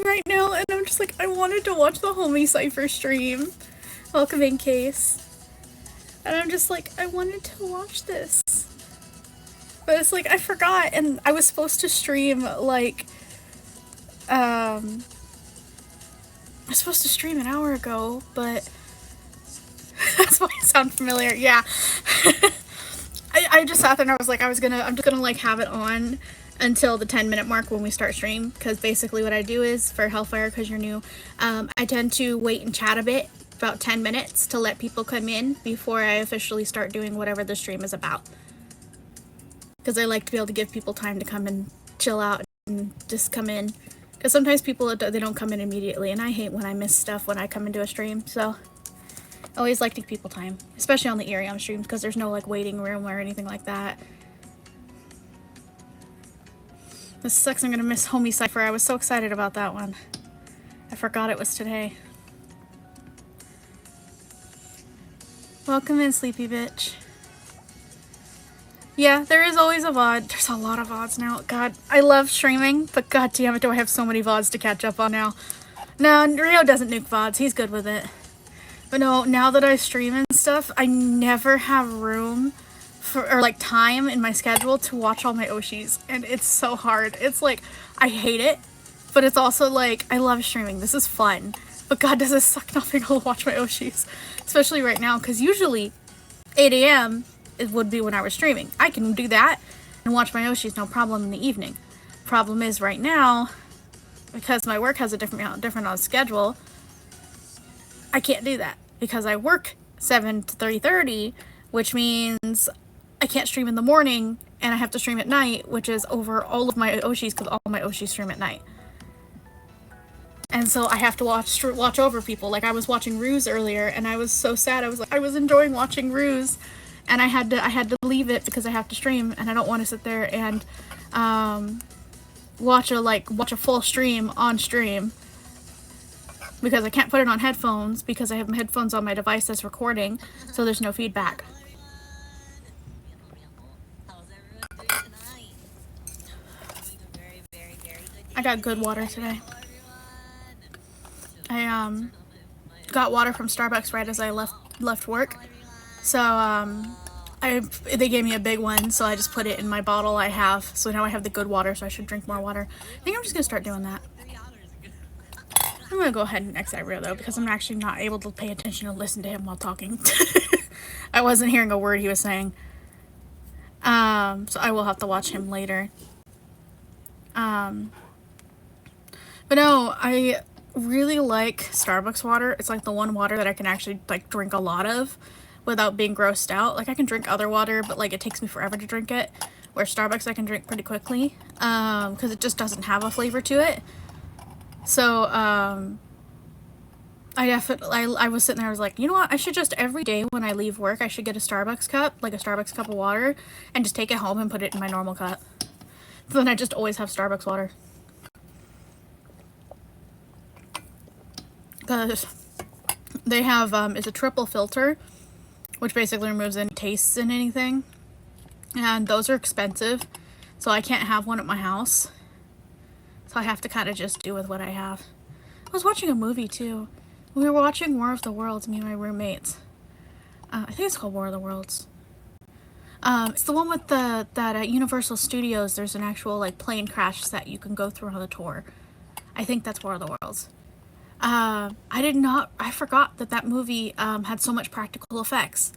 right now, and I'm just like, I wanted to watch the Homie Cypher stream. Welcome in, Case. And I'm just like, I wanted to watch this. But it's like, I forgot, and I was supposed to stream, like, I was supposed to stream an hour ago, but that's why it sounds familiar. Yeah. I just sat there and I was like, I'm just gonna like have it on until the 10-minute mark when we start stream, because basically what I do is, for Hellfire, because you're new, I tend to wait and chat a bit, about 10 minutes, to let people come in before I officially start doing whatever the stream is about. Because I like to be able to give people time to come and chill out and just come in. Because sometimes people, they don't come in immediately, and I hate when I miss stuff when I come into a stream, so I always like to give people time, especially on the Irion streams, because there's no like waiting room or anything like that. This sucks, I'm gonna miss Homie Cypher. I was so excited about that one. I forgot it was today. Welcome in, sleepy bitch. Yeah, there is always a VOD. There's a lot of VODs now. God, I love streaming, but god damn it, do I have so many VODs to catch up on now. No, Rio doesn't nuke VODs. He's good with it. But no, now that I stream and stuff, I never have room or like time in my schedule to watch all my Oshis, and it's so hard. It's like, I hate it, but it's also like, I love streaming. This is fun. But god, does it suck not being able to watch my Oshis. Especially right now, because usually 8 a.m. it would be when I was streaming. I can do that and watch my Oshis no problem in the evening. Problem is right now, because my work has a different on schedule, I can't do that because I work 7 to 3:30, which means I can't stream in the morning, and I have to stream at night, which is over all of my Oshis, because all my Oshis stream at night. And so I have to watch over people. Like, I was watching Ruse earlier, and I was so sad. I was enjoying watching Ruse, and I had to leave it because I have to stream, and I don't want to sit there and watch a full stream on stream, because I can't put it on headphones because I have my headphones on my device that's recording, so there's no feedback. I got good water today. I got water from Starbucks right as I left work. So they gave me a big one, so I just put it in my bottle I have. So now I have the good water, so I should drink more water. I think I'm just gonna start doing that. I'm gonna go ahead and exit Rio though, because I'm actually not able to pay attention and listen to him while talking. I wasn't hearing a word he was saying. So I will have to watch him later. But no, I really like Starbucks water. It's like the one water that I can actually like drink a lot of without being grossed out. Like, I can drink other water, but like it takes me forever to drink it. Where Starbucks I can drink pretty quickly, because it just doesn't have a flavor to it. So I was sitting there, I was like, you know what, I should just every day when I leave work, I should get a Starbucks cup, like a Starbucks cup of water, and just take it home and put it in my normal cup. So then I just always have Starbucks water. Because they have, it's a triple filter, which basically removes any tastes in anything. And those are expensive, so I can't have one at my house. So I have to kind of just do with what I have. I was watching a movie too. We were watching War of the Worlds, me and my roommates. I think it's called War of the Worlds. It's the one with that at Universal Studios, there's an actual like plane crash that you can go through on the tour. I think that's War of the Worlds. I forgot that movie had so much practical effects.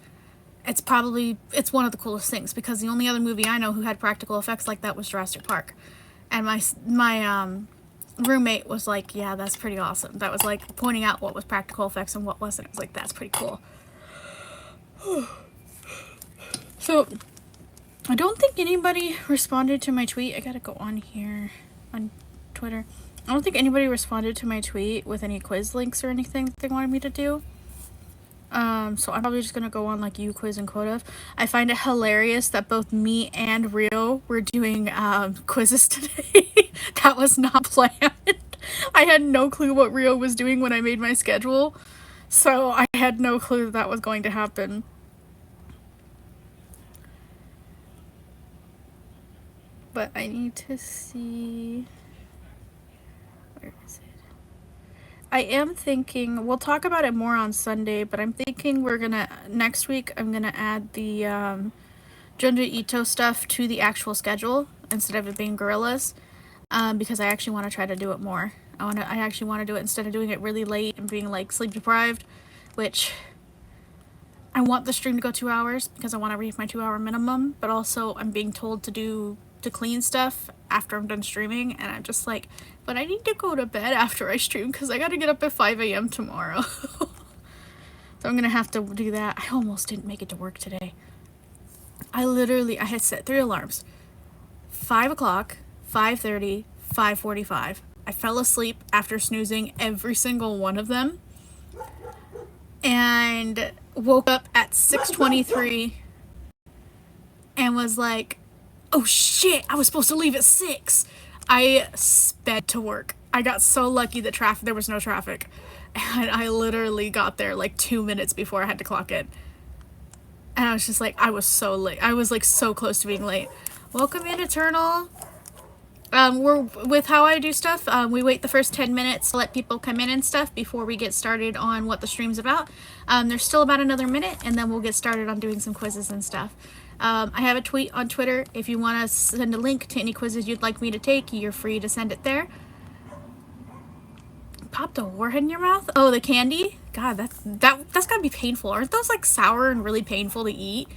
It's one of the coolest things, because the only other movie I know who had practical effects like that was Jurassic Park. And my roommate was like, yeah, that's pretty awesome. That was like pointing out what was practical effects and what wasn't. I was like, that's pretty cool. So, I don't think anybody responded to my tweet. I gotta go on here on Twitter. I don't think anybody responded to my tweet with any quiz links or anything that they wanted me to do. So I'm probably just gonna go on like UQuiz and Quotev. I find it hilarious that both me and Rio were doing quizzes today. That was not planned. I had no clue what Rio was doing when I made my schedule, so I had no clue that was going to happen. But I need to see... Where is it? I am thinking we'll talk about it more on Sunday, but I'm thinking we're gonna next week. I'm gonna add the Junji Ito stuff to the actual schedule instead of it being gorillas, because I actually want to try to do it more. I actually want to do it instead of doing it really late and being like sleep deprived, which I want the stream to go 2 hours because I want to reach my 2 hour minimum, but also I'm being told to clean stuff after I'm done streaming, and I'm just like, but I need to go to bed after I stream because I got to get up at 5 a.m. tomorrow. So I'm gonna have to do that. I almost didn't make it to work today. I had set 3 alarms. 5 o'clock, 5:30, 5:45. I fell asleep after snoozing every single one of them and woke up at 6:23 and was like, oh shit, I was supposed to leave at 6. I sped to work. I got so lucky that there was no traffic. And I literally got there like 2 minutes before I had to clock in. And I was just like, I was so late. I was like so close to being late. Welcome in, Eternal. We're with how I do stuff. We wait the first 10 minutes to let people come in and stuff before we get started on what the stream's about. There's still about another minute, and then we'll get started on doing some quizzes and stuff. I have a tweet on Twitter. If you want to send a link to any quizzes you'd like me to take, you're free to send it there. Popped a warhead in your mouth? Oh, the candy? God, that's gotta be painful. Aren't those like sour and really painful to eat?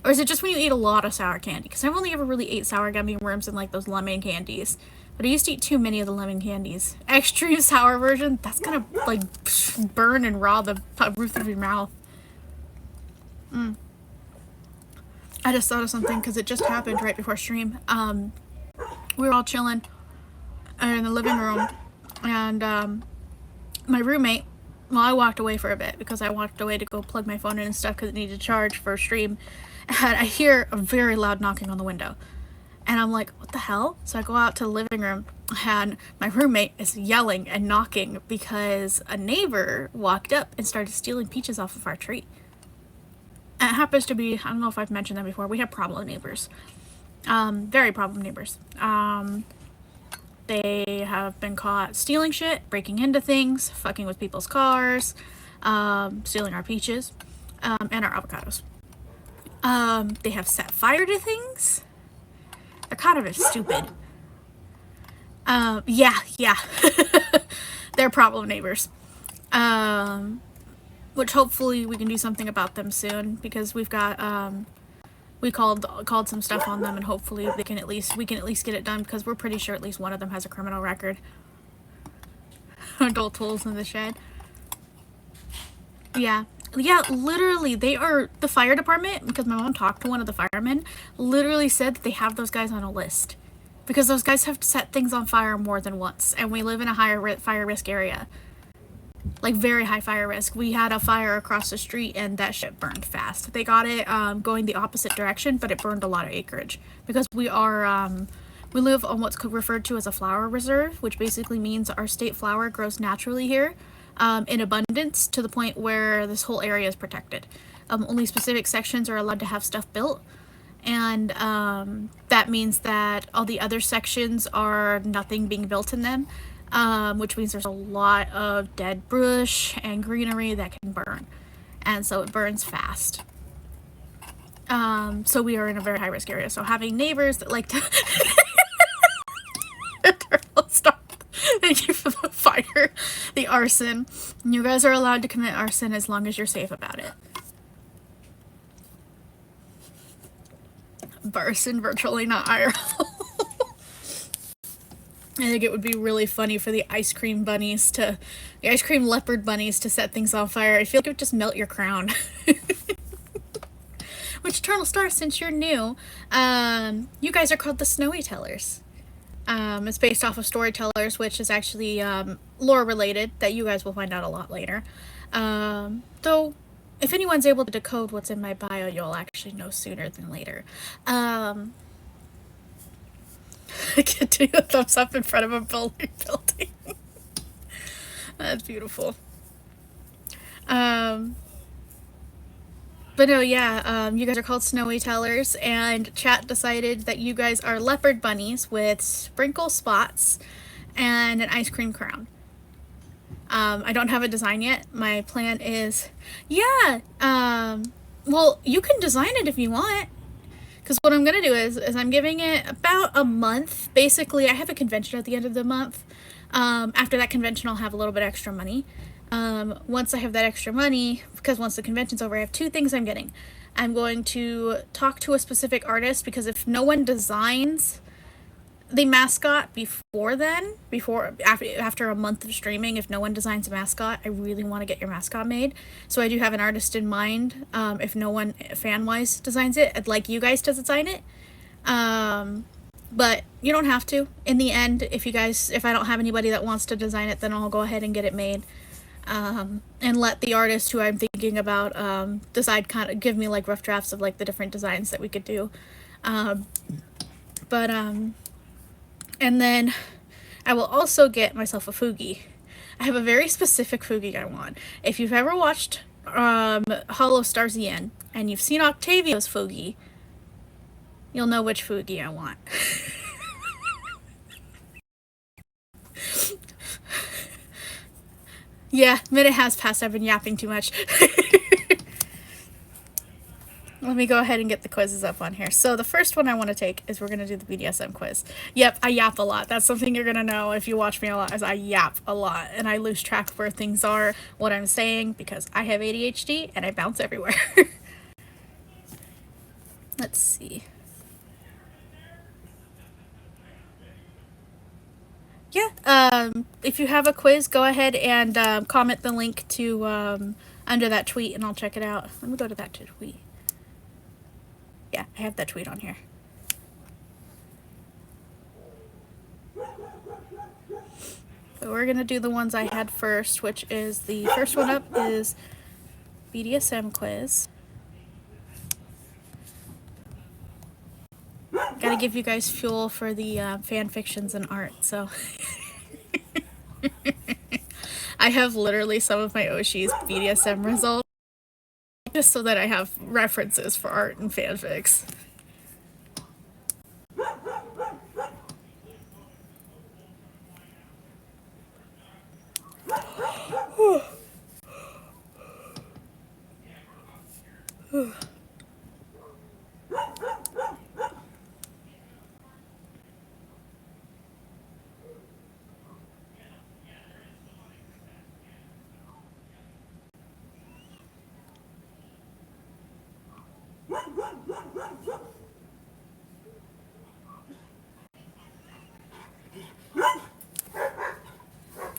Or is it just when you eat a lot of sour candy? Because I've only ever really ate sour gummy worms and like those lemon candies. But I used to eat too many of the lemon candies. Extreme sour version, that's gonna like burn and raw the roof of your mouth. I just thought of something because it just happened right before stream. We were all chilling in the living room, and my roommate, well, I walked away for a bit because I walked away to go plug my phone in and stuff because it needed to charge for stream. And I hear a very loud knocking on the window. And I'm like, what the hell? So I go out to the living room, and my roommate is yelling and knocking because a neighbor walked up and started stealing peaches off of our tree. And it happens to be, I don't know if I've mentioned that before, we have problem neighbors. Very problem neighbors. They have been caught stealing shit, breaking into things, fucking with people's cars, stealing our peaches, and our avocados. They have set fire to things. They're kind of stupid. Yeah. They're problem neighbors. Which hopefully we can do something about them soon, because we've got, we called some stuff on them, and hopefully we can at least get it done, because we're pretty sure at least one of them has a criminal record. Adult tools in the shed. Yeah, literally, they are, the fire department, because my mom talked to one of the firemen, literally said that they have those guys on a list. Because those guys have set things on fire more than once, and we live in a higher fire risk area. Like, very high fire risk. We had a fire across the street, and that shit burned fast. They got it going the opposite direction, but it burned a lot of acreage. Because we are, we live on what's referred to as a flower reserve, which basically means our state flower grows naturally here. In abundance, to the point where this whole area is protected. Only specific sections are allowed to have stuff built, and that means that all the other sections are nothing being built in them, which means there's a lot of dead brush and greenery that can burn, and so it burns fast. So we are in a very high risk area, so having neighbors that like to stop. Thank you for the fire, the arson. You guys are allowed to commit arson as long as you're safe about it. Arson virtually not IRL. I think it would be really funny for the ice cream leopard bunnies to set things on fire. I feel like it would just melt your crown. Which, Eternal Star, since you're new, you guys are called the Snowy Tellers. It's based off of Storytellers, which is actually lore related, that you guys will find out a lot later. Though, if anyone's able to decode what's in my bio, you'll actually know sooner than later. I can do a thumbs up in front of a building. That's beautiful. But no, yeah, you guys are called Snowy Tellers, and chat decided that you guys are leopard bunnies with sprinkle spots and an ice cream crown. I don't have a design yet. My plan is, yeah, well, you can design it if you want. Because what I'm going to do is I'm giving it about a month. Basically, I have a convention at the end of the month. After that convention, I'll have a little bit extra money. Once I have that extra money, because once the convention's over, I have two things I'm getting. I'm going to talk to a specific artist, because if no one designs the mascot after a month of streaming, if no one designs a mascot, I really want to get your mascot made. So I do have an artist in mind. If no one fan wise designs it, I'd like you guys to design it. But you don't have to. In the end, if I don't have anybody that wants to design it, then I'll go ahead and get it made. And let the artist who I'm thinking about decide, kind of give me like rough drafts of like the different designs that we could do. And then I will also get myself a Fugi. I have a very specific Fugi I want. If you've ever watched Hollow Star Zien and you've seen Octavio's Fugi, you'll know which Fugi I want. Yeah, minute has passed. I've been yapping too much. Let me go ahead and get the quizzes up on here. So the first one I want to take is we're going to do the BDSM quiz. Yep, I yap a lot. That's something you're going to know if you watch me a lot, is I yap a lot. And I lose track of where things are, what I'm saying, because I have ADHD and I bounce everywhere. Let's see. Yeah, if you have a quiz, go ahead and comment the link to under that tweet and I'll check it out. Let me go to that tweet. Yeah, I have that tweet on here. So we're going to do the ones I had first, which is the first one up is BDSM quiz. Gotta give you guys fuel for the fan fictions and art, so. I have literally some of my Oshi's BDSM results, just so that I have references for art and fanfics.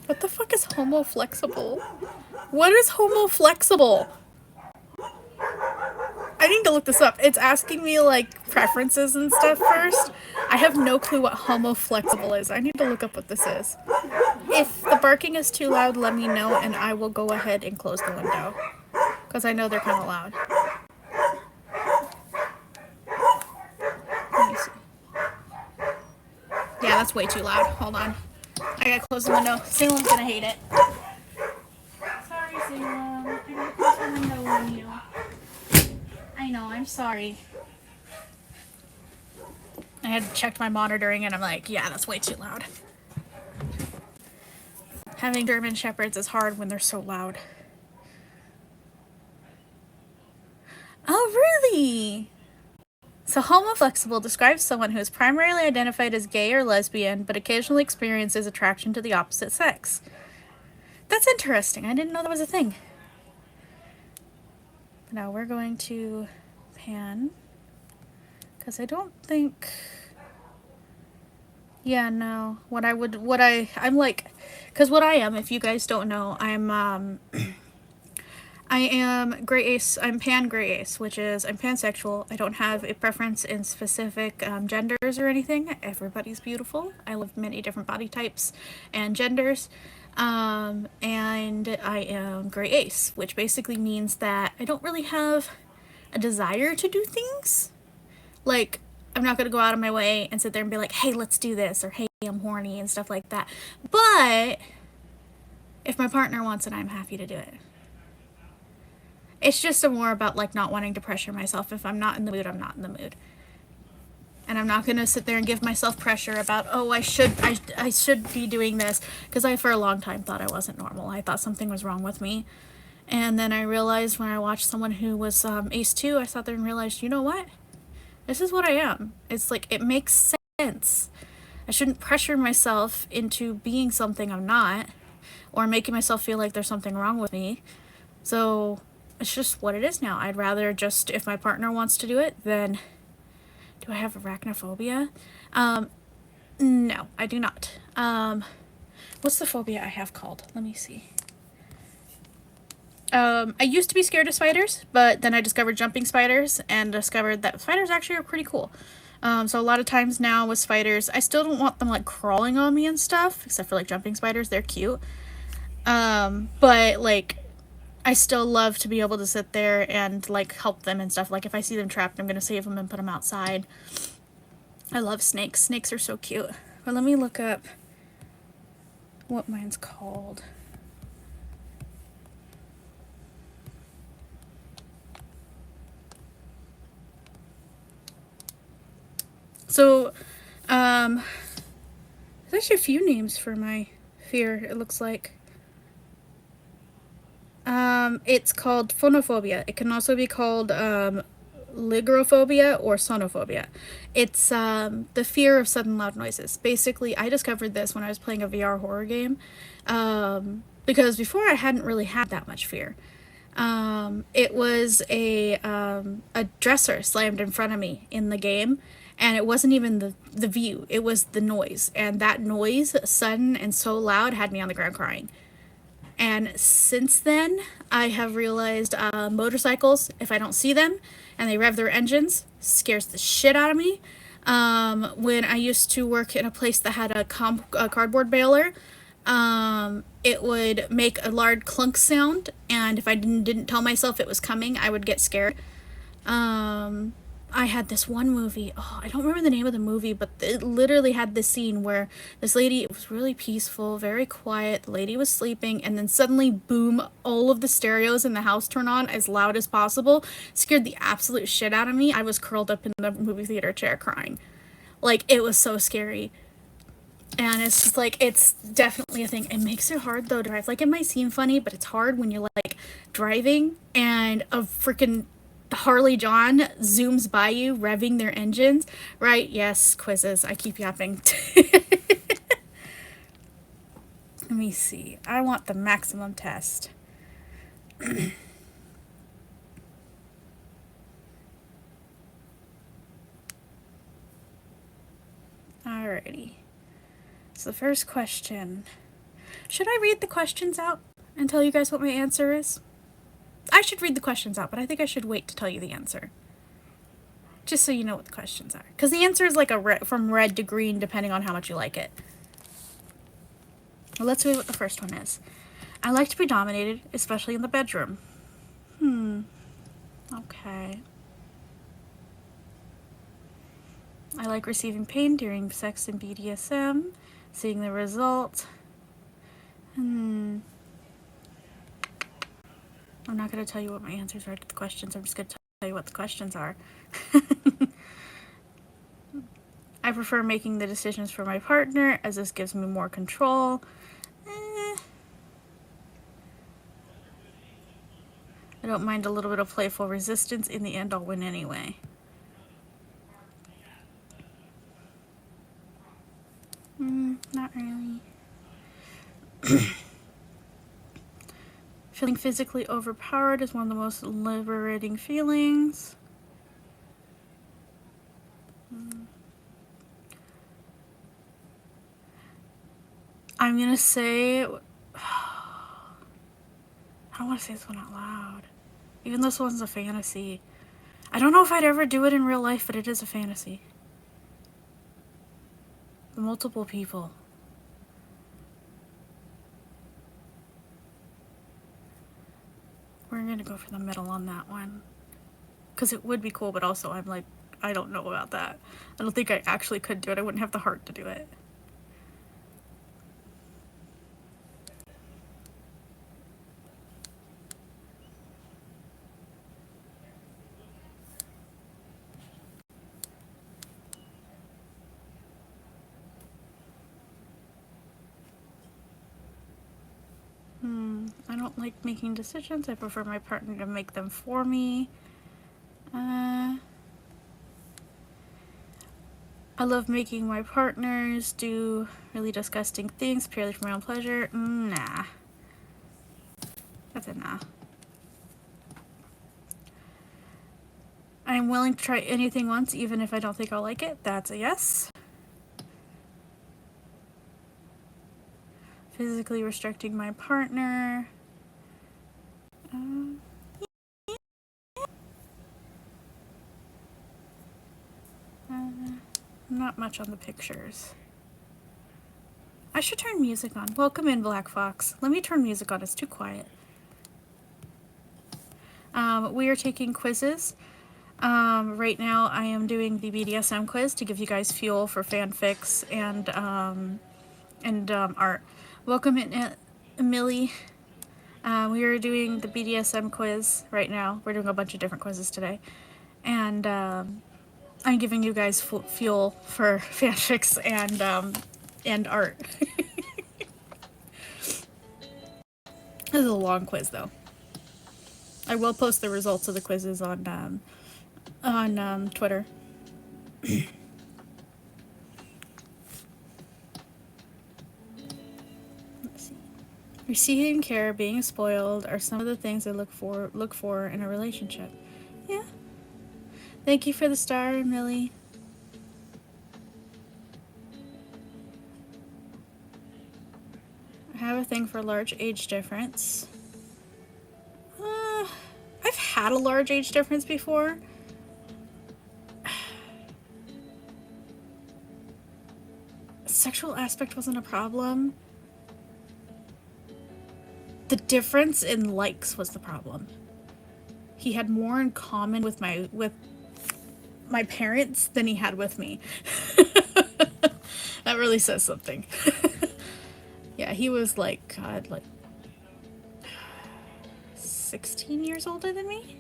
What the fuck is homo flexible? What is homo flexible? I need to look this up. It's asking me like preferences and stuff first. I have no clue what homo flexible is. I need to look up what this is. If the barking is too loud, let me know and I will go ahead and close the window. Because I know they're kind of loud. Let me see. Yeah, that's way too loud. Hold on. I gotta close the window. Salem's gonna hate it. Sorry, Salem. I gotta close the window on you. I know, I'm sorry. I had checked my monitoring and I'm like, yeah, that's way too loud. Having German Shepherds is hard when they're so loud. Oh, really? So homoflexible describes someone who is primarily identified as gay or lesbian, but occasionally experiences attraction to the opposite sex. That's interesting. I didn't know that was a thing. Now we're going to pan, because I don't think, yeah, no, I'm like, because what I am, if you guys don't know, I am gray ace. I'm pan gray ace, which is I'm pansexual. I don't have a preference in specific genders or anything. Everybody's beautiful. I love many different body types and genders. And I am gray ace, which basically means that I don't really have a desire to do things. Like, I'm not going to go out of my way and sit there and be like, hey, let's do this, or hey, I'm horny and stuff like that. But if my partner wants it, I'm happy to do it. It's just more about like not wanting to pressure myself. If I'm not in the mood, I'm not in the mood. and I'm not gonna sit there and give myself pressure about, oh, I should be doing this, because I for a long time thought I wasn't normal. I thought something was wrong with me, and then I realized when I watched someone who was ace 2, I sat there and realized, you know what, this is what I am. It's like, it makes sense. I shouldn't pressure myself into being something I'm not, or making myself feel like there's something wrong with me. So it's just what it is now. I'd rather just, if my partner wants to do it, then do I have arachnophobia? No, I do not. What's the phobia I have called? Let me see. I used to be scared of spiders, but then I discovered jumping spiders and discovered that spiders actually are pretty cool. So a lot of times now with spiders, I still don't want them like crawling on me and stuff, except for like jumping spiders. They're cute. But like, I still love to be able to sit there and like help them and stuff. Like if I see them trapped, I'm gonna save them and put them outside. I love snakes. Snakes are so cute. But let me look up what mine's called. So, there's actually a few names for my fear, it looks like. It's called phonophobia. It can also be called lygrophobia or sonophobia. It's the fear of sudden loud noises. Basically, I discovered this when I was playing a VR horror game, because before I hadn't really had that much fear. It was a dresser slammed in front of me in the game, and it wasn't even the view, it was the noise, and that noise, sudden and so loud, had me on the ground crying. And since then, I have realized motorcycles, if I don't see them and they rev their engines, scares the shit out of me. When I used to work in a place that had a cardboard baler, it would make a loud clunk sound, and if I didn't tell myself it was coming, I would get scared. I had this one movie, oh, I don't remember the name of the movie, but it literally had this scene where this lady, it was really peaceful, very quiet, the lady was sleeping, and then suddenly, boom, all of the stereos in the house turn on as loud as possible. Scared the absolute shit out of me. I was curled up in the movie theater chair crying. Like, it was so scary. And it's just like, it's definitely a thing. It makes it hard though to drive. Like, it might seem funny, but it's hard when you're like driving and a freaking Harley John zooms by you, revving their engines. Right? Yes, quizzes. I keep yapping. Let me see. I want the maximum test. Alrighty. So the first question. Should I read the questions out and tell you guys what my answer is? I should read the questions out, but I think I should wait to tell you the answer. Just so you know what the questions are. Because the answer is like from red to green, depending on how much you like it. Well, let's see what the first one is. I like to be dominated, especially in the bedroom. Okay. I like receiving pain during sex and BDSM. Seeing the result. I'm not going to tell you what my answers are to the questions. I'm just going to tell you what the questions are. I prefer making the decisions for my partner, as this gives me more control. I don't mind a little bit of playful resistance. In the end, I'll win anyway. Not really. Feeling physically overpowered is one of the most liberating feelings. I'm gonna say... I don't want to say this one out loud. Even though this one's a fantasy. I don't know if I'd ever do it in real life, but it is a fantasy. Multiple people. We're gonna go for the middle on that one. Because it would be cool, but also I'm like, I don't know about that. I don't think I actually could do it. I wouldn't have the heart to do it. I don't like making decisions. I prefer my partner to make them for me. I love making my partners do really disgusting things purely for my own pleasure. Nah. That's a nah. I'm willing to try anything once, even if I don't think I'll like it. That's a yes. Physically restricting my partner. Not much on the pictures. I should turn music on. Welcome in, Black Fox. Let me turn music on. It's too quiet. We are taking quizzes. Right now I am doing the BDSM quiz to give you guys fuel for fanfics and art. Welcome in, Millie. We are doing the BDSM quiz right now. We're doing a bunch of different quizzes today. And I'm giving you guys fuel for fanfics and art. This is a long quiz, though. I will post the results of the quizzes on Twitter. Let's see. Receiving care, being spoiled are some of the things I look for in a relationship. Yeah. Thank you for the star, Millie. I have a thing for large age difference. I've had a large age difference before. Sexual aspect wasn't a problem. The difference in likes was the problem. He had more in common with my parents than he had with me. That really says something. Yeah, he was like, God, like 16 years older than me.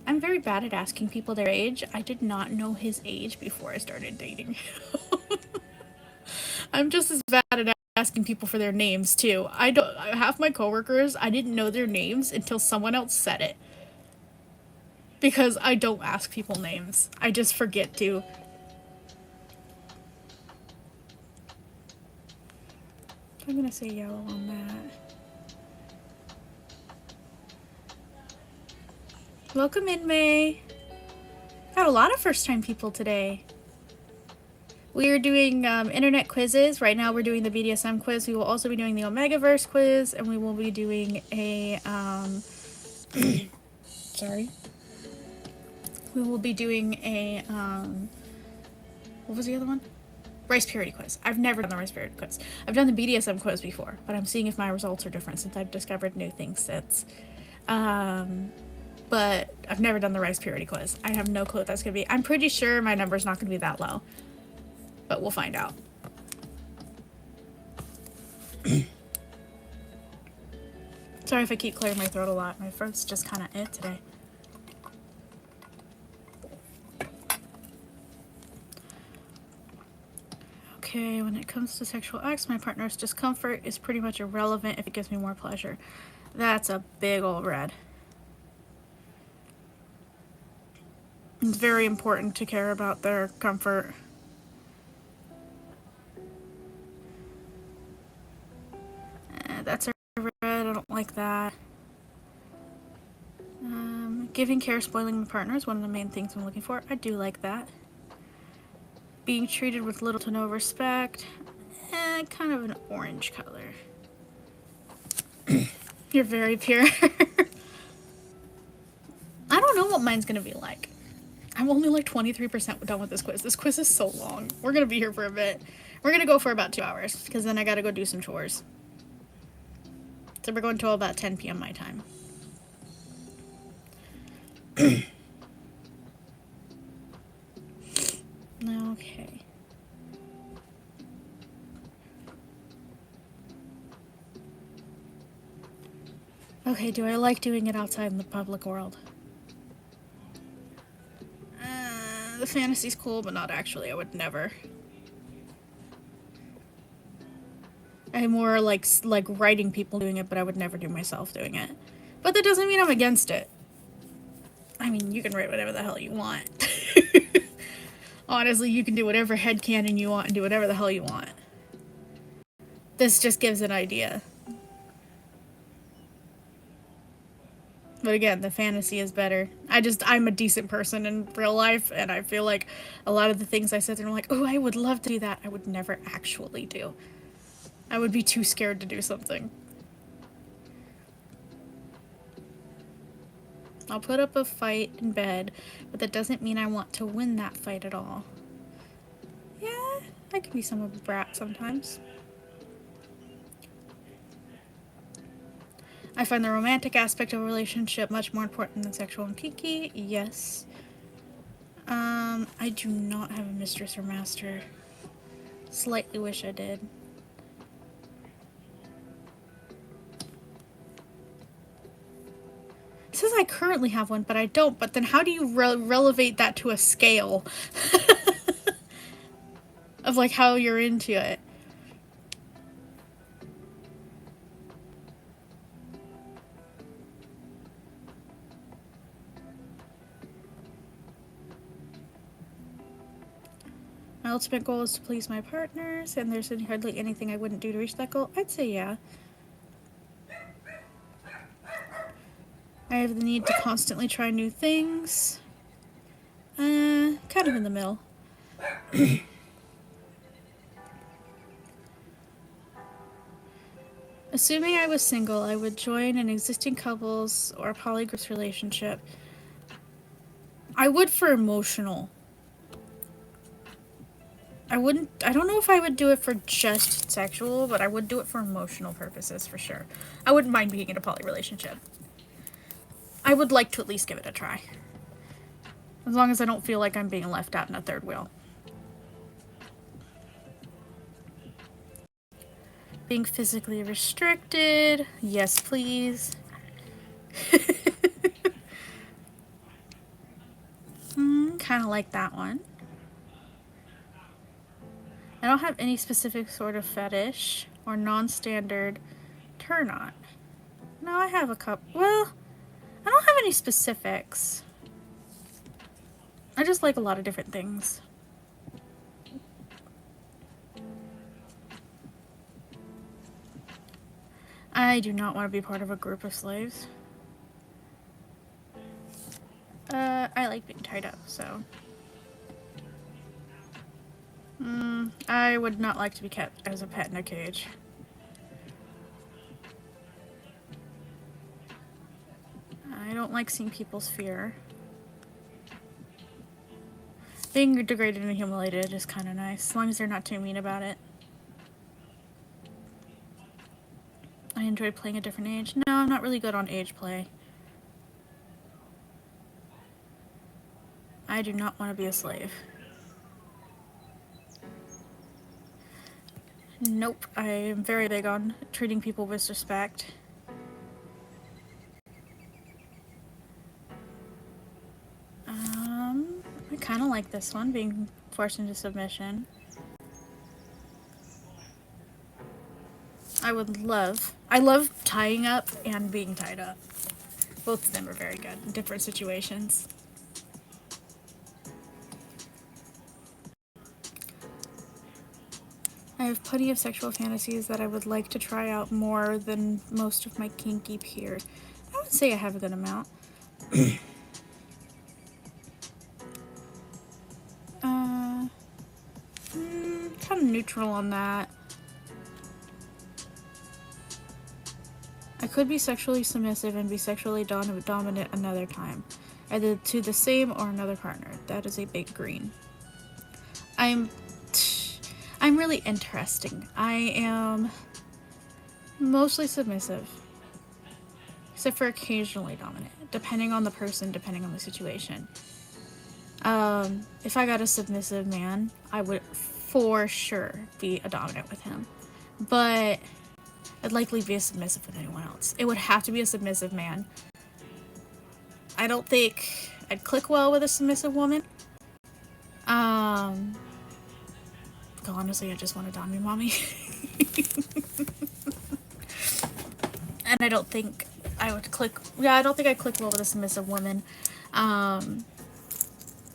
I'm very bad at asking people their age. I did not know his age before I started dating. I'm just as bad at asking people for their names too. Half my coworkers, I didn't know their names until someone else said it. Because I don't ask people names. I just forget to. I'm gonna say yellow on that. Welcome in, May. Got a lot of first-time people today. We are doing internet quizzes. Right now we're doing the BDSM quiz. We will also be doing the Omegaverse quiz, and we will be doing a sorry. We will be doing a what was the other one? Rice Purity quiz. I've never done the Rice Purity quiz. I've done the BDSM quiz before, but I'm seeing if my results are different since I've discovered new things since. But I've never done the Rice Purity quiz. I have no clue what that's going to be. I'm pretty sure my number's not going to be that low, but we'll find out. Sorry if I keep clearing my throat a lot. My throat's just kind of today. Okay, when it comes to sexual acts, my partner's discomfort is pretty much irrelevant if it gives me more pleasure. That's a big old red. It's very important to care about their comfort. That's a red. I don't like that. Giving care, spoiling my partner is one of the main things I'm looking for. I do like that. Being treated with little to no respect. Kind of an orange color. You're very pure. I don't know what mine's gonna be like. I'm only like 23% done with this quiz. This quiz is so long. We're gonna be here for a bit. We're gonna go for about 2 hours, because then I gotta go do some chores. So we're going till about 10 p.m. my time. Okay. Okay, do I like doing it outside in the public world? The fantasy's cool, but not actually. I would never. I'm more like writing people doing it, but I would never do myself doing it. But that doesn't mean I'm against it. I mean, you can write whatever the hell you want. Honestly, you can do whatever headcanon you want and do whatever the hell you want. This just gives an idea. But again, the fantasy is better. I'm a decent person in real life, and I feel like a lot of the things I said, they're like, oh, I would love to do that. I would never actually do. I would be too scared to do something. I'll put up a fight in bed, but that doesn't mean I want to win that fight at all. Yeah, I can be some of a brat sometimes. I find the romantic aspect of a relationship much more important than sexual and kinky. Yes. I do not have a mistress or master. Slightly wish I did. It says I currently have one, but I don't. But then how do you relevate that to a scale? Of like how you're into it. My ultimate goal is to please my partners, and there's hardly anything I wouldn't do to reach that goal. I'd say yeah. I have the need to constantly try new things. Kind of in the middle. Assuming I was single, I would join an existing couples or polygamous relationship. I would for emotional. I don't know if I would do it for just sexual, but I would do it for emotional purposes for sure. I wouldn't mind being in a poly relationship. I would like to at least give it a try. As long as I don't feel like I'm being left out in a third wheel. Being physically restricted. Yes, please. Kind of like that one. I don't have any specific sort of fetish or non-standard turn on. No, I have a couple. Well, I don't have any specifics. I just like a lot of different things. I do not want to be part of a group of slaves. I like being tied up, so. I would not like to be kept as a pet in a cage. I don't like seeing people's fear. Being degraded and humiliated is kind of nice, as long as they're not too mean about it. I enjoy playing a different age. No, I'm not really good on age play. I do not want to be a slave. Nope, I am very big on treating people with respect. I kind of like this one, being forced into submission. I love tying up and being tied up. Both of them are very good in different situations. I have plenty of sexual fantasies that I would like to try out more than most of my kinky peers. I would say I have a good amount. Kind of neutral on that. I could be sexually submissive and be sexually dominant another time, either to the same or another partner. That is a big green. I'm really interesting. I am mostly submissive, except for occasionally dominant, depending on the person, depending on the situation. If I got a submissive man, I would for sure be a dominant with him, but I'd likely be a submissive with anyone else. It would have to be a submissive man. I don't think I'd click well with a submissive woman. honestly, I just want a Dami mommy. And I don't think I would click. Yeah, I don't think I click well with a submissive woman.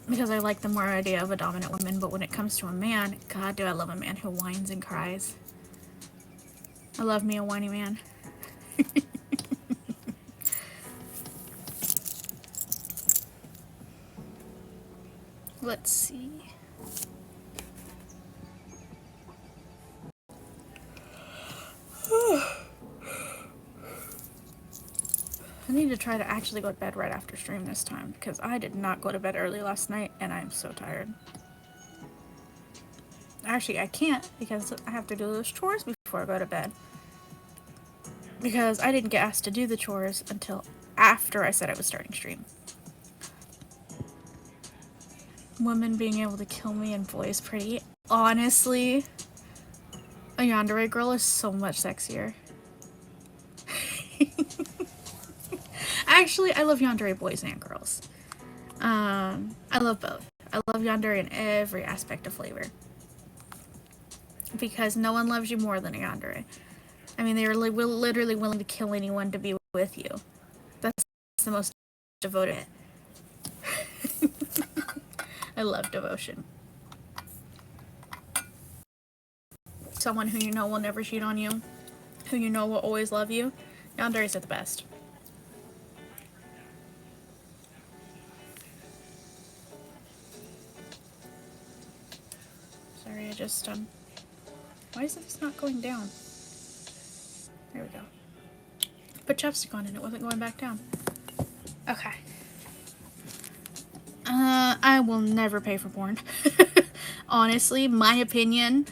Because I like the more idea of a dominant woman, but when it comes to a man, God, do I love a man who whines and cries. I love me a whiny man. Let's see. I need to try to actually go to bed right after stream this time, because I did not go to bed early last night and I'm so tired. Actually, I can't because I have to do those chores before I go to bed. Because I didn't get asked to do the chores until after I said I was starting stream. Women being able to kill me in voice pretty. Honestly, a yandere girl is so much sexier. Actually, I love yandere boys and girls. I love both. I love yandere in every aspect of flavor. Because no one loves you more than a yandere. I mean, they are literally willing to kill anyone to be with you. That's the most devoted. I love devotion. Someone who you know will never cheat on you, who you know will always love you. Yanderes are the best. Sorry, I just, why is this not going down? There we go. Put chapstick on and it wasn't going back down. Okay. I will never pay for porn. Honestly, my opinion,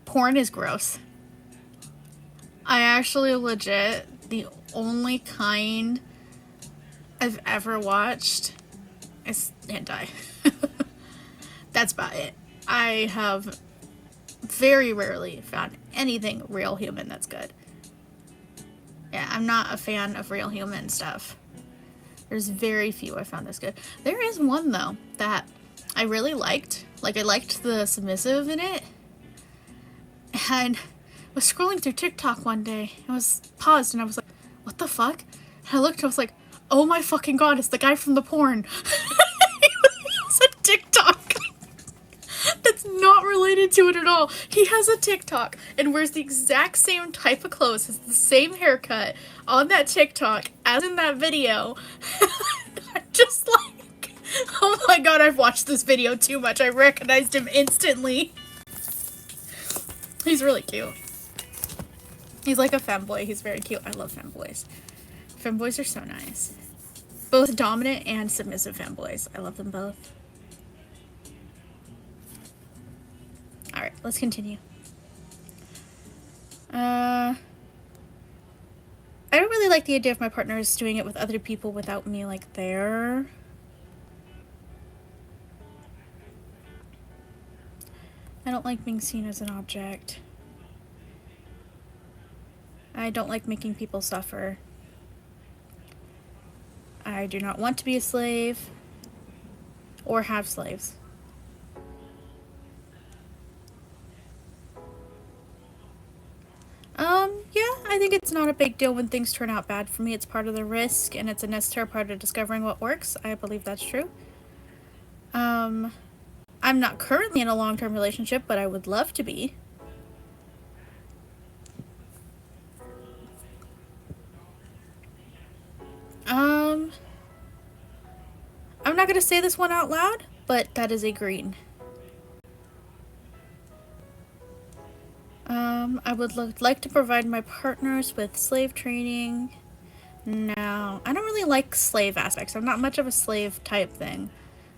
porn is gross. I actually legit, the only kind I've ever watched is hentai. That's about it. I have very rarely found anything real human that's good. Yeah, I'm not a fan of real human stuff. There's very few I found this good. There is one, though, that I really liked. Like, I liked the submissive in it. And I was scrolling through TikTok one day. I was paused and I was like, what the fuck? And I looked and I was like, oh my fucking god, it's the guy from the porn. It's a TikTok. That's not related to it at all. He has a TikTok and wears the exact same type of clothes, has the same haircut on that TikTok as in that video. I'm just like, oh my god, I've watched this video too much. I recognized him instantly. He's really cute. He's like a femboy. He's very cute. I love femboys. Femboys are so nice. Both dominant and submissive femboys. I love them both. Alright, let's continue. I don't really like the idea of my partners doing it with other people without me, like, there. I don't like being seen as an object. I don't like making people suffer. I do not want to be a slave or have slaves. Yeah, I think it's not a big deal when things turn out bad for me. It's part of the risk, and it's a necessary part of discovering what works. I believe that's true. I'm not currently in a long-term relationship, but I would love to be. I'm not gonna say this one out loud, but that is a green. I would like to provide my partners with slave training. No, I don't really like slave aspects. I'm not much of a slave type thing.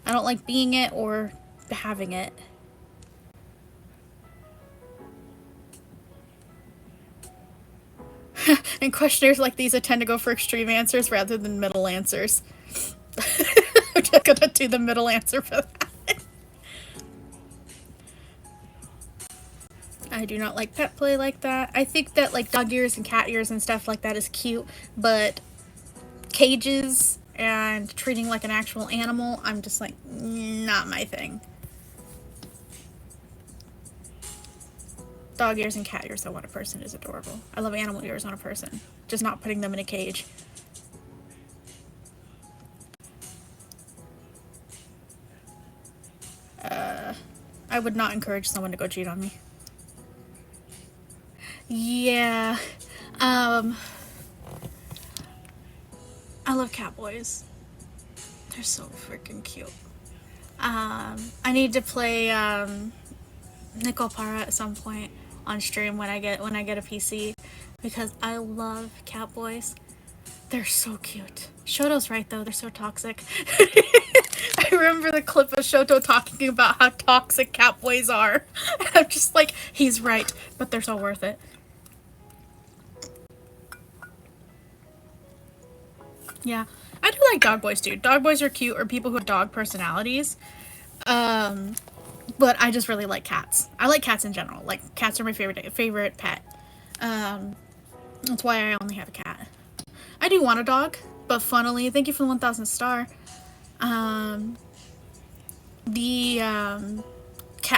I don't like being it or having it. And questionnaires like these, I tend to go for extreme answers rather than middle answers. I'm just gonna do the middle answer for that. I do not like pet play like that. I think that like dog ears and cat ears and stuff like that is cute, but cages and treating like an actual animal, I'm just like, not my thing. Dog ears and cat ears on a person is adorable. I love animal ears on a person. Just not putting them in a cage. I would not encourage someone to go cheat on me. Yeah. I love cat boys. They're so freaking cute. I need to play Nicole Para at some point on stream when I get a PC, because I love cat boys. They're so cute. Shoto's right though, they're so toxic. I remember the clip of Shoto talking about how toxic cat boys are. I'm just like, he's right, but they're so worth it. Yeah, I do like dog boys too. Dog boys are cute, or people who have dog personalities. But I just really like cats. I like cats in general. Like, cats are my favorite pet. That's why I only have a cat. I do want a dog, but funnily, thank you for the 1,000 star. Cat,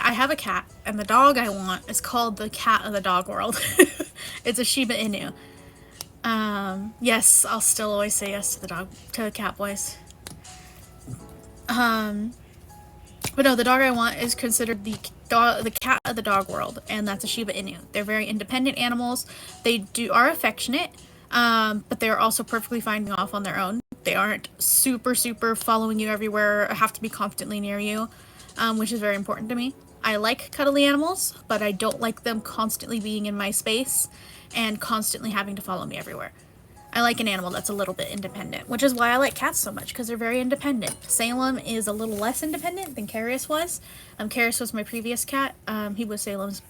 I have a cat, and the dog I want is called the cat of the dog world. It's a Shiba Inu. Yes, I'll still always say yes to the cat boys. But no, the dog I want is considered the cat of the dog world, and that's a Shiba Inu. They're very independent animals. They are affectionate, but they're also perfectly fine being off on their own. They aren't super following you everywhere, or have to be constantly near you, which is very important to me. I like cuddly animals, but I don't like them constantly being in my space and constantly having to follow me everywhere. I like an animal that's a little bit independent, which is why I like cats so much, because they're very independent. Salem is a little less independent than Carius was. Carius was my previous cat. He was Salem's,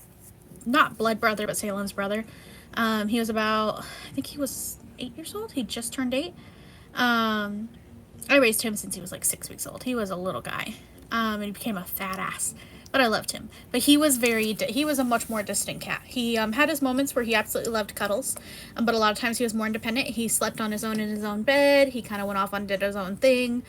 not blood brother, but Salem's brother. He was about, I think he was 8 years old. He just turned 8. I raised him since he was like 6 weeks old. He was a little guy, and he became a fat ass. But I loved him. But he was a much more distant cat. He had his moments where he absolutely loved cuddles, but a lot of times he was more independent. He slept on his own in his own bed. He kind of went off and did his own thing.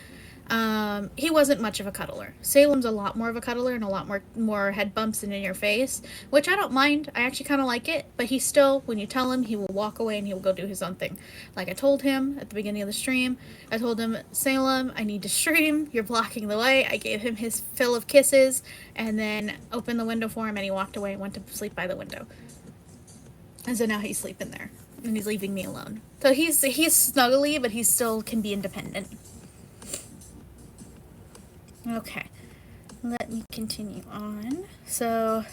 He wasn't much of a cuddler. Salem's a lot more of a cuddler and a lot more head bumps and in your face, which I don't mind. I actually kind of like it, but he still, when you tell him, he will walk away and he will go do his own thing. Like I told him at the beginning of the stream, I told him, Salem, I need to stream. You're blocking the way. I gave him his fill of kisses and then opened the window for him, and he walked away and went to sleep by the window. And so now he's sleeping there and he's leaving me alone. So he's snuggly, but he still can be independent. Okay, let me continue on. So,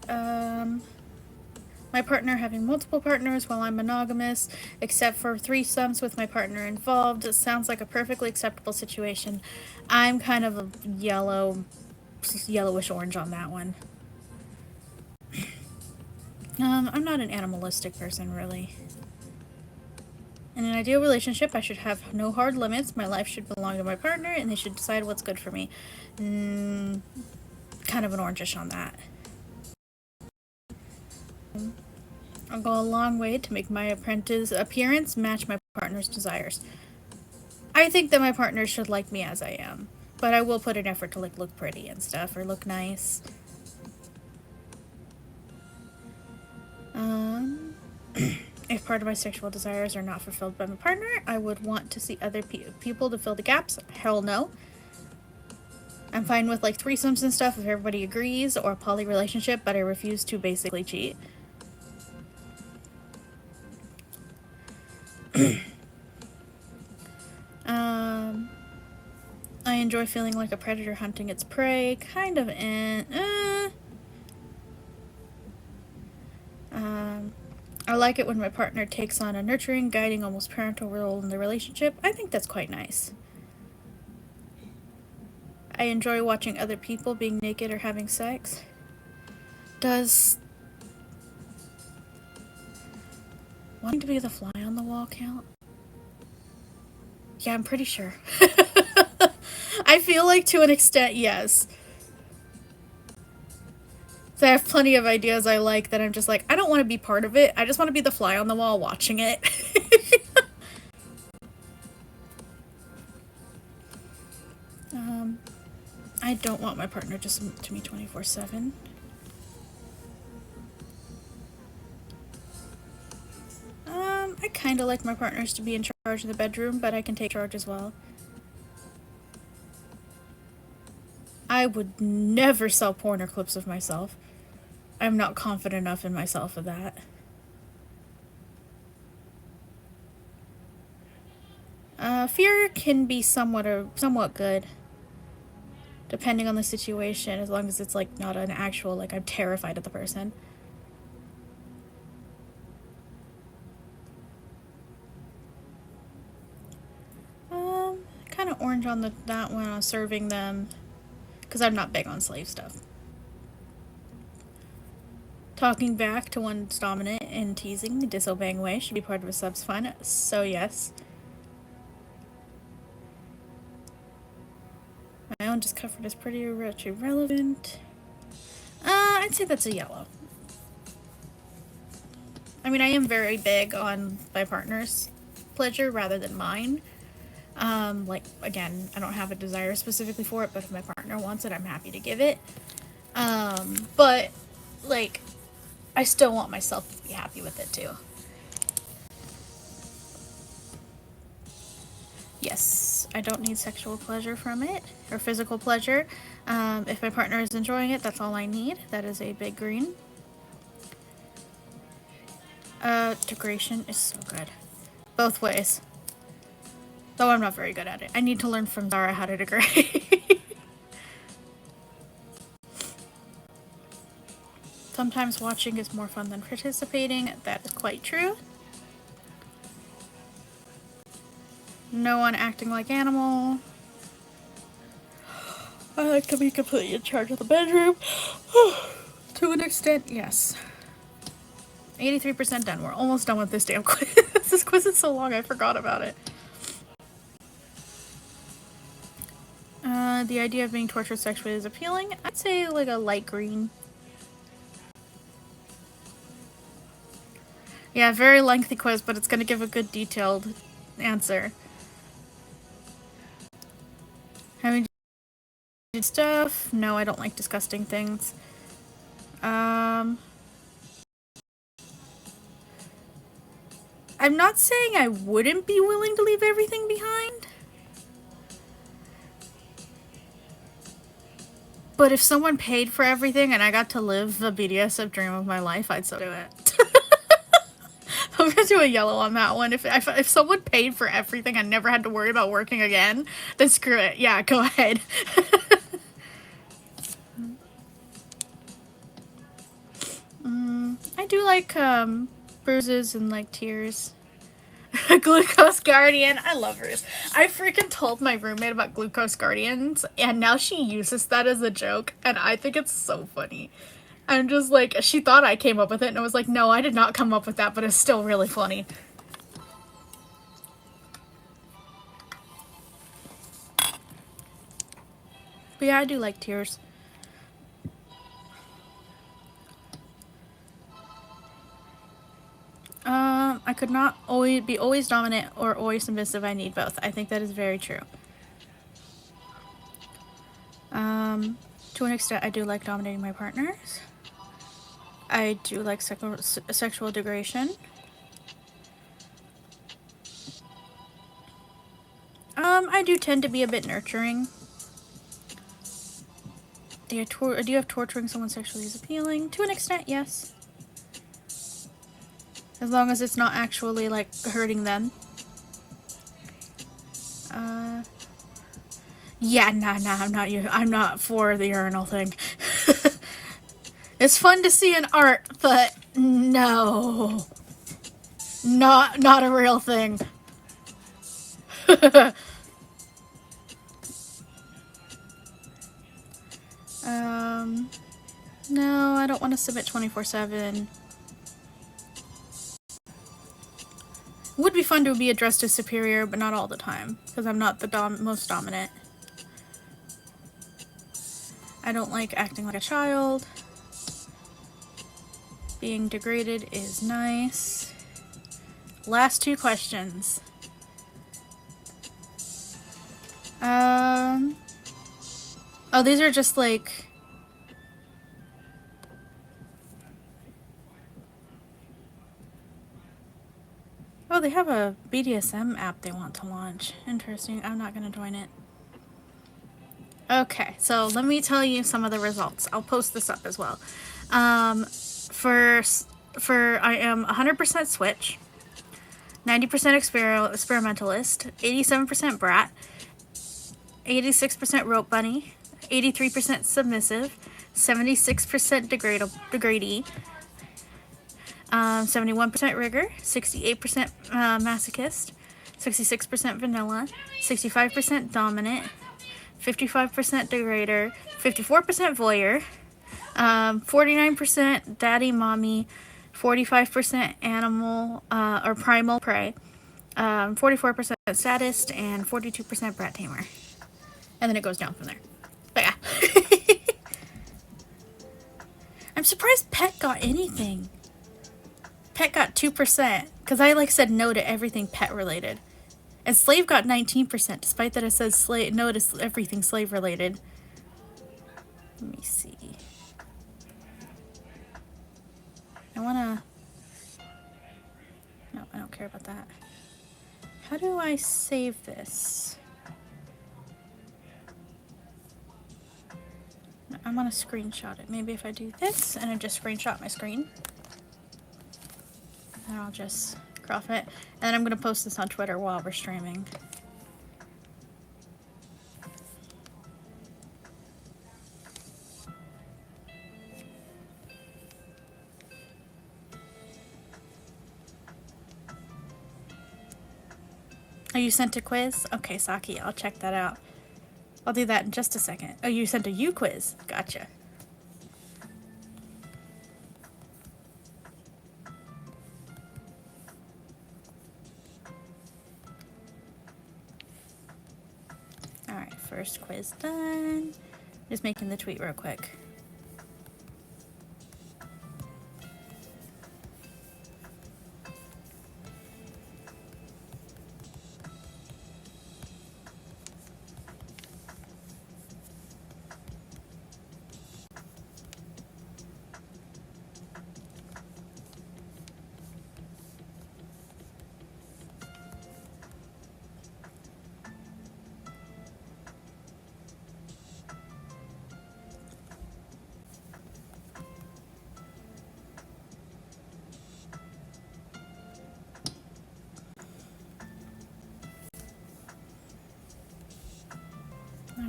my partner having multiple partners while I'm monogamous, except for threesomes with my partner involved. It sounds like a perfectly acceptable situation. I'm kind of a yellowish orange on that one. I'm not an animalistic person, really. In an ideal relationship, I should have no hard limits. My life should belong to my partner, and they should decide what's good for me. Kind of an orangish on that. I'll go a long way to make my appearance match my partner's desires. I think that my partner should like me as I am, but I will put an effort to look pretty and stuff, or look nice. If part of my sexual desires are not fulfilled by my partner, I would want to see other people to fill the gaps. Hell no. I'm fine with like threesomes and stuff if everybody agrees, or a poly relationship, but I refuse to basically cheat. I enjoy feeling like a predator hunting its prey. Kind of I like it when my partner takes on a nurturing, guiding, almost parental role in the relationship. I think that's quite nice. I enjoy watching other people being naked or having sex. Does wanting to be the fly on the wall count? Yeah, I'm pretty sure. I feel like to an extent, yes. So I have plenty of ideas I like that I'm just like, I don't want to be part of it. I just want to be the fly on the wall watching it. don't want my partner to submit to me 24/7. I kind of like my partners to be in charge of the bedroom, but I can take charge as well. I would never sell porn or clips of myself. I'm not confident enough in myself for that. Fear can be somewhat good, depending on the situation, as long as it's like not an actual, like, I'm terrified of the person. Kind of orange on that one on serving them, because I'm not big on slave stuff. Talking back to one's dominant and teasing the disobeying way should be part of a sub's fun, so yes. My own discomfort is pretty rich irrelevant. I'd say that's a yellow. I mean, I am very big on my partner's pleasure rather than mine. Like, again, I don't have a desire specifically for it, but if my partner wants it, I'm happy to give it. But, like, I still want myself to be happy with it, too. Yes, I don't need sexual pleasure from it, or physical pleasure. If my partner is enjoying it, that's all I need. That is a big green. Degradation is so good. Both ways. Though I'm not very good at it. I need to learn from Zara how to degrade. Sometimes watching is more fun than participating. That is quite true. No one acting like animal. I like to be completely in charge of the bedroom. To an extent, yes. 83% done. We're almost done with this damn quiz. This quiz is so long I forgot about it. The idea of being tortured sexually is appealing. I'd say like a light green. Yeah, very lengthy quiz, but it's gonna give a good detailed answer. Having stuff? No, I don't like disgusting things. I'm not saying I wouldn't be willing to leave everything behind. But if someone paid for everything and I got to live the BDSM dream of my life, I'd still do it. I'm gonna do a yellow on that one. If someone paid for everything and never had to worry about working again, then screw it. Yeah, go ahead. I do like bruises and like tears. Glucose Guardian. I love hers. I freaking told my roommate about Glucose Guardians, and now she uses that as a joke, and I think it's so funny. I'm just like, she thought I came up with it, and I was like, no, I did not come up with that, but it's still really funny. But yeah, I do like tears. I could not be always dominant or always submissive. I need both. I think that is very true. To an extent, I do like dominating my partners. I do like sexual degradation. I do tend to be a bit nurturing. Do you have torturing someone sexually is appealing? To an extent, yes. As long as it's not actually, like, hurting them. Yeah, nah, I'm not for the urinal thing. It's fun to see in art, but no. Not a real thing. No, I don't want to submit 24/7. Would be fun to be addressed as superior, but not all the time, because I'm not the most dominant. I don't like acting like a child. Being degraded is nice. Last two questions. Oh, these are just like... Oh, they have a BDSM app they want to launch. Interesting. I'm not going to join it. Okay, so let me tell you some of the results. I'll post this up as well. For I am 100% Switch, 90% experimentalist, 87% brat, 86% rope bunny, 83% submissive, 76% degradee, 71% rigor, 68% masochist, 66% vanilla, 65% dominant, 55% degrader, 54% voyeur, 49% daddy mommy, 45% animal or primal prey, 44% sadist, and 42% brat tamer. And then it goes down from there. But yeah. I'm surprised Pet got anything. Pet got 2%, because I like said no to everything pet related. And Slave got 19%, despite that it says slave, no to everything slave related. Let me see. I wanna... No, I don't care about that. How do I save this? I want to screenshot it. Maybe if I do this and I just screenshot my screen. And I'll just crop it. And I'm going to post this on Twitter while we're streaming. Oh, you sent a quiz? Okay, Saki, I'll check that out. I'll do that in just a second. Oh, you sent a U quiz. Gotcha. Alright, first quiz done. Just making the tweet real quick.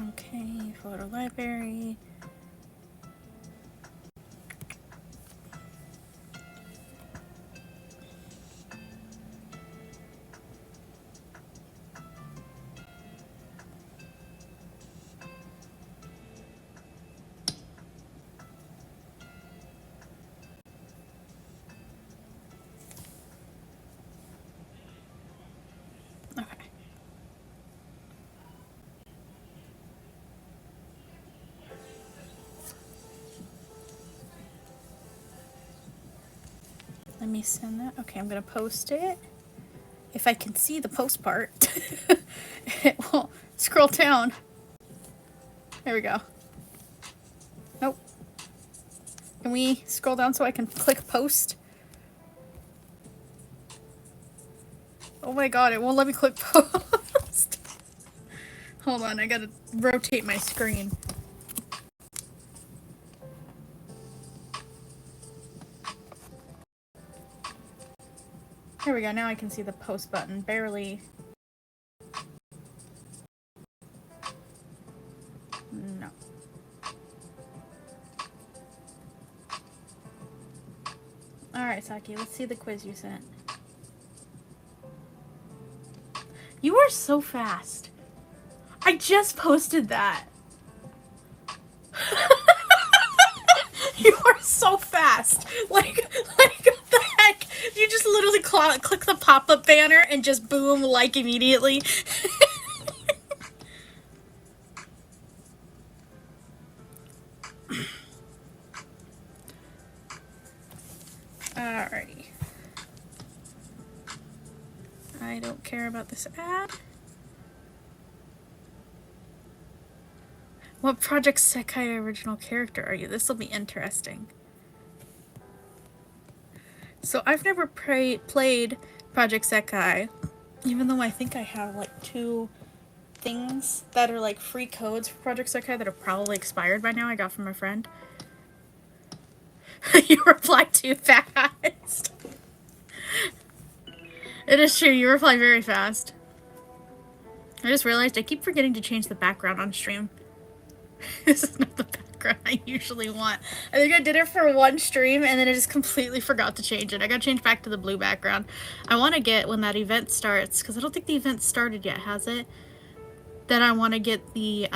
Okay, photo library. Okay. Let me send that. Okay, I'm gonna post it. If I can see the post part, it will scroll down. There we go. Nope. Can we scroll down so I can click post? Oh my god, it won't let me click post. Hold on, I gotta rotate my screen. Here we go, now I can see the post button. Barely. No. Alright, Saki, let's see the quiz you sent. You are so fast. I just posted that. You are so fast. Like what the heck? You just literally click the pop-up banner and just boom, like immediately. Alrighty. I don't care about this ad. What Project Sekai original character are you? This will be interesting. So I've never played Project Sekai, even though I think I have like 2 things that are like free codes for Project Sekai that are probably expired by now I got from a friend. You reply too fast. It is true, you reply very fast. I just realized I keep forgetting to change the background on stream. This is not the background I usually want. I think I did it for 1 stream and then I just completely forgot to change it. I gotta change back to the blue background. I want to get when that event starts, because I don't think the event started yet, has it? Then I want to get the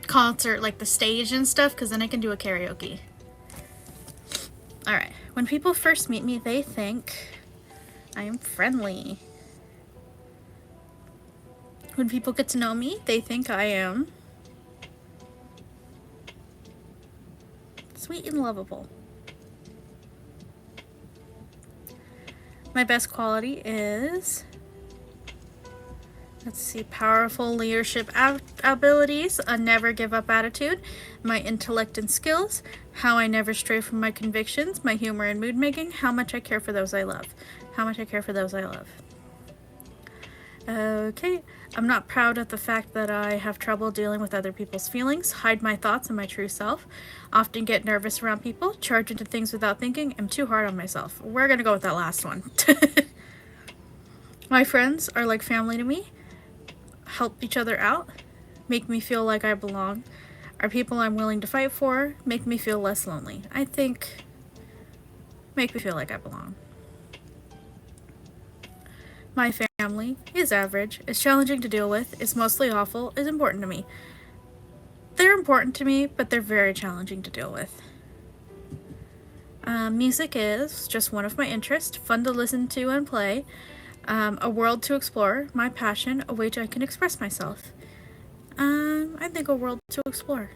concert, like the stage and stuff, because then I can do a karaoke. Alright. When people first meet me, they think I am friendly. When people get to know me, they think I am sweet and lovable. My best quality is, let's see, powerful leadership abilities, a never give up attitude, my intellect and skills, how I never stray from my convictions, my humor and mood making, how much I care for those I love. How much I care for those I love. Okay, I'm not proud of the fact that I have trouble dealing with other people's feelings, hide my thoughts and my true self, often get nervous around people, charge into things without thinking, am too hard on myself. We're gonna go with that last one. My friends are like family to me, help each other out, make me feel like I belong, are people I'm willing to fight for, make me feel less lonely. I think make me feel like I belong. My family is average, is challenging to deal with, is mostly awful, is important to me. They're important to me, but they're very challenging to deal with. Music is just one of my interests, fun to listen to and play, a world to explore, my passion, a way I can express myself. I think a world to explore.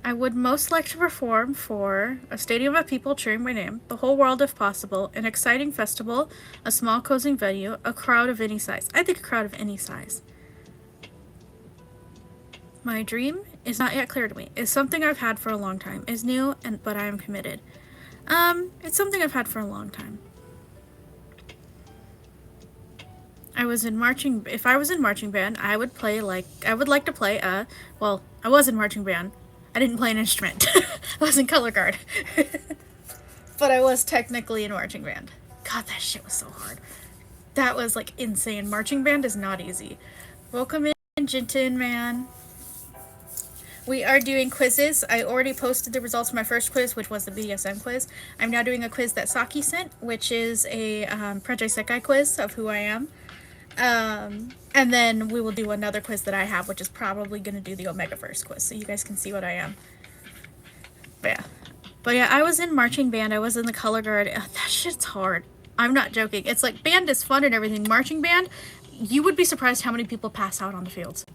I would most like to perform for a stadium of people cheering my name, the whole world if possible, an exciting festival, a small cozy venue, a crowd of any size. I think a crowd of any size. My dream is not yet clear to me. It's something I've had for a long time. It's new, but I am committed. It's something I've had for a long time. If I was in marching band, I would like to play I was in marching band. I didn't play an instrument. I was in color guard. But I was technically in marching band. God, that shit was so hard. That was like insane. Marching band is not easy. Welcome in, Jinton man. We are doing quizzes. I already posted the results of my first quiz, which was the BDSM quiz. I'm now doing a quiz that Saki sent, which is a Project Sekai quiz of who I am. And then we will do another quiz that I have, which is probably going to do the Omegaverse quiz, so you guys can see what I am. But yeah, I was in marching band. I was in the color guard. Ugh, that shit's hard. I'm not joking. It's like, band is fun and everything. Marching band, you would be surprised how many people pass out on the fields.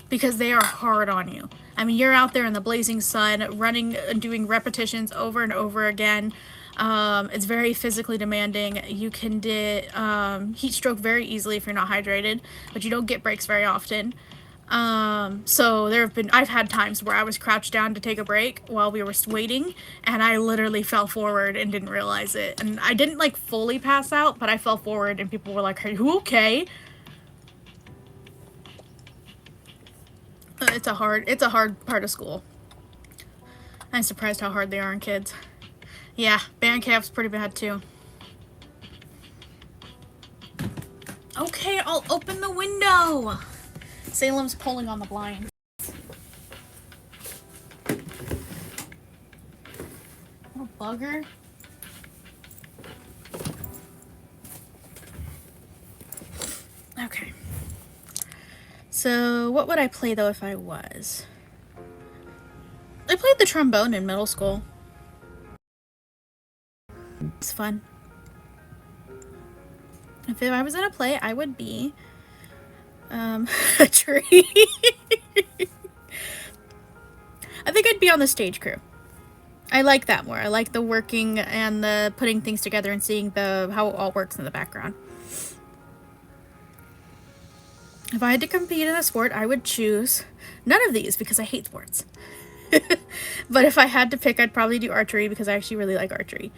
Because they are hard on you. I mean, you're out there in the blazing sun, running and doing repetitions over and over again. It's very physically demanding. You can get heat stroke very easily if you're not hydrated, but you don't get breaks very often. So I've had times where I was crouched down to take a break while we were waiting, and I literally fell forward and didn't realize it. And I didn't like fully pass out, but I fell forward and people were like, "Are you okay?" It's a hard part of school. I'm surprised how hard they are on kids. Yeah, band camp's pretty bad too. Okay, I'll open the window. Salem's pulling on the blinds. Little bugger. Okay. So, what would I play though if I was? I played the trombone in middle school. It's fun. If I was in a play, I would be a tree. I think I'd be on the stage crew. I like that more. I like the working and the putting things together and seeing how it all works in the background. If I had to compete in a sport, I would choose none of these because I hate sports. But if I had to pick, I'd probably do archery because I actually really like archery.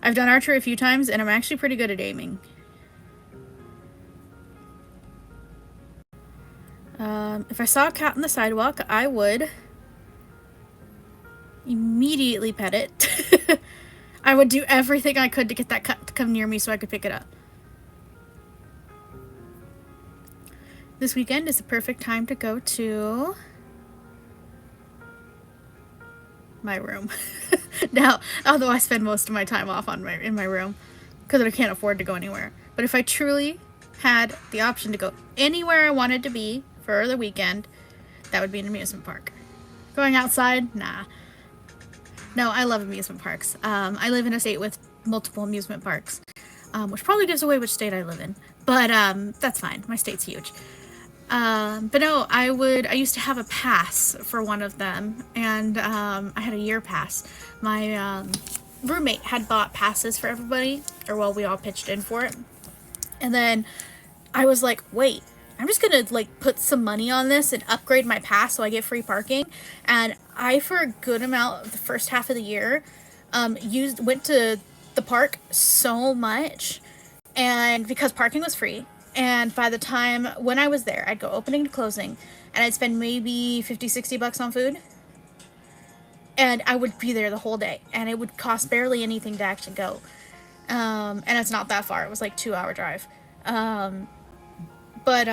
I've done archery a few times and I'm actually pretty good at aiming. If I saw a cat on the sidewalk, I would immediately pet it. I would do everything I could to get that cat to come near me so I could pick it up. This weekend is the perfect time to go to my room. Now, although I spend most of my time off in my room because I can't afford to go anywhere. But if I truly had the option to go anywhere I wanted to be for the weekend, that would be an amusement park. Going outside? Nah. No, I love amusement parks. I live in a state with multiple amusement parks, which probably gives away which state I live in. But that's fine. My state's huge. But no, I used to have a pass for one of them, and I had a year pass. My roommate had bought passes for everybody, or well, we all pitched in for it. And then I was like, wait, I'm just gonna like put some money on this and upgrade my pass so I get free parking. And I, for a good amount of the first half of the year, went to the park so much, and because parking was free. And by the time when I was there, I'd go opening to closing, and I'd spend maybe $50-$60 on food. And I would be there the whole day, and it would cost barely anything to actually go. And it's not that far. It was like 2-hour drive. But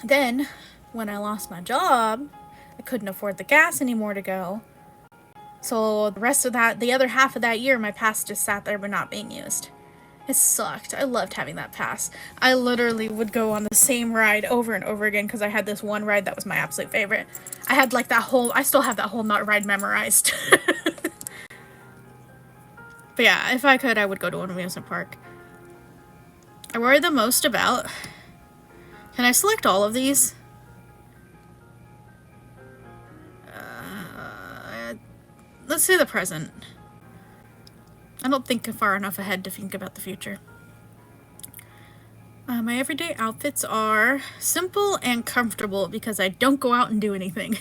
then when I lost my job, I couldn't afford the gas anymore to go. So the other half of that year, my pass just sat there but not being used. It sucked. I loved having that pass. I literally would go on the same ride over and over again because I had this one ride that was my absolute favorite. I had like I still have that whole ride memorized. But yeah, if I could, I would go to an amusement park. I worry the most about... Can I select all of these? Let's say the present. I don't think far enough ahead to think about the future. My everyday outfits are simple and comfortable because I don't go out and do anything.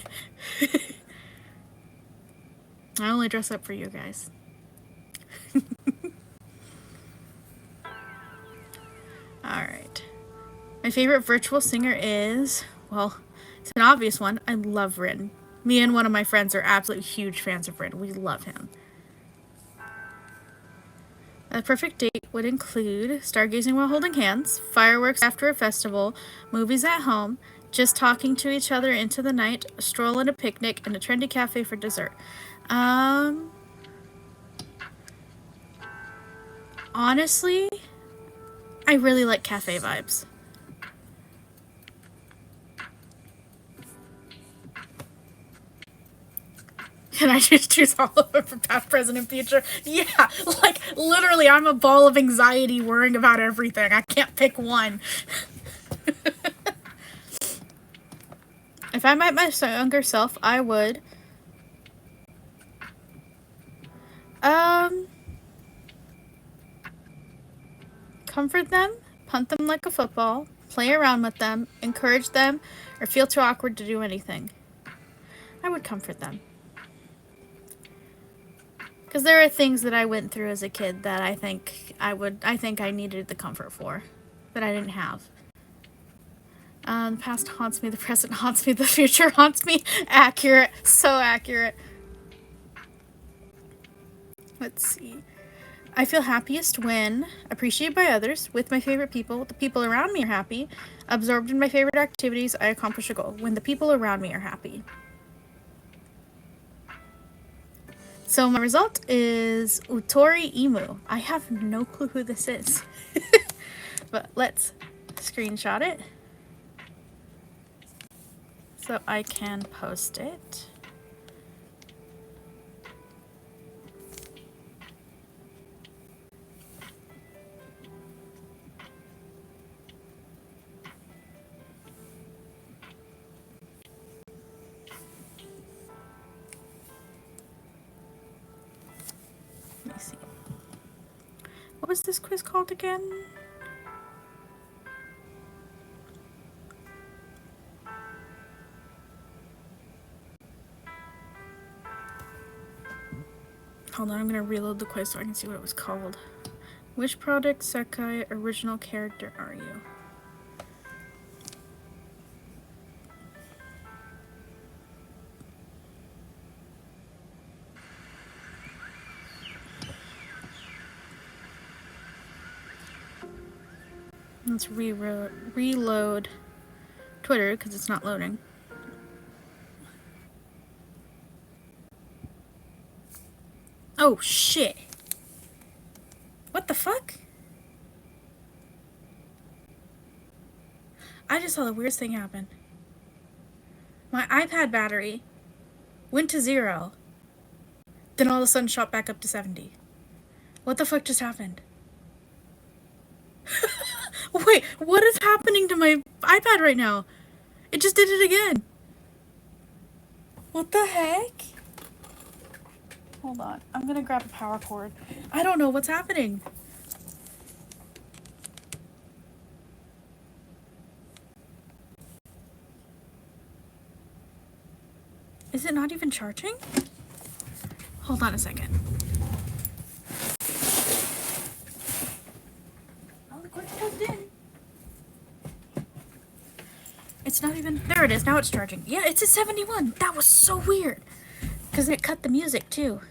I only dress up for you guys. Alright. My favorite virtual singer is, well, it's an obvious one. I love Rin. Me and one of my friends are absolutely huge fans of Rin. We love him. A perfect date would include stargazing while holding hands, fireworks after a festival, movies at home, just talking to each other into the night, a stroll and a picnic, and a trendy cafe for dessert. Honestly, I really like cafe vibes. Can I just choose all of them for past, present, and future? Yeah, like, literally, I'm a ball of anxiety worrying about everything. I can't pick one. If I met my younger self, I would... comfort them, punt them like a football, play around with them, encourage them, or feel too awkward to do anything. I would comfort them. Because there are things that I went through as a kid that I think I needed the comfort for, that I didn't have. The past haunts me, the present haunts me, the future haunts me. Accurate. So accurate. Let's see. I feel happiest when appreciated by others, with my favorite people, the people around me are happy, absorbed in my favorite activities, I accomplish a goal. When the people around me are happy. So my result is Utori Imu. I have no clue who this is. But let's screenshot it so I can post it. Let me see. What was this quiz called again? Hold on, I'm gonna reload the quiz so I can see what it was called. Which Project Sekai original character are you? Let's reload Twitter because it's not loading. Oh shit! What the fuck? I just saw the weirdest thing happen. My iPad battery went to 0, then all of a sudden shot back up to 70. What the fuck just happened? Wait, what is happening to my iPad right now? It just did it again. What the heck? Hold on, I'm gonna grab a power cord. I don't know what's happening. Is it not even charging? Hold on a second. Oh, the cord's plugged in. It's not even... There it is. Now it's charging. Yeah, it's a 71. That was so weird. Because it cut the music, too.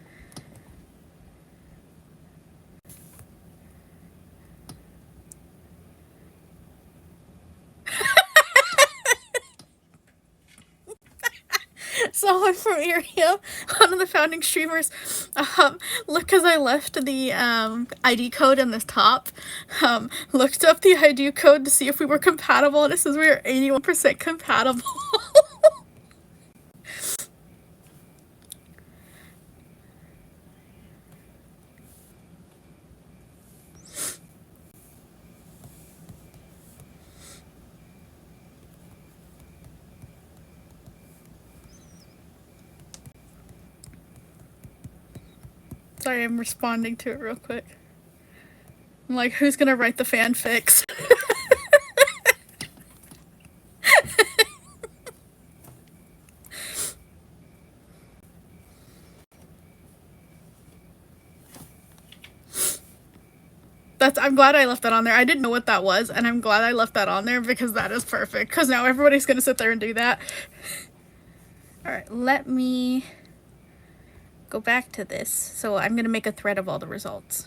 Someone from Area, one of the founding streamers, look, because I left the ID code in the top, looked up the ID code to see if we were compatible, and it says we are 81% compatible. Sorry, I'm responding to it real quick. I'm like, who's gonna write the fanfics? I'm glad I left that on there. I didn't know what that was, and I'm glad I left that on there because that is perfect. Because now everybody's gonna sit there and do that. Alright, let me go back to this. So I'm gonna make a thread of all the results.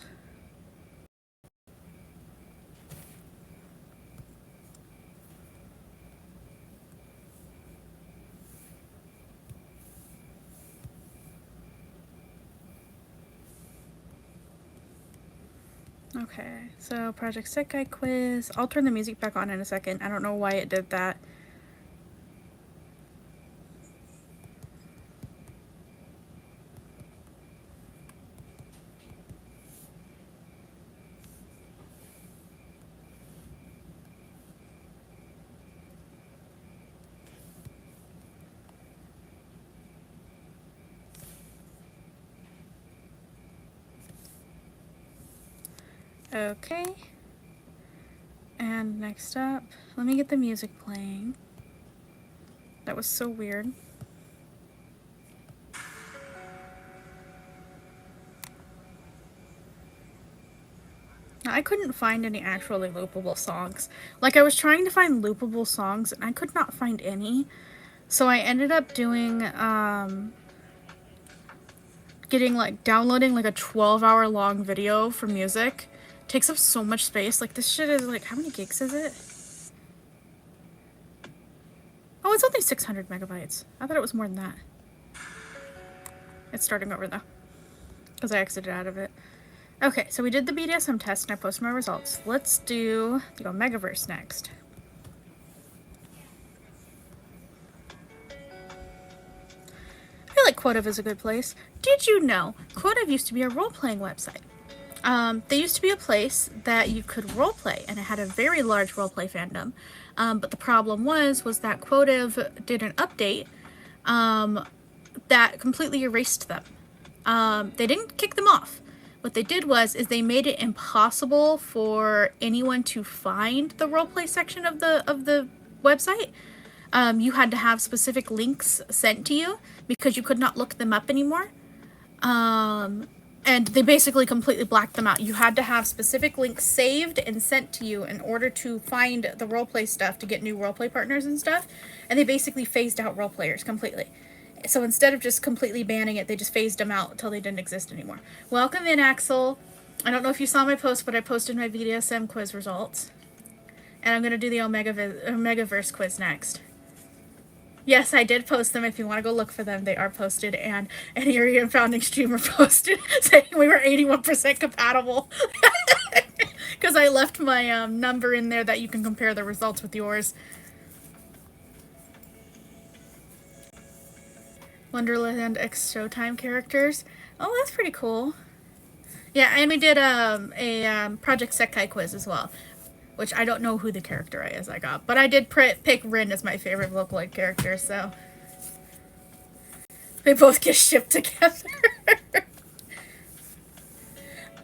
Okay, so Project Sekai quiz. I'll turn the music back on in a second. I don't know why it did that. Okay. And next up, let me get the music playing. That was so weird. I couldn't find any actually loopable songs. Like, I was trying to find loopable songs and I could not find any. So I ended up doing, downloading like a 12-hour long video for music. Takes up so much space. Like, this shit is like, how many gigs is it? Oh, it's only 600 megabytes. I thought it was more than that. It's starting over though, because I exited out of it. Okay, so we did the BDSM test and I posted my results. Let's do the Omegaverse next. I feel like Quotive is a good place. Did you know Quotive used to be a role-playing website? They used to be a place that you could roleplay, and it had a very large roleplay fandom. But the problem was that Quotive did an update that completely erased them. They didn't kick them off. What they did was they made it impossible for anyone to find the roleplay section of the website. You had to have specific links sent to you because you could not look them up anymore. And they basically completely blacked them out. You had to have specific links saved and sent to you in order to find the roleplay stuff to get new roleplay partners and stuff. And they basically phased out role players completely. So instead of just completely banning it, they just phased them out until they didn't exist anymore. Welcome in, Axel. I don't know if you saw my post, but I posted my BDSM quiz results. And I'm going to do the Omegaverse quiz next. Yes, I did post them. If you want to go look for them, they are posted. And an Irian founding streamer posted saying we were 81% compatible. Because I left my number in there that you can compare the results with yours. Wonderland X Showtime characters. Oh, that's pretty cool. Yeah, and we did a Project Sekai quiz as well, which I don't know who the character is I got, but I did pick Rin as my favorite Vocaloid character, so they both get shipped together.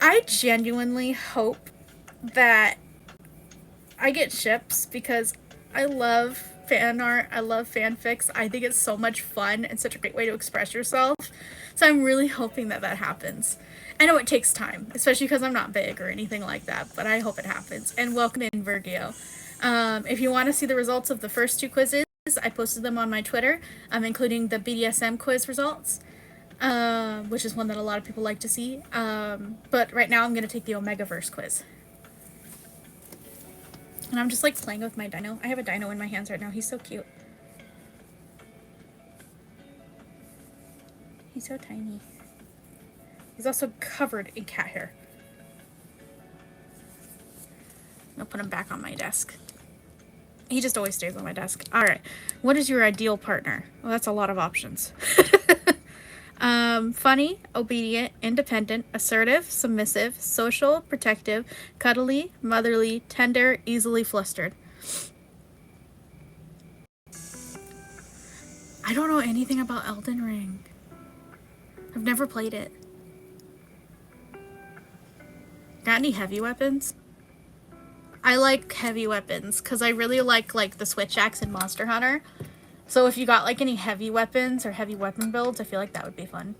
I genuinely hope that I get ships because I love fan art, I love fanfics. I think it's so much fun and such a great way to express yourself. So I'm really hoping that that happens. I know it takes time, especially because I'm not big or anything like that, but I hope it happens. And welcome in, Virgio. If you want to see the results of the first 2 quizzes, I posted them on my Twitter, including the BDSM quiz results, which is one that a lot of people like to see. But right now I'm going to take the Omegaverse quiz. And I'm just like playing with my dino. I have a dino in my hands right now. He's so cute. He's so tiny. He's also covered in cat hair. I'll put him back on my desk. He just always stays on my desk. All right. What is your ideal partner? Well, that's a lot of options. Funny, obedient, independent, assertive, submissive, social, protective, cuddly, motherly, tender, easily flustered. I don't know anything about Elden Ring. I've never played it. Got any heavy weapons? I like heavy weapons because I really like the switch axe in Monster Hunter. So if you got like any heavy weapons or heavy weapon builds, I feel like that would be fun.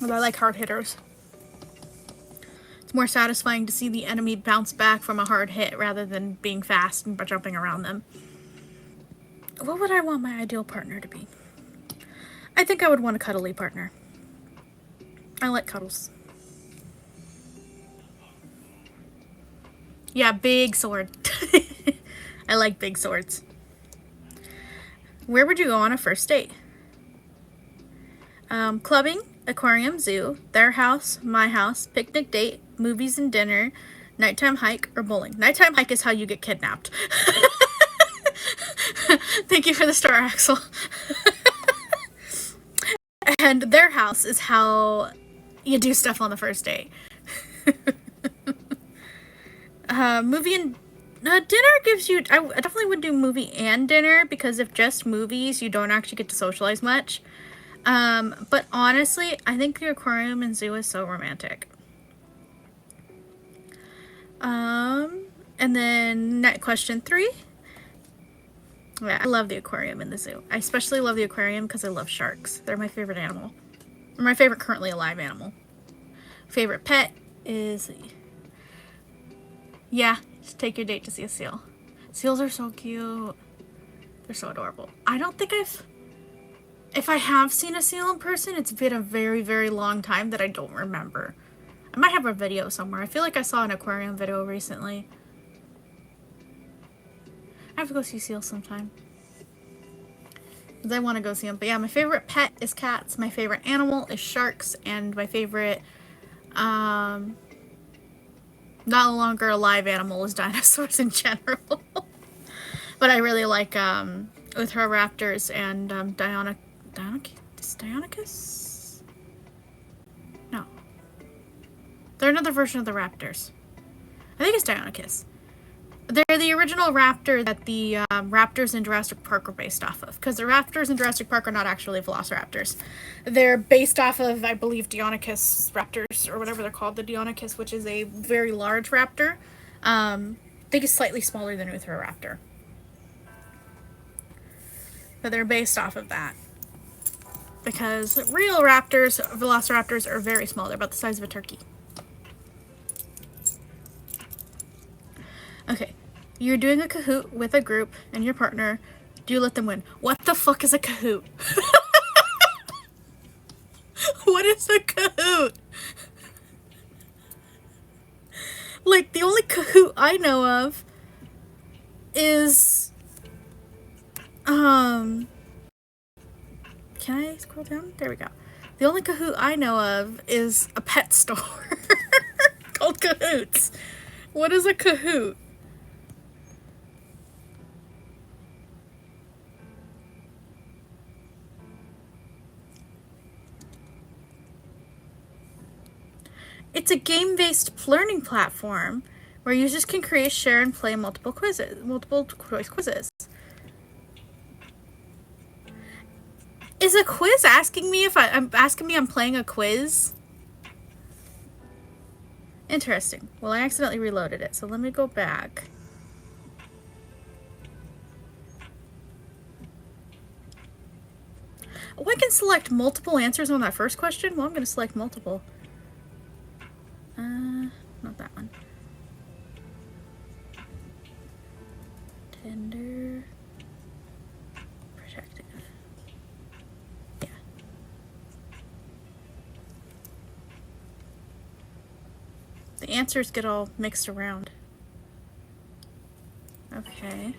But I like hard hitters. It's more satisfying to see the enemy bounce back from a hard hit rather than being fast and jumping around them. What would I want my ideal partner to be? I think I would want a cuddly partner. I like cuddles. Yeah, big sword. I like big swords. Where would you go on a first date? Clubbing, aquarium, zoo, their house, my house, picnic date, movies and dinner, nighttime hike, or bowling. Nighttime hike is how you get kidnapped. Thank you for the star, Axel. And their house is how you do stuff on the first date. Movie and dinner gives you... I definitely would do movie and dinner, because if just movies, you don't actually get to socialize much. But honestly, I think the aquarium and zoo is so romantic. And then question 3. Yeah, I love the aquarium and the zoo. I especially love the aquarium because I love sharks. They're my favorite animal. Or my favorite currently alive animal. Favorite pet is... Yeah, just take your date to see a seal. Seals are so cute. They're so adorable. I don't think if I have seen a seal in person, it's been a very, very long time that I don't remember. I might have a video somewhere. I feel like I saw an aquarium video recently. I have to go see seals sometime. Because I want to go see them. But yeah, my favorite pet is cats. My favorite animal is sharks. And my favorite, not longer alive animal is dinosaurs in general. But I really like Utahraptors and Deinonychus? No. They're another version of the raptors. I think it's Deinonychus. They're the original raptor that the raptors in Jurassic Park are based off of. Because the raptors in Jurassic Park are not actually velociraptors. They're based off of, I believe, Deinonychus raptors, or whatever they're called, the Deinonychus, which is a very large raptor. I think it's slightly smaller than Utahraptor. But they're based off of that. because real raptors, velociraptors, are very small. They're about the size of a turkey. Okay, you're doing a Kahoot with a group and your partner. Do you let them win? What the fuck is a Kahoot? What is a Kahoot? Like, the only Kahoot I know of is, can I scroll down? There we go. The only Kahoot I know of is a pet store called Kahoots. What is a Kahoot? It's a game-based learning platform where users can create, share, and play multiple choice quizzes. Is a quiz asking me if I'm playing a quiz? Interesting. Well, I accidentally reloaded it, so let me go back. Oh, I can select multiple answers on that first question? Well, I'm going to select multiple. Not that one. Tender. Protective. Yeah. The answers get all mixed around. Okay.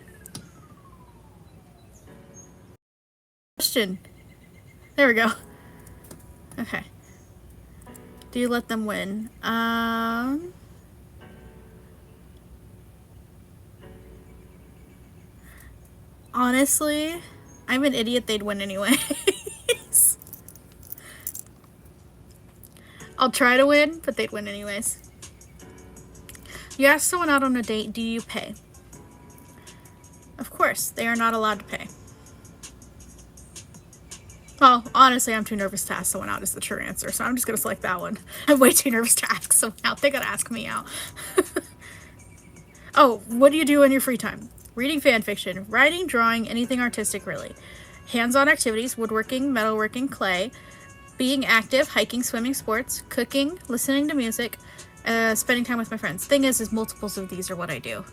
Question. There we go. Okay. Do you let them win? Honestly, I'm an idiot. They'd win anyways. I'll try to win, but they'd win anyways. You ask someone out on a date, do you pay? Of course, they are not allowed to pay. Well, honestly, I'm too nervous to ask someone out is the true answer, so I'm just going to select that one. I'm way too nervous to ask someone out. They got to ask me out. Oh, what do you do in your free time? Reading fan fiction, writing, drawing, anything artistic really. Hands-on activities, woodworking, metalworking, clay, being active, hiking, swimming, sports, cooking, listening to music, spending time with my friends. Thing is multiples of these are what I do.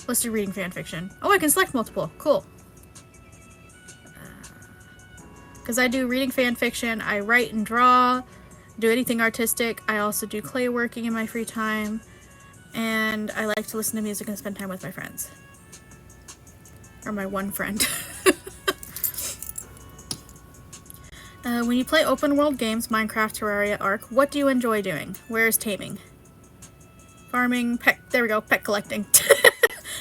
Let's do reading fan fiction. Oh, I can select multiple. Cool. Because I do reading fan fiction, I write and draw, do anything artistic. I also do clay working in my free time, and I like to listen to music and spend time with my friends. Or my one friend. When you play open world games, Minecraft, Terraria, Ark, what do you enjoy doing? Where is taming? Farming, pet, there we go, pet collecting.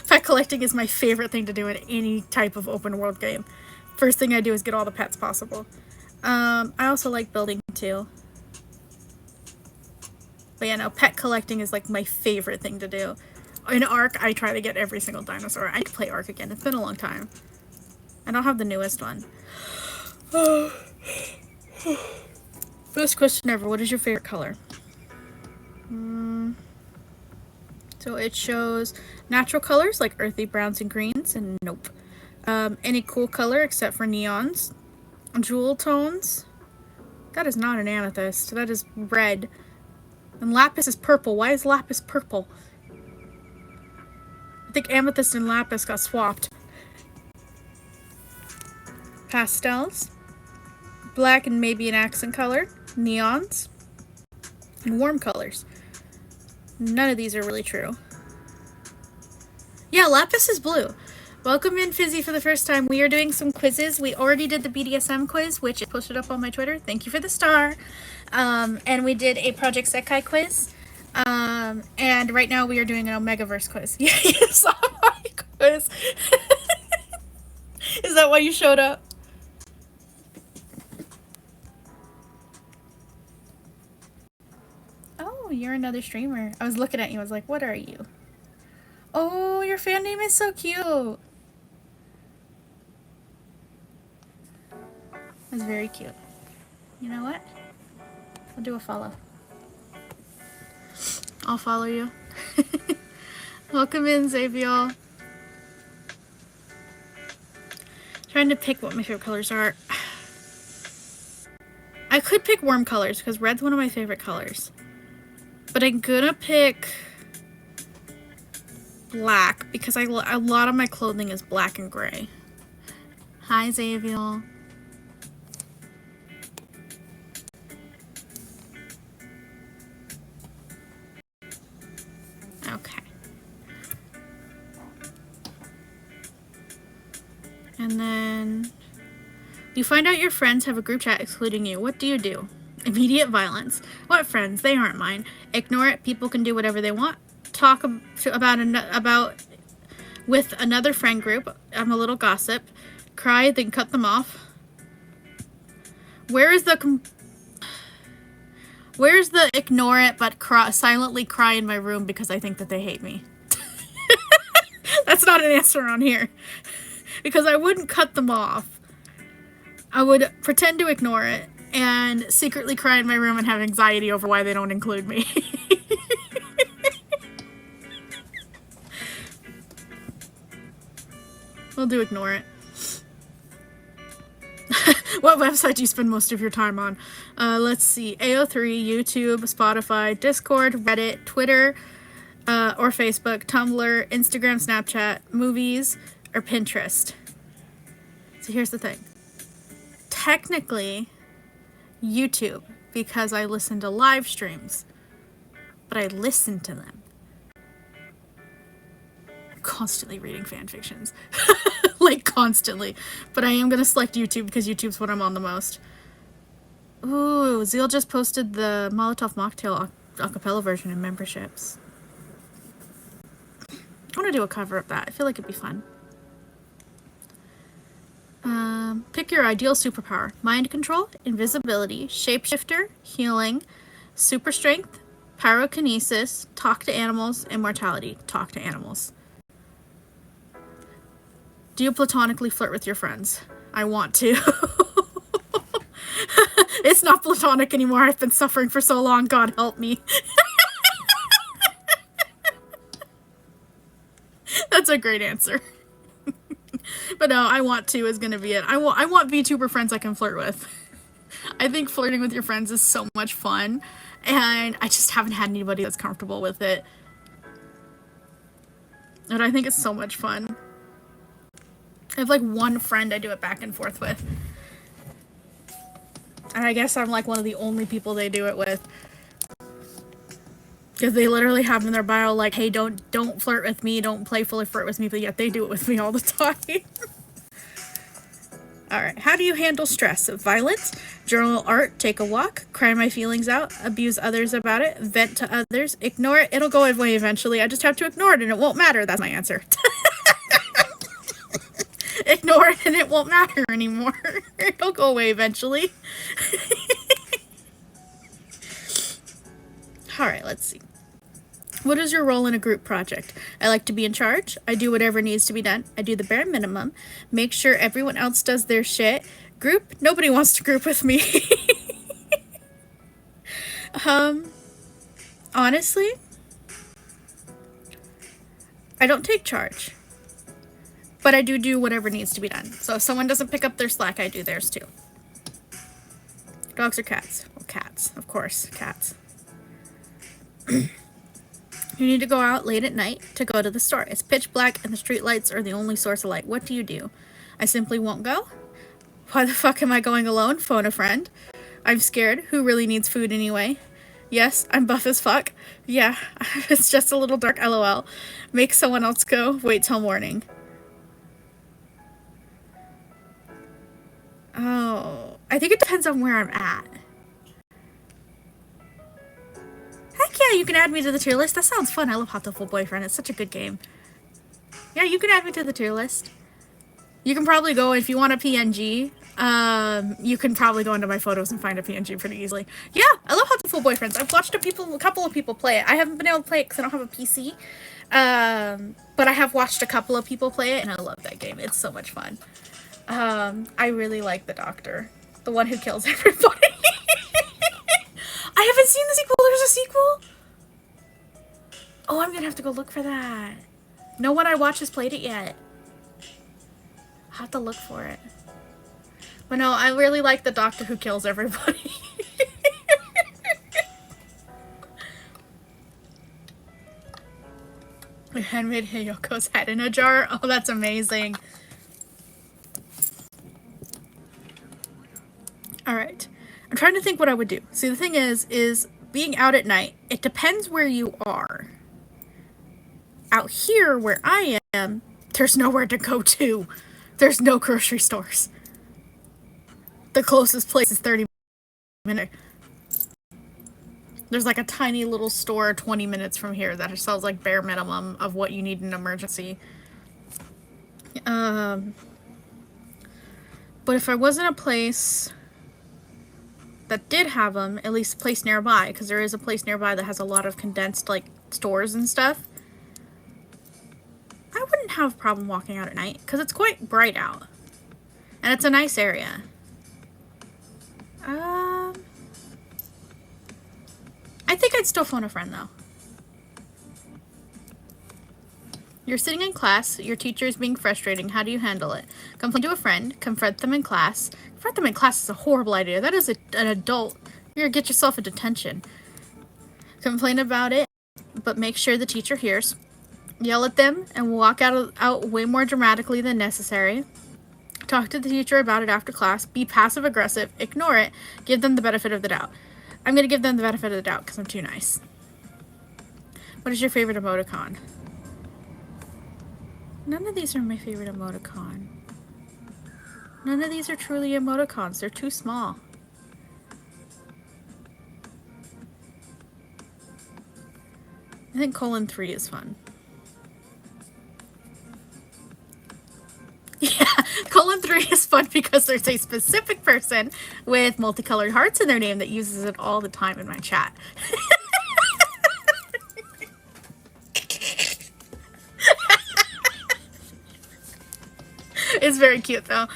Pet collecting is my favorite thing to do in any type of open world game. First thing I do is get all the pets possible. I also like building too. But yeah, no, pet collecting is like my favorite thing to do. In Ark, I try to get every single dinosaur. I need to play Ark again. It's been a long time. I don't have the newest one. Best question ever. What is your favorite color? So it shows natural colors like earthy browns and greens, and nope. Any cool color except for neons. Jewel tones. That is not an amethyst. That is red. And lapis is purple. Why is lapis purple? I think amethyst and lapis got swapped. Pastels. Black and maybe an accent color. Neons. And warm colors. None of these are really true. Yeah, lapis is blue. Welcome in, Fizzy, for the first time. We are doing some quizzes. We already did the BDSM quiz, which is posted up on my Twitter. Thank you for the star. And we did a Project Sekai quiz. And right now we are doing an Omegaverse quiz. Yeah, you saw my quiz. Is that why you showed up? Oh, you're another streamer. I was looking at you. I was like, what are you? Oh, your fan name is so cute. That's very cute. You know what? I'll do a follow. I'll follow you. Welcome in, Xavier. Trying to pick what my favorite colors are. I could pick warm colors because red's one of my favorite colors. But I'm gonna pick black because a lot of my clothing is black and gray. Hi, Xavier. Okay. And then you find out your friends have a group chat excluding you. What do you do? Immediate violence. What friends? They aren't mine. Ignore it. People can do whatever they want. Talk about with another friend group. I'm a little gossip. Cry, then cut them off. Where's the ignore it but silently cry in my room because I think that they hate me? That's not an answer on here. Because I wouldn't cut them off. I would pretend to ignore it and secretly cry in my room and have anxiety over why they don't include me. We'll do ignore it. What website do you spend most of your time on? Let's see. AO3, YouTube, Spotify, Discord, Reddit, Twitter, or Facebook, Tumblr, Instagram, Snapchat, movies, or Pinterest. So here's the thing. Technically, YouTube, because I listen to live streams, but I listen to them. I'm constantly reading fan fictions. Like, constantly. But I am going to select YouTube because YouTube's what I'm on the most. Ooh, Zeal just posted the Molotov Mocktail acapella version in memberships. I want to do a cover of that. I feel like it'd be fun. Pick your ideal superpower. Mind control, invisibility, shapeshifter, healing, super strength, pyrokinesis, talk to animals, immortality. Talk to animals. Do you platonically flirt with your friends? I want to. It's not platonic anymore. I've been suffering for so long. God help me. That's a great answer. But no, I want to is gonna be it. I want VTuber friends I can flirt with. I think flirting with your friends is so much fun, and I just haven't had anybody that's comfortable with it. And I think it's so much fun. I have like one friend I do it back and forth with. And I guess I'm like one of the only people they do it with. Because they literally have in their bio like, hey, don't flirt with me, don't playfully flirt with me, but yet they do it with me all the time. Alright, how do you handle stress? Violence, journal art, take a walk, cry my feelings out, abuse others about it, vent to others, ignore it, it'll go away eventually, I just have to ignore it and it won't matter, that's my answer. Ignore it and it won't matter anymore. It'll go away eventually. Alright, let's see. What is your role in a group project? I like to be in charge. I do whatever needs to be done. I do the bare minimum. Make sure everyone else does their shit. Group? Nobody wants to group with me. Honestly, I don't take charge. But I do whatever needs to be done. So if someone doesn't pick up their slack, I do theirs too. Dogs or cats? Well, cats. Of course, cats. You need to go out late at night to go to the store. It's pitch black and the street lights are the only source of light. What do you do? I simply won't go. Why the fuck am I going alone? Phone a friend. I'm scared. Who really needs food anyway? Yes, I'm buff as fuck. Yeah, it's just a little dark, lol. Make someone else go. Wait till morning. Oh, I think it depends on where I'm at. Heck yeah, you can add me to the tier list. That sounds fun. I love Hatoful Boyfriend. It's such a good game. Yeah, you can add me to the tier list. You can probably go, if you want a PNG, you can probably go into my photos and find a PNG pretty easily. Yeah, I love Hatoful Boyfriends. I've watched a couple of people play it. I haven't been able to play it because I don't have a PC. But I have watched a couple of people play it, and I love that game. It's so much fun. I really like the doctor. The one who kills everybody. I haven't seen the sequel. There's a sequel? Oh, I'm gonna have to go look for that. No one I watch has played it yet. I'll have to look for it. But no, I really like the doctor who kills everybody. Handmade Hiyoko's head in a jar. Oh, that's amazing. Alright. I'm trying to think what I would do. See, the thing is being out at night, it depends where you are. Out here, where I am, there's nowhere to go to. There's no grocery stores. The closest place is 30 minutes. There's like a tiny little store 20 minutes from here that sells like bare minimum of what you need in an emergency. But if I was in a place that did have them, at least a place nearby, because there is a place nearby that has a lot of condensed like stores and stuff, I wouldn't have a problem walking out at night because it's quite bright out and it's a nice area. I think I'd still phone a friend though. You're sitting in class, your teacher is being frustrating. How do you handle it? Complain to a friend, confront them in class. Confront them in class is a horrible idea. That is an adult. You're gonna get yourself a detention. Complain about it, but make sure the teacher hears. Yell at them and walk out way more dramatically than necessary. Talk to the teacher about it after class. Be passive aggressive. Ignore it. Give them the benefit of the doubt. I'm going to give them the benefit of the doubt because I'm too nice. What is your favorite emoticon? None of these are my favorite emoticon. None of these are truly emoticons. They're too small. I think 3 is fun. Yeah, 3 is fun because there's a specific person with multicolored hearts in their name that uses it all the time in my chat. It's very cute though.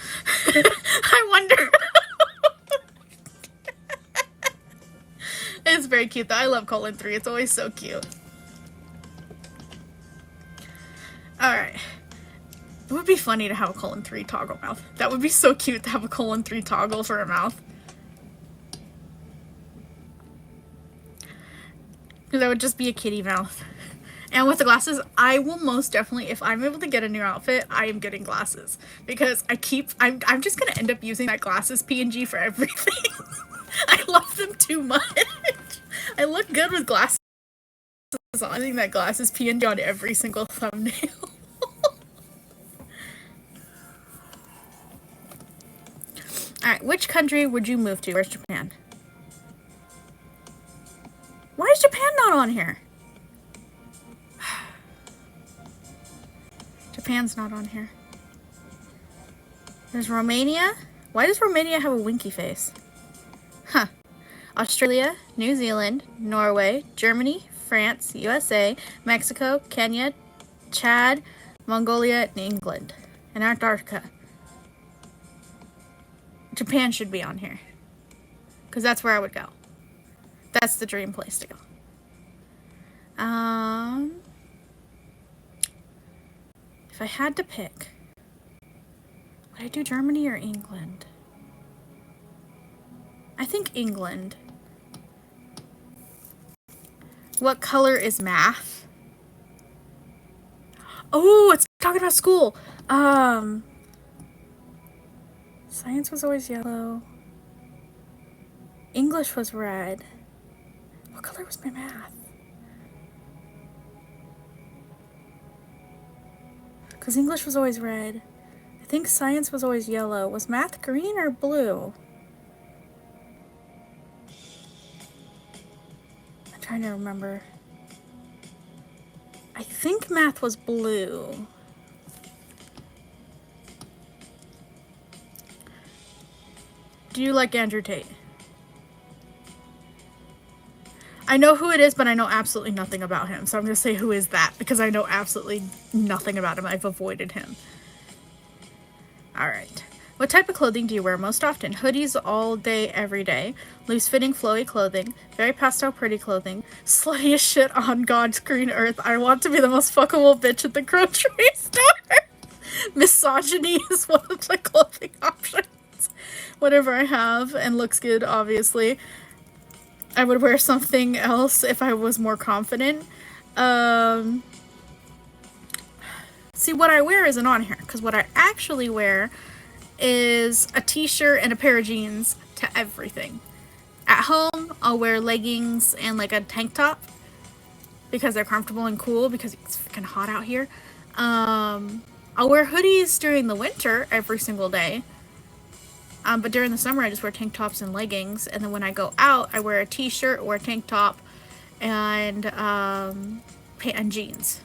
I wonder. It's very cute though. I love 3. It's always so cute. Alright. It would be funny to have a 3 toggle mouth. That would be so cute to have a 3 toggle for a mouth. Because that would just be a kitty mouth. And with the glasses, I will most definitely, if I'm able to get a new outfit, I am getting glasses. Because I'm just going to end up using that glasses PNG for everything. I love them too much. I look good with glasses on. I think that glasses PNG on every single thumbnail. Alright, which country would you move to? Where's Japan? Why is Japan not on here? Japan's not on here. There's Romania. Why does Romania have a winky face? Huh. Australia, New Zealand, Norway, Germany, France, USA, Mexico, Kenya, Chad, Mongolia, and England. And Antarctica. Japan should be on here. Because that's where I would go. That's the dream place to go. If I had to pick, would I do Germany or England? I think England. What color is math? Oh, it's talking about school. Science was always yellow. English was red. What color was my math? Because English was always red. I think science was always yellow. Was math green or blue? I'm trying to remember. I think math was blue. Do you like Andrew Tate? I know who it is, but I know absolutely nothing about him. So I'm going to say who is that, because I know absolutely nothing about him. I've avoided him. Alright. What type of clothing do you wear most often? Hoodies all day, every day. Loose-fitting, flowy clothing. Very pastel, pretty clothing. Slutty as shit on God's green earth. I want to be the most fuckable bitch at the grocery store. Misogyny is one of the clothing options. Whatever I have and looks good, obviously. I would wear something else if I was more confident. See, what I wear isn't on here, because what I actually wear is a t-shirt and a pair of jeans to everything. At home, I'll wear leggings and like a tank top because they're comfortable and cool because it's freaking hot out here. I'll wear hoodies during the winter every single day. But during the summer, I just wear tank tops and leggings. And then when I go out, I wear a t-shirt or a tank top and jeans.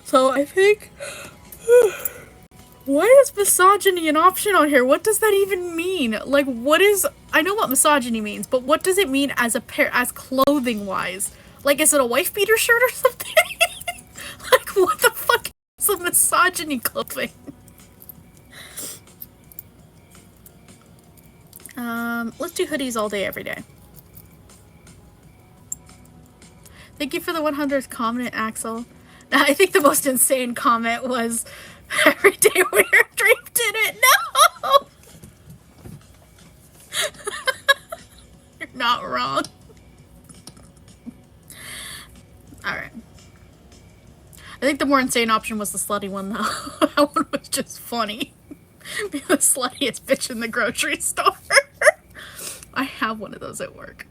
So I think, why is misogyny an option on here? What does that even mean? Like, I know what misogyny means, but what does it mean as clothing wise? Like, is it a wife beater shirt or something? Like, what the fuck is a misogyny clothing? Let's do hoodies all day, every day. Thank you for the 100th comment, Axel. I think the most insane comment was, everyday wear draped in it. No! You're not wrong. Alright. I think the more insane option was the slutty one, though. That one was just funny. Be the sluttiest bitch in the grocery store. I have one of those at work.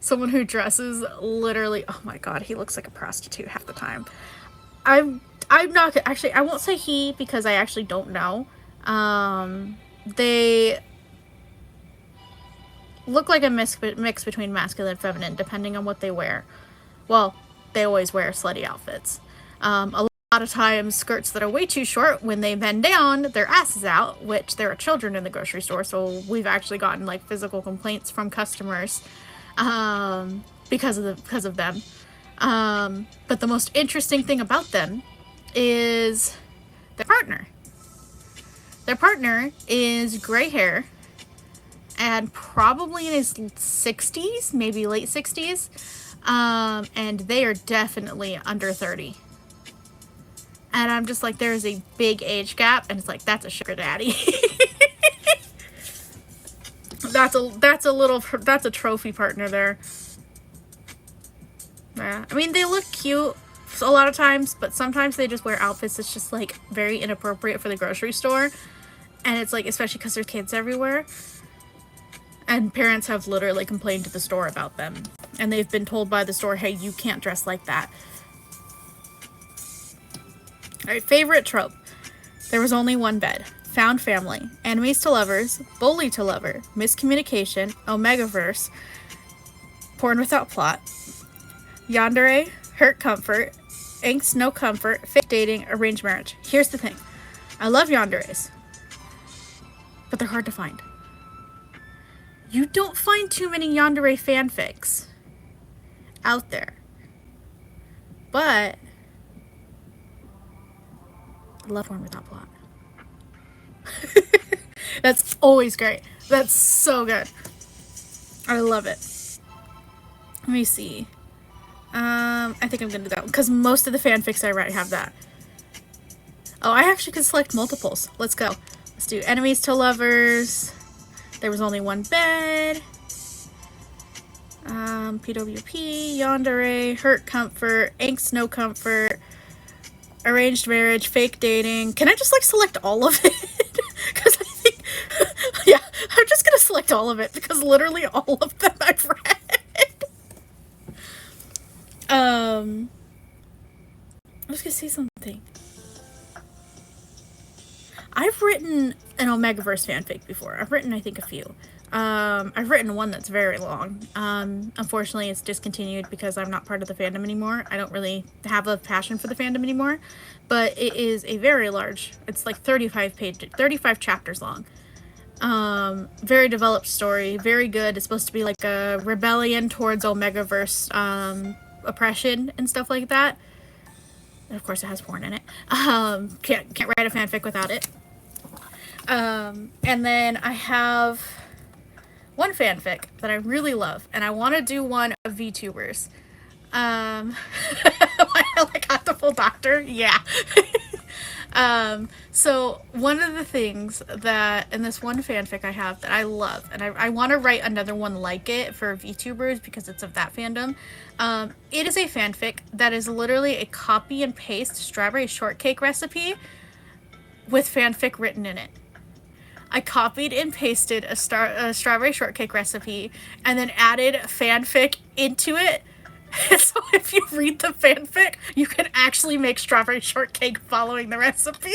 Someone who dresses literally, oh my god, he looks like a prostitute half the time. I'm not, actually, I won't say he because I actually don't know. They look like a mix between masculine and feminine, depending on what they wear. Well, they always wear slutty outfits. A lot of times, skirts that are way too short, when they bend down, their ass is out, which there are children in the grocery store, so we've actually gotten, like, physical complaints from customers, because of them. But the most interesting thing about them is their partner. Their partner is gray hair and probably in his 60s, maybe late 60s. And they are definitely under 30. And I'm just like, there's a big age gap, and it's like, that's a sugar daddy. That's a trophy partner there. Yeah, I mean, they look cute a lot of times, but sometimes they just wear outfits that's just like very inappropriate for the grocery store. And it's like, especially because there's kids everywhere. And parents have literally complained to the store about them. And they've been told by the store, hey, you can't dress like that. Alright, favorite trope. There was only one bed. Found family. Enemies to lovers. Bully to lover. Miscommunication. Omegaverse. Porn without plot. Yandere. Hurt comfort. Angst no comfort. Fake dating. Arranged marriage. Here's the thing. I love yanderes. But they're hard to find. You don't find too many yandere fanfics out there. But I love Porn Without Plot. That's always great. That's so good. I love it. Let me see. I think I'm gonna do that one because most of the fanfics I write have that. Oh, I actually could select multiples. Let's go. Let's do enemies to lovers. There was only one bed. PWP, yandere, hurt comfort, angst no comfort, arranged marriage, fake dating. Can I just like select all of it? Because I think, yeah, I'm just gonna select all of it because literally all of them I've read. I was gonna say something. I've written an Omegaverse fanfic before. I've written, I think, a few. I've written one that's very long. Unfortunately, it's discontinued because I'm not part of the fandom anymore. I don't really have a passion for the fandom anymore. But it is a very large, it's like 35 chapters long. Very developed story, very good. It's supposed to be like a rebellion towards Omegaverse, oppression and stuff like that. And of course, it has porn in it. Can't write a fanfic without it. And then I have one fanfic that I really love, and I want to do one of VTubers. My helicopter doctor, yeah. So one of the things that in this one fanfic I have that I love, and I want to write another one like it for VTubers because it's of that fandom. It is a fanfic that is literally a copy and paste strawberry shortcake recipe with fanfic written in it. I copied and pasted a strawberry shortcake recipe and then added fanfic into it. So if you read the fanfic, you can actually make strawberry shortcake following the recipe.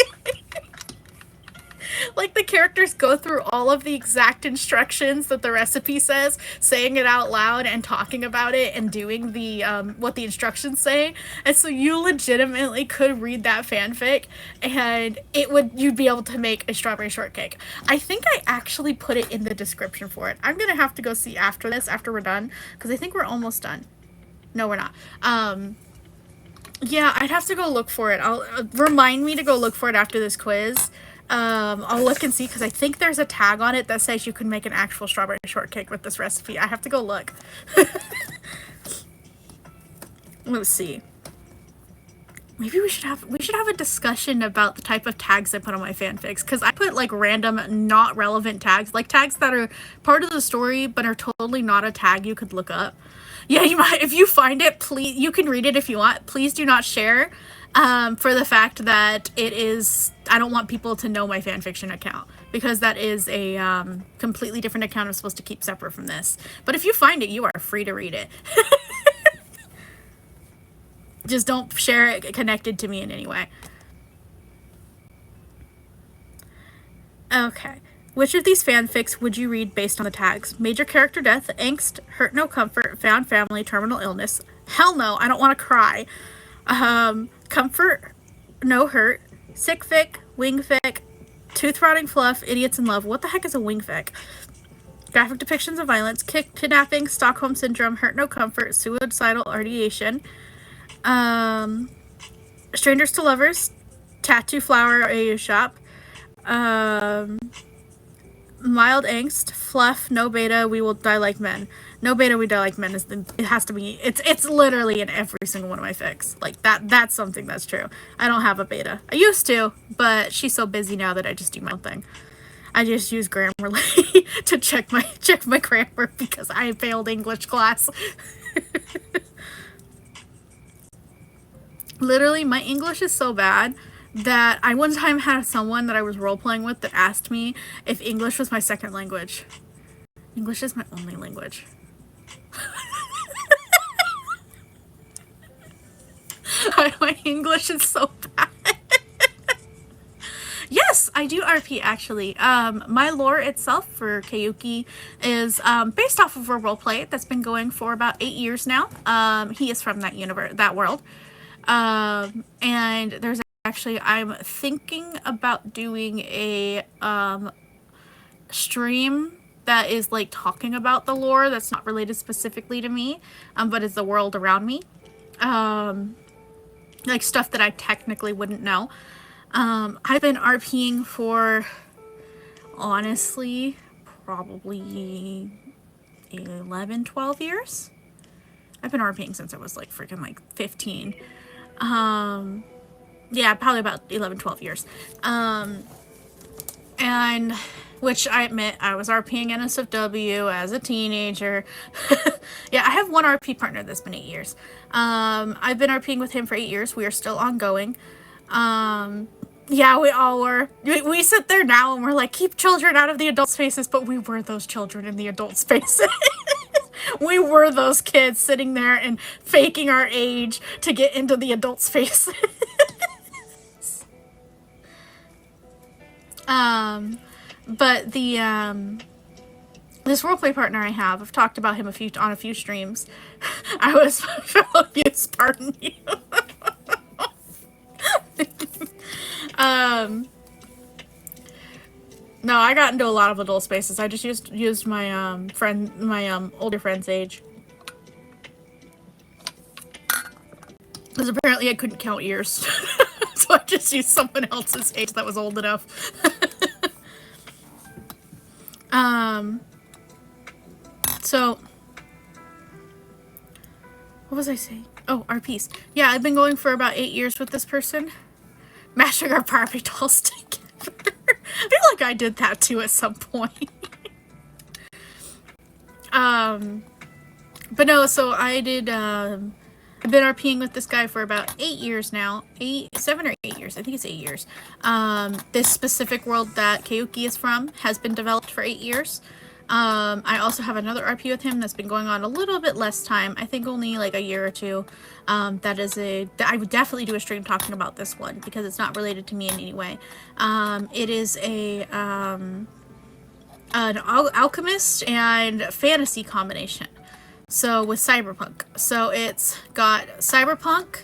Like the characters go through all of the exact instructions that the recipe says, saying it out loud and talking about it and doing the what the instructions say. And so you legitimately could read that fanfic and you'd be able to make a strawberry shortcake. I think I actually put it in the description for it. I'm gonna have to go see after this, after we're done, because I think we're almost done. No, we're not. Yeah, I'd have to go look for it. I'll remind me to go look for it after this quiz. I'll look and see because I think there's a tag on it that says you can make an actual strawberry shortcake with this recipe. I have to go look. Let's see. Maybe we should have a discussion about the type of tags I put on my fanfics, because I put like random not relevant tags, like tags that are part of the story but are totally not a tag you could look up. Yeah, you might, if you find it, please, you can read it if you want. Please do not share, for the fact that it is, I don't want people to know my fanfiction account, because that is a completely different account I'm supposed to keep separate from this. But if you find it, you are free to read it. Just don't share it connected to me in any way. Okay. Which of these fanfics would you read based on the tags? Major character death, angst, hurt no comfort, found family, terminal illness. Hell no, I don't want to cry. Comfort, no hurt, sick fic, wing fic, tooth rotting fluff, idiots in love. What the heck is a wing fic? Graphic depictions of violence, kidnapping, Stockholm syndrome, hurt no comfort, suicidal ideation. Strangers to lovers, tattoo flower AU shop. Mild angst, fluff, no beta, we will die like men. No beta, we die like men it has to be, it's literally in every single one of my fics. Like that's something that's true. I don't have a beta. I used to, but she's so busy now that I just do my own thing. I just use Grammarly to check my grammar because I failed English class. Literally, my English is so bad that I one time had someone that I was role-playing with that asked me if English was my second language. English is my only language. My English is so bad. Yes, I do RP actually. My lore itself for Kayuki is based off of a roleplay that's been going for about 8 years now. He is from that universe, that world. And there's actually, I'm thinking about doing a stream that is like talking about the lore that's not related specifically to me, but is the world around me. Like stuff that I technically wouldn't know. I've been RPing for, honestly, probably 11, 12 years. I've been RPing since I was like freaking like 15. Yeah, probably about 11, 12 years. And which I admit I was RPing NSFW as a teenager. Yeah, I have one RP partner that's been 8 years. I've been RPing with him for 8 years. We are still ongoing. Yeah, we all were. We sit there now and we're like, keep children out of the adult spaces, but we were those children in the adult spaces. We were those kids sitting there and faking our age to get into the adult spaces. But the, this roleplay partner I have, I've talked about him on a few streams. I was fellow abuse, pardon you. No, I got into a lot of adult spaces. I just used my older friend's age. Because apparently I couldn't count years. So I just used someone else's age that was old enough. So what was I saying? Oh, RPs. Yeah, I've been going for about 8 years with this person. mashing our Barbie dolls together. I feel like I did that too at some point. But no, so I did, I've been RPing with this guy for about 8 years now. 7 or 8 years. I think it's 8 years. This specific world that Kayuki is from has been developed for 8 years. I also have another RP with him that's been going on a little bit less time. I think only like a year or two. I would definitely do a stream talking about this one because it's not related to me in any way. It is an alchemist and fantasy combination. So with cyberpunk. So it's got cyberpunk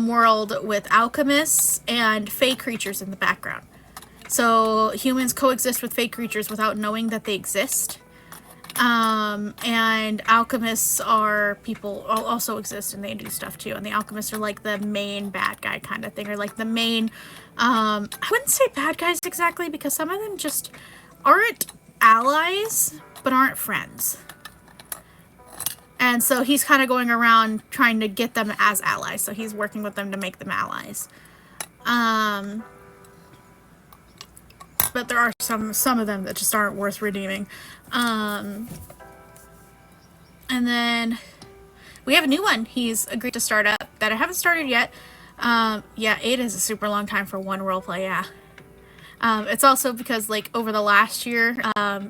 world with alchemists and fey creatures in the background. So humans coexist with fey creatures without knowing that they exist. And alchemists are people also exist and they do stuff too. And the alchemists are like the main bad guy kind of thing, or like the main, I wouldn't say bad guys exactly because some of them just aren't allies, but aren't friends. And so he's kind of going around trying to get them as allies. So he's working with them to make them allies. But there are some of them that just aren't worth redeeming. And then we have a new one he's agreed to start up that I haven't started yet. Yeah, 8 is a super long time for one roleplay, yeah. It's also because like over the last year,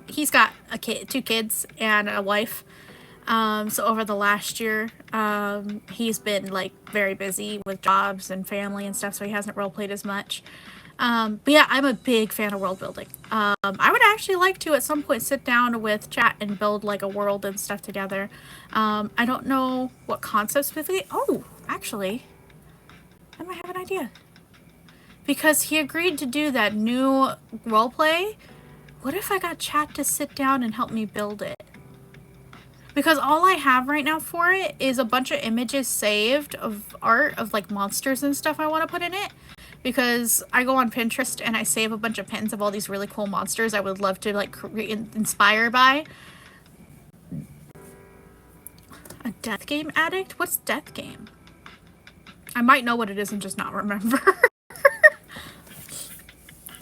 he's got a kid, 2 kids and a wife. So over the last year, he's been like very busy with jobs and family and stuff, so he hasn't roleplayed as much. But yeah, I'm a big fan of world building. I would actually like to at some point sit down with chat and build like a world and stuff together. I don't know what concepts specifically. Oh, actually, I might have an idea. Because he agreed to do that new roleplay, what if I got chat to sit down and help me build it? Because all I have right now for it is a bunch of images saved of art of like monsters and stuff I want to put in it. Because I go on Pinterest and I save a bunch of pins of all these really cool monsters I would love to like inspire by. A death game addict? What's death game? I might know what it is and just not remember.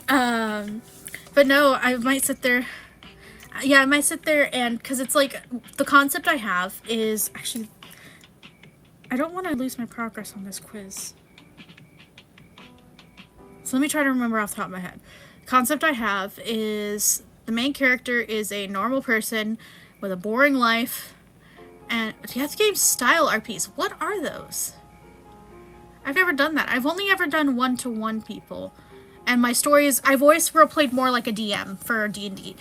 But no, I might sit there. Yeah, I might sit there and, because it's like, the concept I have is, actually, I don't want to lose my progress on this quiz. So let me try to remember off the top of my head. The concept I have is, the main character is a normal person with a boring life, and death game style RPs. What are those? I've never done that. I've only ever done one-to-one people. And my stories, I've always roleplayed more like a DM for D&D,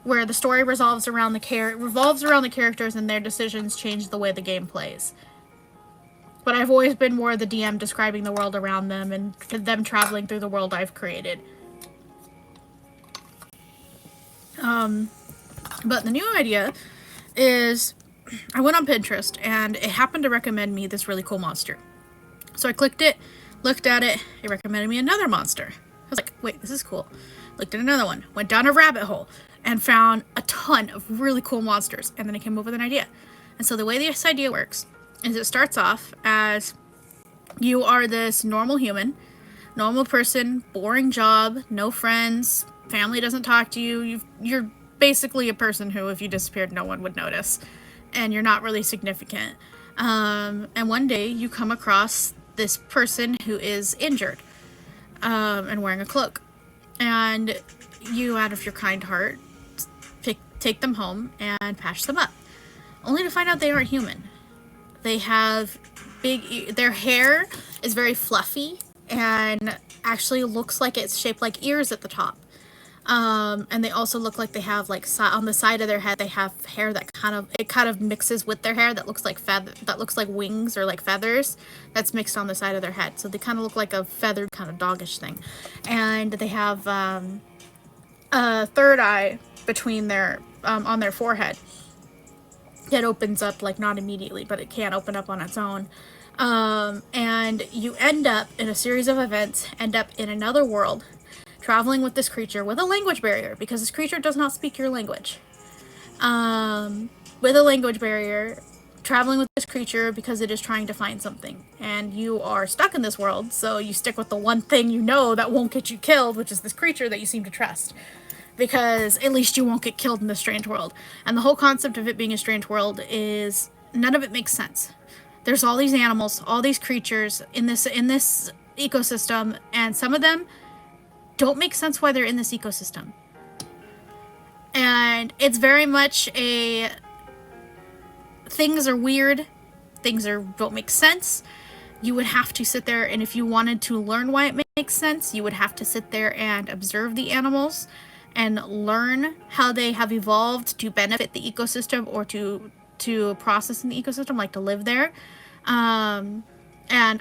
where the story revolves around the characters and their decisions change the way the game plays. But I've always been more the DM describing the world around them and them traveling through the world I've created. But the new idea is, I went on Pinterest and it happened to recommend me this really cool monster. So I clicked it, looked at it, it recommended me another monster. I was like, wait, this is cool. Looked at another one, went down a rabbit hole, and found a ton of really cool monsters. And then I came up with an idea. And so the way this idea works is it starts off as you are this normal human, normal person, boring job, no friends, family doesn't talk to you. You're basically a person who, if you disappeared, no one would notice. And you're not really significant. And one day you come across this person who is injured and wearing a cloak. And you, out of your kind heart, take them home and patch them up. Only to find out they aren't human. They have their hair is very fluffy and actually looks like it's shaped like ears at the top. And they also look like they have like on the side of their head they have hair that kind of mixes with their hair that looks like wings or like feathers that's mixed on the side of their head. So they kind of look like a feathered kind of doggish thing. And they have a third eye between their on their forehead. It opens up, like not immediately, but it can open up on its own. And you end up in a series of events, end up in another world, traveling with this creature with a language barrier, because this creature does not speak your language. With a language barrier, traveling with this creature because it is trying to find something, and you are stuck in this world, so you stick with the one thing you know that won't get you killed, which is this creature that you seem to trust, because at least you won't get killed in this strange world. And the whole concept of it being a strange world is none of it makes sense. There's all these animals, all these creatures in this ecosystem, and some of them don't make sense why they're in this ecosystem. And it's very much a things are weird, don't make sense. You would have to sit there, and if you wanted to learn why it makes sense, you would have to sit there and observe the animals and learn how they have evolved to benefit the ecosystem or to process in the ecosystem, like to live there. And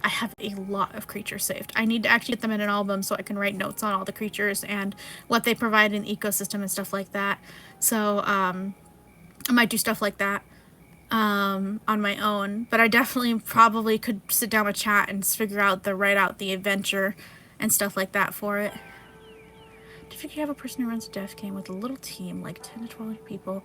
I have a lot of creatures saved. I need to actually get them in an album so I can write notes on all the creatures and what they provide in the ecosystem and stuff like that. So I might do stuff like that on my own, but I definitely probably could sit down with chat and write out the adventure and stuff like that for it. Do you think you have a person who runs a death game with a little team, like 10 to 12 people,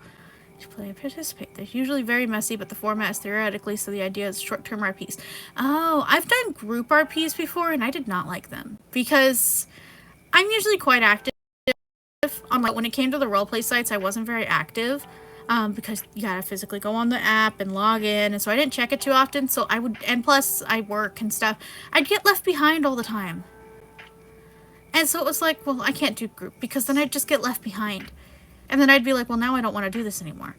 to play and participate? They're usually very messy, but the format is theoretically, so the idea is short-term RPs. Oh, I've done group RPs before, and I did not like them, because I'm usually quite active. On, like, when it came to the roleplay sites, I wasn't very active, because you gotta physically go on the app and log in, and so I didn't check it too often, so I would, and plus I work and stuff, I'd get left behind all the time. And so it was like, well, I can't do group, because then I'd just get left behind. And then I'd be like, well, now I don't want to do this anymore.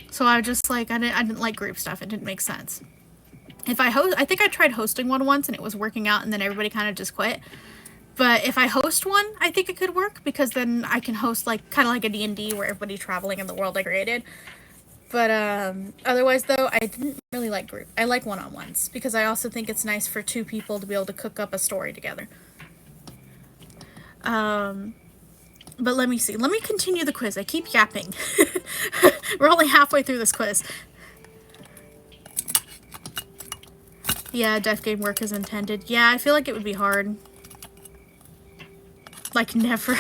So I just, like, I didn't like group stuff. It didn't make sense. I think I tried hosting one once, and it was working out, and then everybody kind of just quit. But if I host one, I think it could work, because then I can host, like, kind of like a D&D where everybody's traveling in the world I created. But otherwise, though, I didn't really like group. I like one-on-ones, because I also think it's nice for two people to be able to cook up a story together. But let me see. Let me continue the quiz. I keep yapping. We're only halfway through this quiz. Yeah, death game work as intended. Yeah, I feel like it would be hard. Like, never.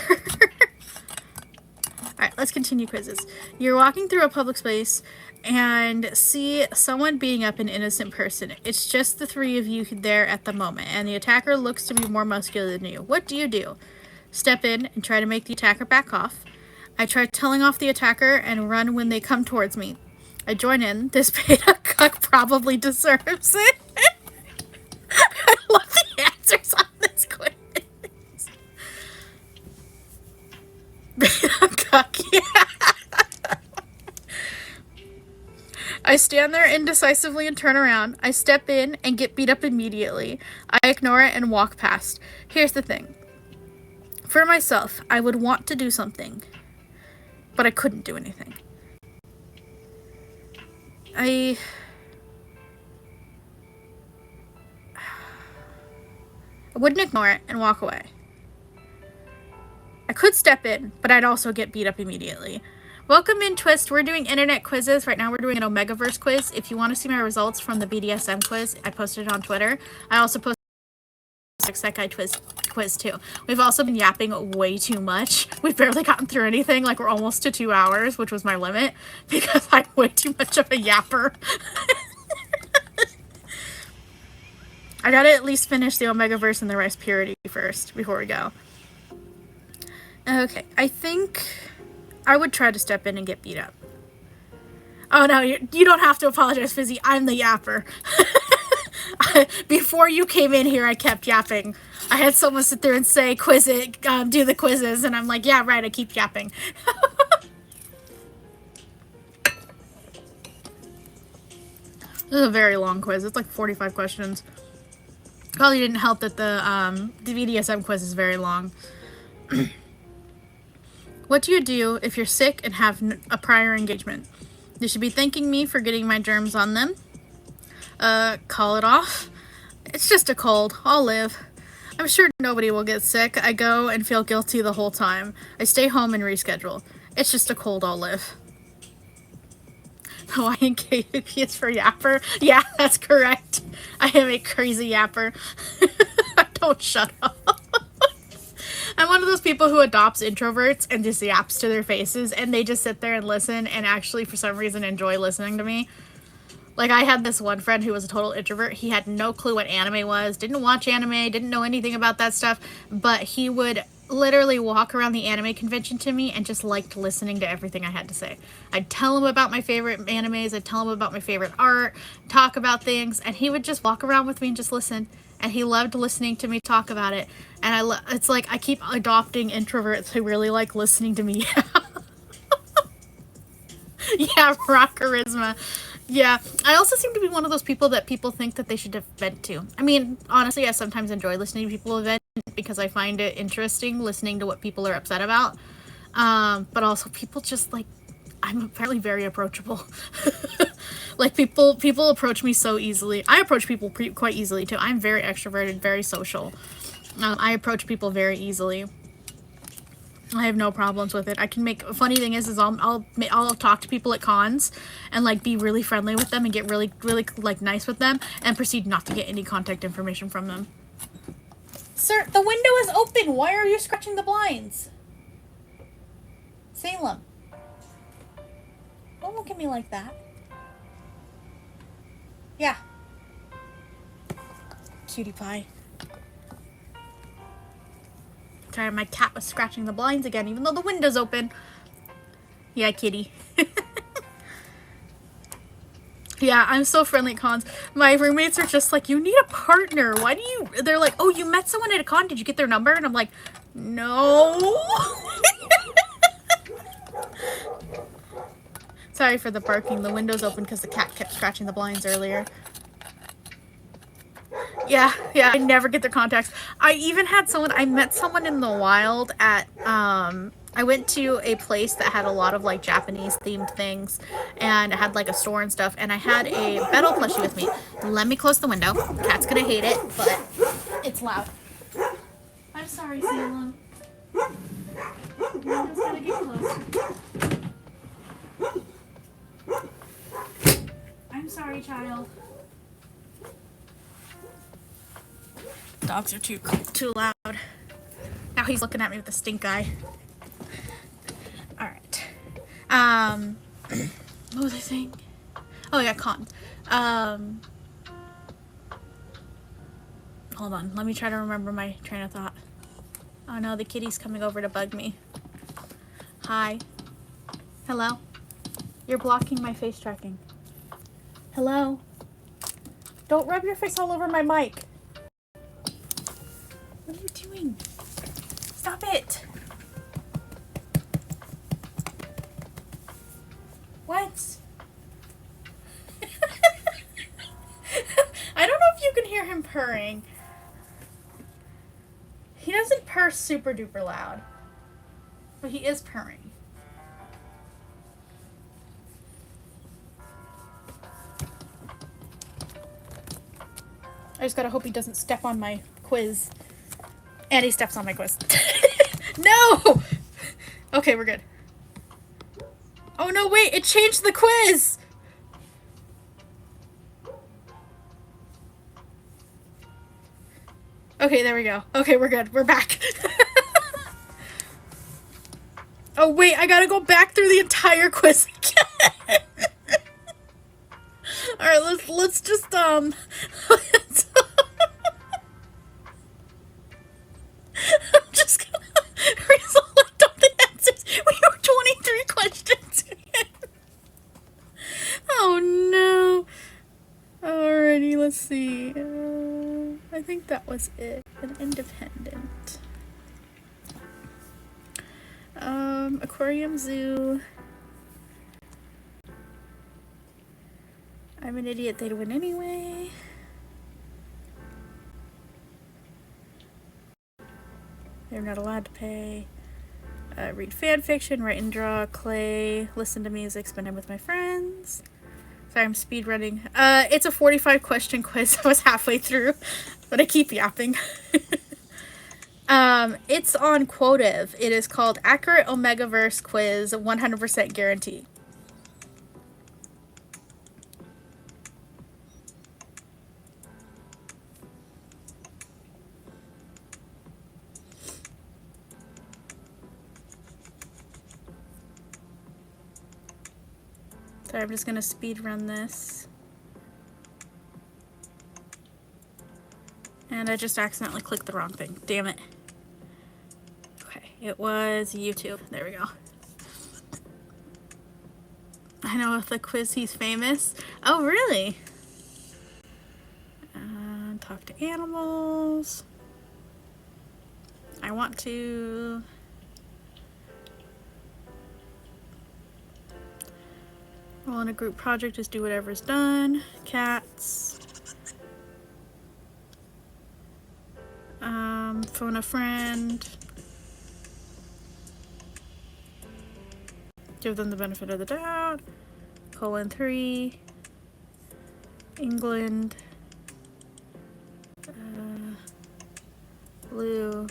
Alright, let's continue quizzes. You're walking through a public space and see someone beating up an innocent person. It's just the three of you there at the moment, and the attacker looks to be more muscular than you. What do you do? Step in and try to make the attacker back off. I try telling off the attacker and run when they come towards me. I join in. This beta cuck probably deserves it. I love the answers on this quiz. Beta cuck, yeah. I stand there indecisively and turn around. I step in and get beat up immediately. I ignore it and walk past. Here's the thing. For myself, I would want to do something, but I couldn't do anything. I wouldn't ignore it and walk away. I could step in, but I'd also get beat up immediately. Welcome in, Twist. We're doing internet quizzes. Right now we're doing an Omegaverse quiz. If you want to see my results from the BDSM quiz, I posted it on Twitter. I also posted Sekai quiz too. We've also been yapping way too much. We've barely gotten through anything. Like, we're almost to 2 hours, which was my limit, because I'm way too much of a yapper. I gotta at least finish the Omegaverse and the Rice Purity first before we go. Okay, I think I would try to step in and get beat up. Oh no, you don't have to apologize, Fizzy. I'm the yapper. Before you came in here, I kept yapping. I had someone sit there and say, quiz it, do the quizzes, and I'm like, yeah, right, I keep yapping. This is a very long quiz. It's like 45 questions. Probably didn't help that the BDSM quiz is very long. What do you do if you're sick and have a prior engagement? You should be thanking me for getting my germs on them. Call it off. It's just a cold. I'll live. I'm sure nobody will get sick. I go and feel guilty the whole time. I stay home and reschedule. It's just a cold. I'll live. Hawaiian KUP is for yapper. Yeah, that's correct. I am a crazy yapper. Don't shut up. I'm one of those people who adopts introverts and just yaps to their faces, and they just sit there and listen and actually, for some reason, enjoy listening to me. Like, I had this one friend who was a total introvert. He had no clue what anime was, didn't watch anime, didn't know anything about that stuff, but he would literally walk around the anime convention to me and just liked listening to everything I had to say. I'd tell him about my favorite animes, I'd tell him about my favorite art, talk about things, and he would just walk around with me and just listen. And he loved listening to me talk about it. And it's like I keep adopting introverts who really like listening to me. Yeah, rock charisma. Yeah, I also seem to be one of those people that people think that they should vent to. I mean, honestly, I sometimes enjoy listening to people vent because I find it interesting listening to what people are upset about. But also, people just like, I'm apparently very approachable. Like, people approach me so easily. I approach people quite easily too. I'm very extroverted, very social. I approach people very easily. I have no problems with it. I can make, funny thing is I'll talk to people at cons and like be really friendly with them and get really like nice with them and proceed not to get any contact information from them. Sir, the window is open. Why are you scratching the blinds? Salem. Don't look at me like that. Yeah. Cutie pie. Sorry, my cat was scratching the blinds again, even though the window's open. Yeah, kitty. Yeah, I'm so friendly at cons. My roommates are just like, you need a partner. Why do you... They're like, oh, you met someone at a con. Did you get their number? And I'm like, no. Sorry for the barking. The window's open because the cat kept scratching the blinds earlier. Yeah, I never get their contacts. I even had someone, I met someone in the wild at, I went to a place that had a lot of like Japanese themed things and it had like a store and stuff, and I had a Beto plushie with me. Let me close the window. Cat's gonna hate it, but it's loud. I'm sorry, Salem. The window's gotta get closed. I'm sorry, child. Dogs are too loud. Now he's looking at me with a stink eye. Alright. What was I saying? Oh yeah, con. Hold on, let me try to remember my train of thought. Oh no, the kitty's coming over to bug me. Hi. Hello? You're blocking my face tracking. Hello? Don't rub your face all over my mic. What are you doing? Stop it! What? I don't know if you can hear him purring. He doesn't purr super duper loud, but he is purring. I just gotta hope he doesn't step on my quiz. And he steps on my quiz. No! Okay, we're good. Oh no, wait, it changed the quiz! Okay, there we go. Okay, we're good. We're back. Oh wait, I gotta go back through the entire quiz again. Alright, let's just I'm just gonna reselect all the answers. We have 23 questions in. Oh no. Alrighty, let's see. I think that was it. An independent. Aquarium Zoo. I'm an idiot, they'd win anyway. They're not allowed to pay. Read fan fiction, write and draw, clay, listen to music, spend time with my friends. Sorry, I'm speed running. It's a 45 question quiz. I was halfway through, but I keep yapping. It's on Quotive. It is called Accurate Omegaverse Quiz, 100% guarantee. Sorry, I'm just gonna speed run this. And I just accidentally clicked the wrong thing. Damn it. Okay, it was YouTube. There we go. I know with the quiz he's famous. Oh, really? Talk to animals. I want to... Roll in a group project, just do whatever's done. Cats. Phone a friend. Give them the benefit of the doubt. Colon 3. England. Blue.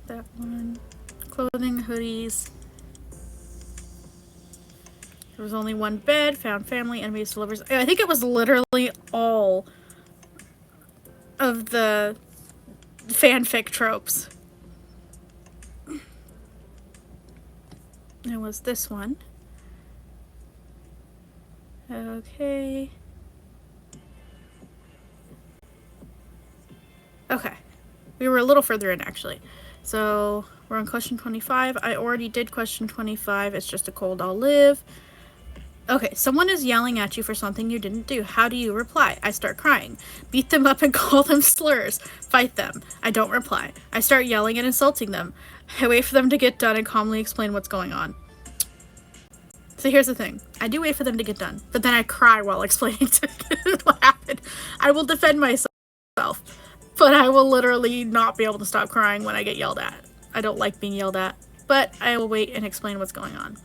That one. Clothing, hoodies. There was only one bed. Found family, enemies, delivers. I think it was literally all of the fanfic tropes. It was this one. Okay. Okay. We were a little further in, actually. So, we're on question 25. I already did question 25. It's just a cold, I'll live. Okay, someone is yelling at you for something you didn't do. How do you reply? I start crying. Beat them up and call them slurs. Fight them. I don't reply. I start yelling and insulting them. I wait for them to get done and calmly explain what's going on. So here's the thing. I do wait for them to get done, but then I cry while explaining to what happened. I will defend myself, but I will literally not be able to stop crying when I get yelled at. I don't like being yelled at, but I will wait and explain what's going on.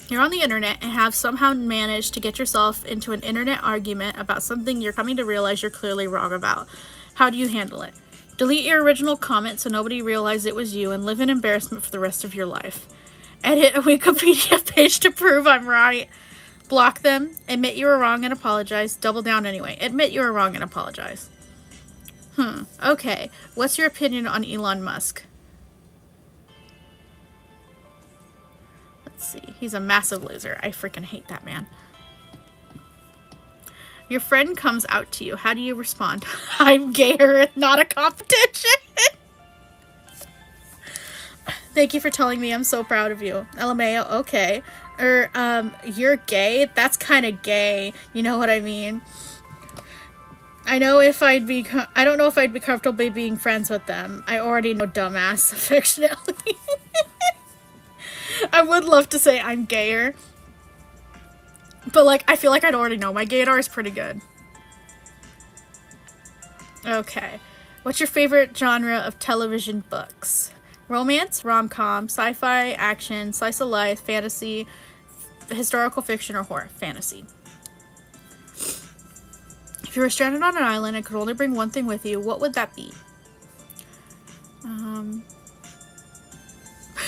You're on the internet and have somehow managed to get yourself into an internet argument about something you're coming to realize you're clearly wrong about. How do you handle it? Delete your original comment so nobody realized it was you and live in embarrassment for the rest of your life. Edit a Wikipedia page to prove I'm right. Block them. Admit you were wrong and apologize. Double down anyway. Admit you were wrong and apologize. Okay. What's your opinion on Elon Musk? Let's see. He's a massive loser. I freaking hate that man. Your friend comes out to you. How do you respond? I'm gayer, not a competition. Thank you for telling me. I'm so proud of you. LMAO, okay. Or, you're gay? That's kind of gay. You know what I mean? I don't know if I'd be comfortable being friends with them. I already know dumbass fictionality. I would love to say I'm gayer. But, like, I feel like I'd already know. My gaydar is pretty good. Okay. What's your favorite genre of television books? Romance, rom-com, sci-fi, action, slice of life, fantasy, historical fiction, or horror. Fantasy. If you were stranded on an island and could only bring one thing with you, what would that be?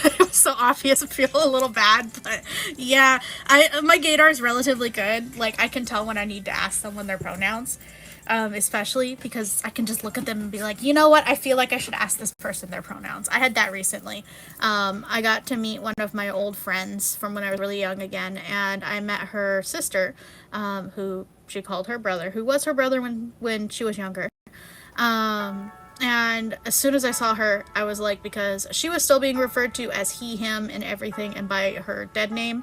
It was so obvious. I feel a little bad, but yeah. My gaydar is relatively good. Like, I can tell when I need to ask someone their pronouns. Especially because I can just look at them and be like, you know what, I feel like I should ask this person their pronouns. I had that recently. I got to meet one of my old friends from when I was really young again, and I met her sister, who she called her brother, who was her brother when she was younger. And as soon as I saw her, I was like, because she was still being referred to as he, him, and everything, and by her dead name.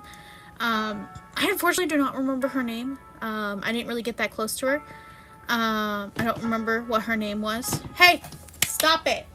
I unfortunately do not remember her name. I didn't really get that close to her. I don't remember what her name was. Hey! Stop it!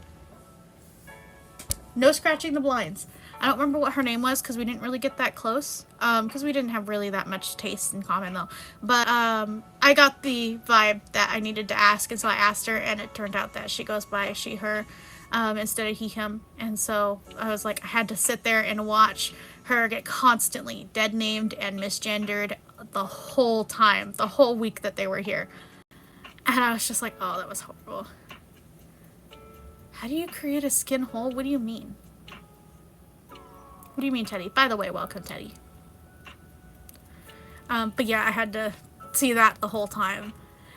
No scratching the blinds. I don't remember what her name was because we didn't really get that close. Because we didn't have really that much taste in common though. But, I got the vibe that I needed to ask, and so I asked her, and it turned out that she goes by she, her, instead of he, him. And so I was like, I had to sit there and watch her get constantly dead named and misgendered the whole time, the whole week that they were here. And I was just like, oh, that was horrible. How do you create a skin hole? What do you mean? What do you mean, Teddy? By the way, welcome, Teddy. But yeah, I had to see that the whole time.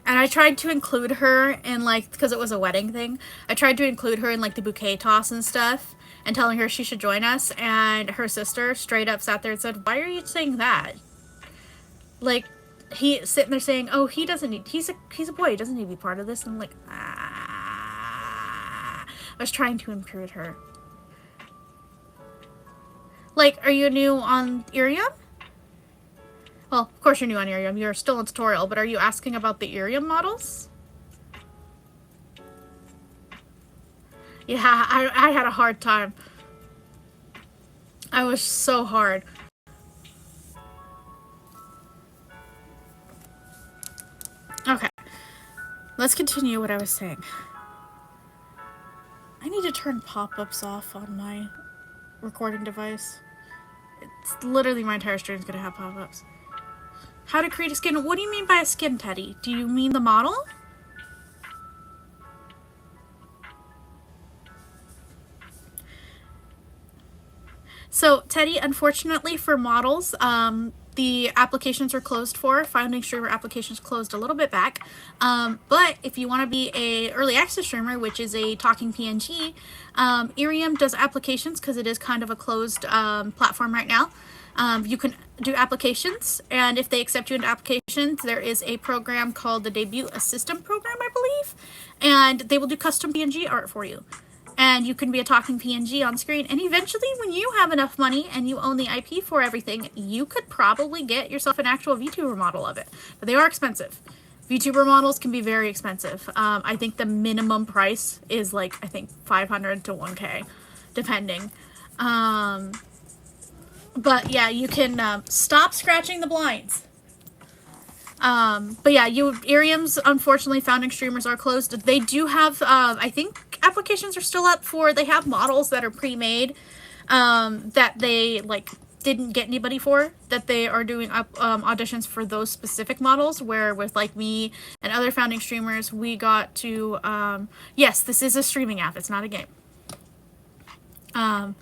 And I tried to include her in, like, because it was a wedding thing, I tried to include her in, like, the bouquet toss and stuff, and telling her she should join us, and her sister straight up sat there and said, why are you saying that? Like, he sitting there saying, oh, he's a boy, he doesn't need to be part of this. And I'm like, I was trying to encourage her. Like, are you new on Irium? Well, of course you're new on Irium. You're still in tutorial, but are you asking about the Irium models? Yeah, I had a hard time. I was so hard. Okay. Let's continue what I was saying. I need to turn pop-ups off on my recording device. It's literally my entire stream is going to have pop-ups. How to create a skin? What do you mean by a skin, Teddy? Do you mean the model? So, Teddy, unfortunately for models, the applications are closed for. Founding Streamer applications closed a little bit back. But if you want to be a early access streamer, which is a talking PNG, Irium does applications because it is kind of a closed platform right now. You can do applications, and if they accept you into applications, there is a program called the Debut Assistant Program, I believe, and they will do custom PNG art for you. And you can be a talking PNG on screen. And eventually, when you have enough money and you own the IP for everything, you could probably get yourself an actual VTuber model of it. But they are expensive. VTuber models can be very expensive. I think the minimum price is like, I think 500 to 1K, depending. But yeah, you can stop scratching the blinds. But yeah, Irium's, unfortunately, founding streamers are closed. They do have, I think applications are still up for, they have models that are pre-made, that they, like, didn't get anybody for, that they are doing auditions for those specific models, where with, like, me and other founding streamers, we got to, yes, this is a streaming app, it's not a game. Oh.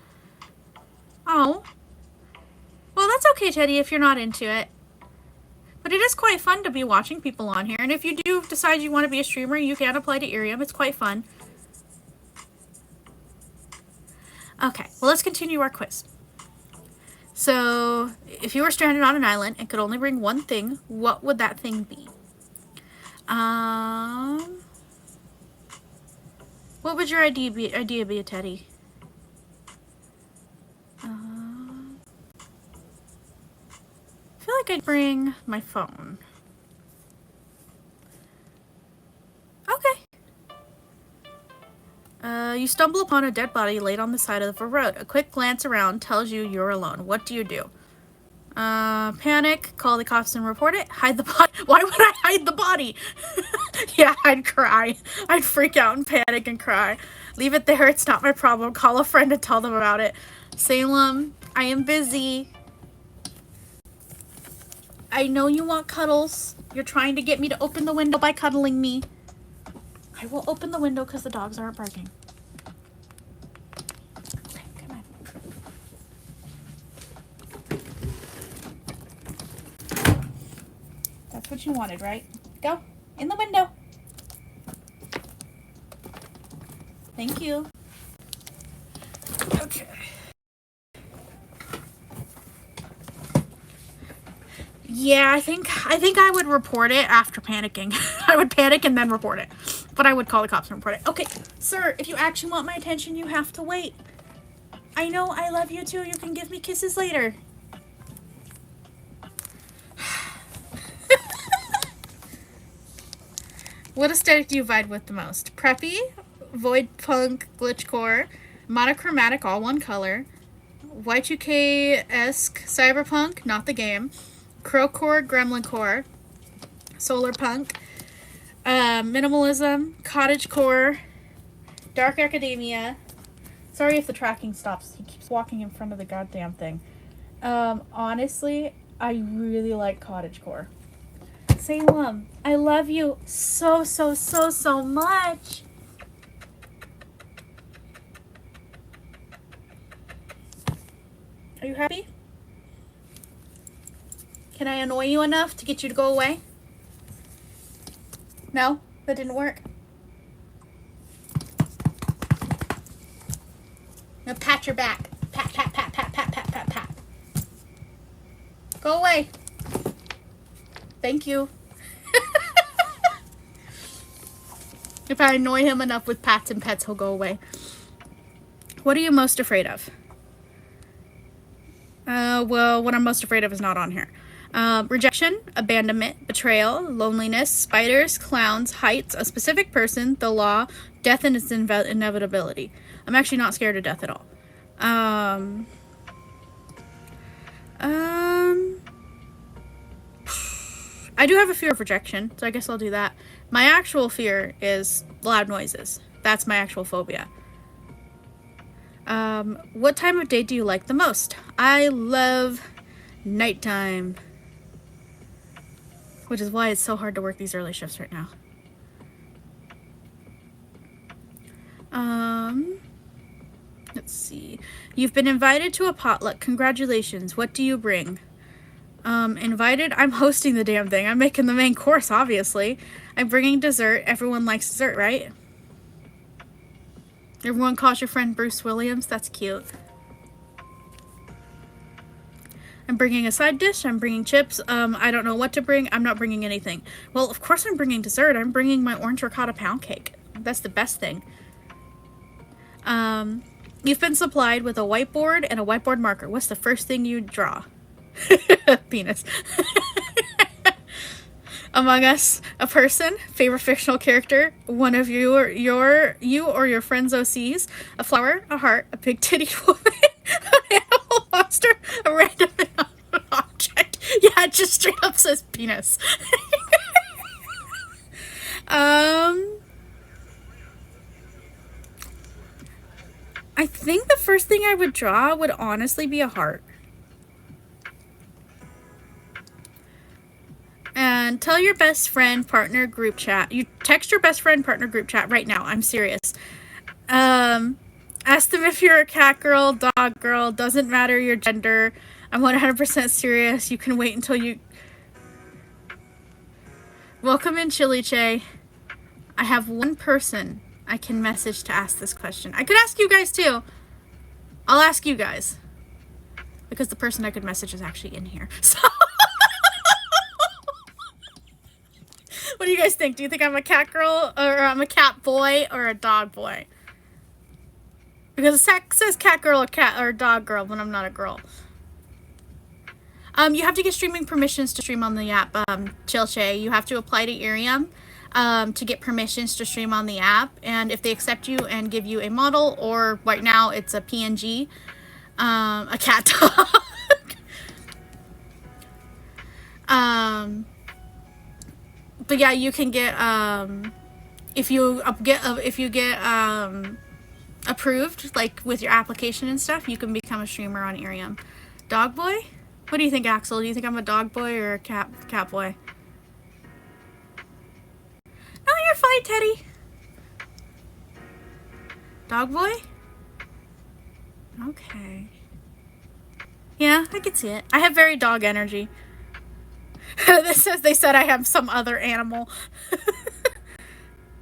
Well, that's okay, Teddy, if you're not into it. But it is quite fun to be watching people on here. And if you do decide you want to be a streamer, you can apply to Irium. It's quite fun. Okay, well, let's continue our quiz. So, if you were stranded on an island and could only bring one thing, what would that thing be? What would your idea be, Teddy? I feel like I'd bring my phone. Okay. You stumble upon a dead body laid on the side of a road. A quick glance around tells you you're alone. What do you do? Panic, call the cops and report it, hide the body. Why would I hide the body? Yeah, I'd cry. I'd freak out and panic and cry. Leave it there, it's not my problem. Call a friend and tell them about it. Salem, I am busy. I know you want cuddles. You're trying to get me to open the window by cuddling me. I will open the window because the dogs aren't barking. Okay, come on. That's what you wanted, right? Go. In the window. Thank you. Okay. Yeah, I think I would report it after panicking. I would panic and then report it. But I would call the cops and report it. Okay, sir, if you actually want my attention, you have to wait. I know I love you too. You can give me kisses later. What aesthetic do you vibe with the most? Preppy, void punk, glitchcore, monochromatic, all one color, Y2K-esque, cyberpunk, not the game, crowcore, gremlincore, solar punk, minimalism, cottagecore, dark academia. Sorry if the tracking stops. He keeps walking in front of the goddamn thing. Honestly, I really like cottagecore. Salem, I love you so much. Are you happy? Can I annoy you enough to get you to go away? No? That didn't work? Now pat your back. Pat, pat, pat, pat, pat, pat, pat, pat. Go away. Thank you. If I annoy him enough with pats and pets, he'll go away. What are you most afraid of? Well, what I'm most afraid of is not on here. Rejection, abandonment, betrayal, loneliness, spiders, clowns, heights, a specific person, the law, death and its inevitability. I'm actually not scared of death at all. I do have a fear of rejection, so I guess I'll do that. My actual fear is loud noises. That's my actual phobia. What time of day do you like the most? I love nighttime. Which is why it's so hard to work these early shifts right now. Let's see. You've been invited to a potluck. Congratulations. What do you bring? Invited? I'm hosting the damn thing. I'm making the main course, obviously. I'm bringing dessert. Everyone likes dessert, right? Everyone calls your friend Bruce Williams. That's cute. I'm bringing a side dish. I'm bringing chips. I don't know what to bring. I'm not bringing anything. Well, of course I'm bringing dessert. I'm bringing my orange ricotta pound cake. That's the best thing. You've been supplied with a whiteboard and a whiteboard marker. What's the first thing you draw? Penis. Among Us, a person, favorite fictional character, one of you or your friend's OCs, a flower, a heart, a big titty woman, an animal monster, a random object. Yeah, it just straight up says penis. I think the first thing I would draw would honestly be a heart. And tell your best friend partner group chat. You text your best friend partner group chat right now. I'm serious. Ask them if you're a cat girl, dog girl. Doesn't matter your gender. I'm 100% serious. You can wait until you... Welcome in, Chili Che. I have one person I can message to ask this question. I could ask you guys too. I'll ask you guys. Because the person I could message is actually in here. So... What do you guys think? Do you think I'm a cat girl, or I'm a cat boy, or a dog boy? Because it says cat girl or dog girl when I'm not a girl. You have to get streaming permissions to stream on the app, Chilche. You have to apply to Irium to get permissions to stream on the app. And if they accept you and give you a model, or right now it's a PNG, a cat dog. But yeah, you can get if you get approved, like with your application and stuff, you can become a streamer on Irium. Dog boy? What do you think, Axel? Do you think I'm a dog boy or a cat boy? No, you're fine, Teddy. Dog boy? Okay. Yeah, I can see it. I have very dog energy. They said I have some other animal.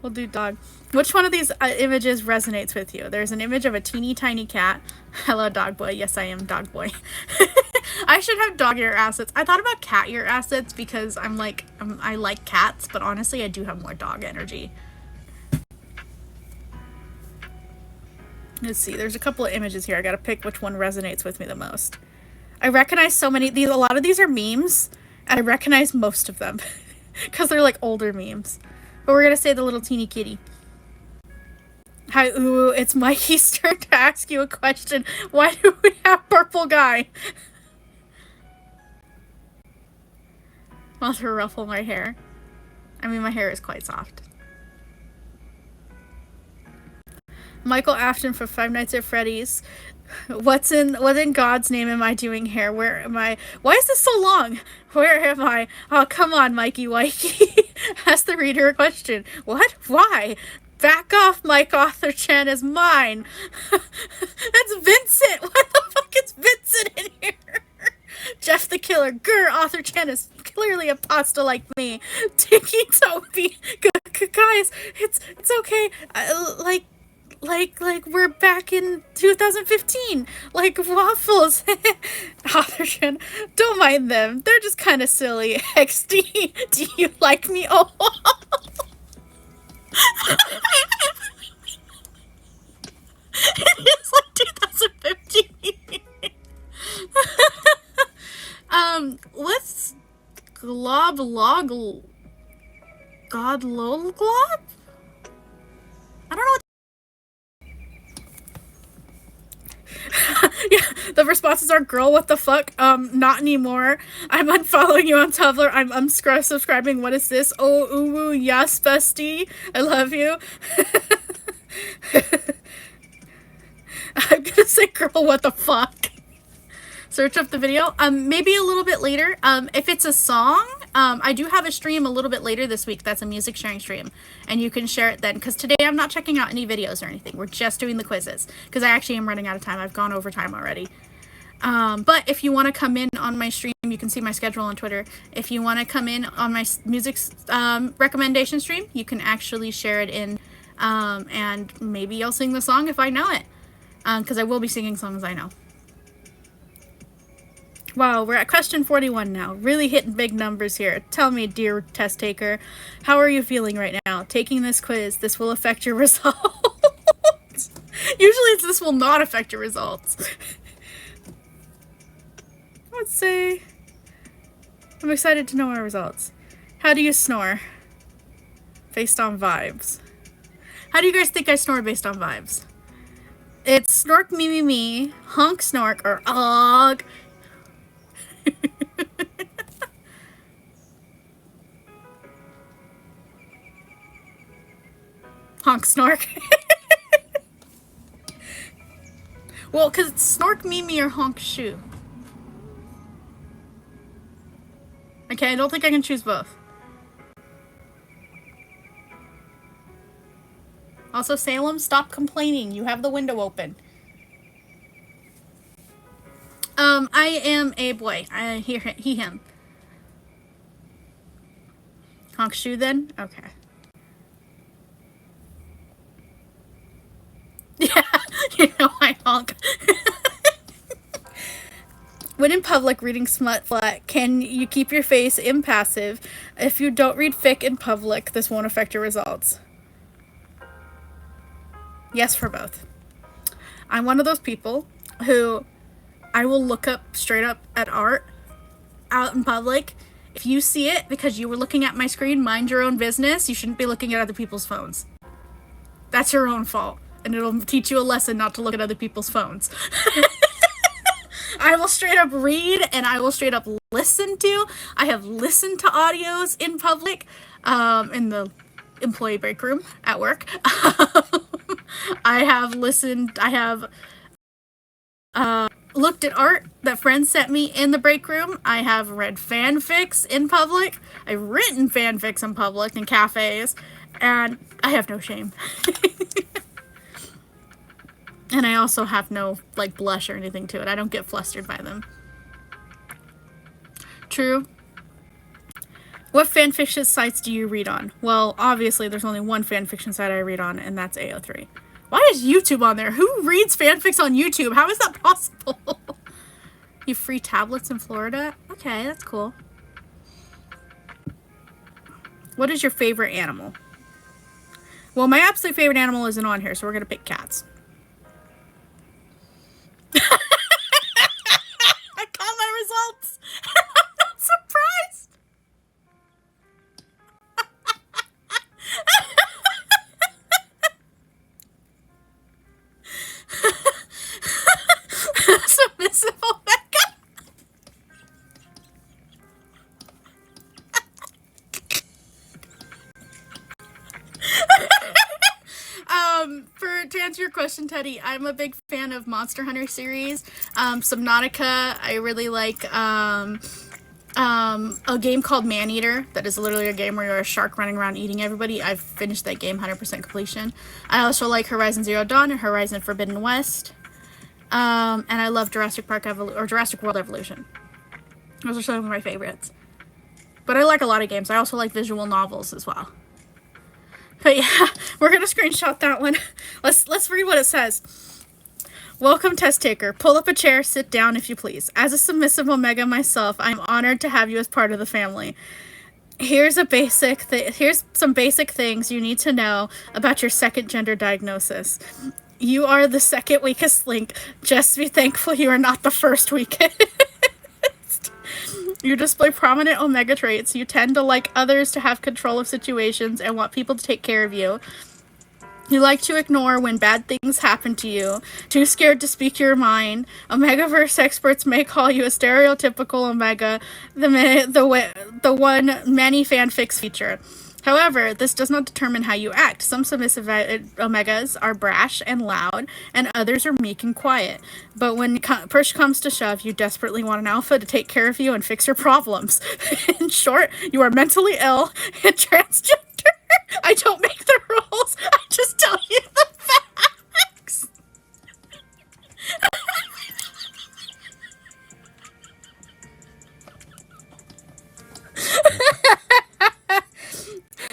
We'll do dog. Which one of these images resonates with you? There's an image of a teeny tiny cat. Hello, dog boy. Yes, I am dog boy. I should have dog ear assets. I thought about cat ear assets because I like cats, but honestly, I do have more dog energy. Let's see. There's a couple of images here. I gotta pick which one resonates with me the most. I recognize so many. A lot of these are memes. And I recognize most of them because they're like older memes. But we're going to say the little teeny kitty. Hi, ooh, it's Mikey's turn to ask you a question. Why do we have purple guy? I'll have to ruffle my hair. I mean, my hair is quite soft. Michael Afton for Five Nights at Freddy's. What in God's name am I doing here? Where am I? Why is this so long? Where am I? Oh, come on, Mikey Wikey. Ask the reader a question. What? Why? Back off, Mike Author Chan is mine. That's Vincent. What the fuck is Vincent in here? Jeff the Killer. Grr, Author Chan is clearly a pasta like me. Tiki Toby. Guys, it's okay. like we're back in 2015, like waffles. Hothershun, don't mind them. They're just kind of silly. XD, do you like me? Oh, it is like 2015. What's glob log god lol glob? I don't know what. Yeah, the responses are, girl, what the fuck? Not anymore. I'm unfollowing you on Tumblr. I'm unsubscribing. What is this? Oh, ooh, yes, bestie. I love you. I'm gonna say, girl, what the fuck? Search up the video. Maybe a little bit later. If it's a song, I do have a stream a little bit later this week. That's a music sharing stream, and you can share it then. Because today I'm not checking out any videos or anything. We're just doing the quizzes. Because I actually am running out of time. I've gone over time already. But if you want to come in on my stream, you can see my schedule on Twitter. If you want to come in on my music recommendation stream, you can actually share it in, and maybe I'll sing the song if I know it. Because I will be singing songs I know. Wow, we're at question 41 now. Really hitting big numbers here. Tell me, dear test taker, how are you feeling right now? Taking this quiz, this will affect your results. Usually this will not affect your results. Let's say, I'm excited to know my results. How do you snore? Based on vibes. How do you guys think I snore based on vibes? It's snork me me me, honk snork, or og. Honk snork. Well, because it's snork Mimi or honk shoe. Okay, I don't think I can choose both. Also, Salem, stop complaining. You have the window open. I am a boy. I hear he, him. Honk shoe then? Okay. Yeah, you know I honk. When in public reading smut flat, can you keep your face impassive? If you don't read fic in public, this won't affect your results. Yes for both. I'm one of those people who I will look up straight up at art out in public. If you see it because you were looking at my screen, mind your own business. You shouldn't be looking at other people's phones. That's your own fault. And it'll teach you a lesson not to look at other people's phones. I will straight up read and I will straight up listen to. I have listened to audios in public, in the employee break room at work. I have listened, I have looked at art that friends sent me in the break room. I have read fanfics in public. I've written fanfics in public in cafes, and I have no shame. And I also have no, like, blush or anything to it. I don't get flustered by them. True. What fanfiction sites do you read on? Well, obviously, there's only one fanfiction site I read on, and that's AO3. Why is YouTube on there? Who reads fanfics on YouTube? How is that possible? You free tablets in Florida? Okay, that's cool. What is your favorite animal? Well, my absolute favorite animal isn't on here, so we're going to pick cats. I got my results. I'm not surprised. Submissive Omega. To answer your question, Teddy, I'm a big fan of Monster Hunter series. Subnautica, I really like a game called Maneater that is literally a game where you're a shark running around eating everybody. I've finished that game 100% completion. I also like Horizon Zero Dawn and Horizon Forbidden West. And I love Jurassic World Evolution. Those are some of my favorites. But I like a lot of games. I also like visual novels as well. But yeah, we're gonna screenshot that one. Let's read what it says. Welcome, test taker. Pull up a chair, sit down if you please. As a submissive Omega myself, I'm honored to have you as part of the family. Here's some basic things you need to know about your second gender diagnosis. You are the second weakest link. Just be thankful you are not the first weakest. You display prominent Omega traits. You tend to like others to have control of situations and want people to take care of you. You like to ignore when bad things happen to you. Too scared to speak your mind. Omegaverse experts may call you a stereotypical Omega, the one many fanfics feature. However, this does not determine how you act. Some submissive Omegas are brash and loud, and others are meek and quiet. But when push comes to shove, you desperately want an alpha to take care of you and fix your problems. In short, you are mentally ill and transgender. I don't make the rules. I just tell you the facts.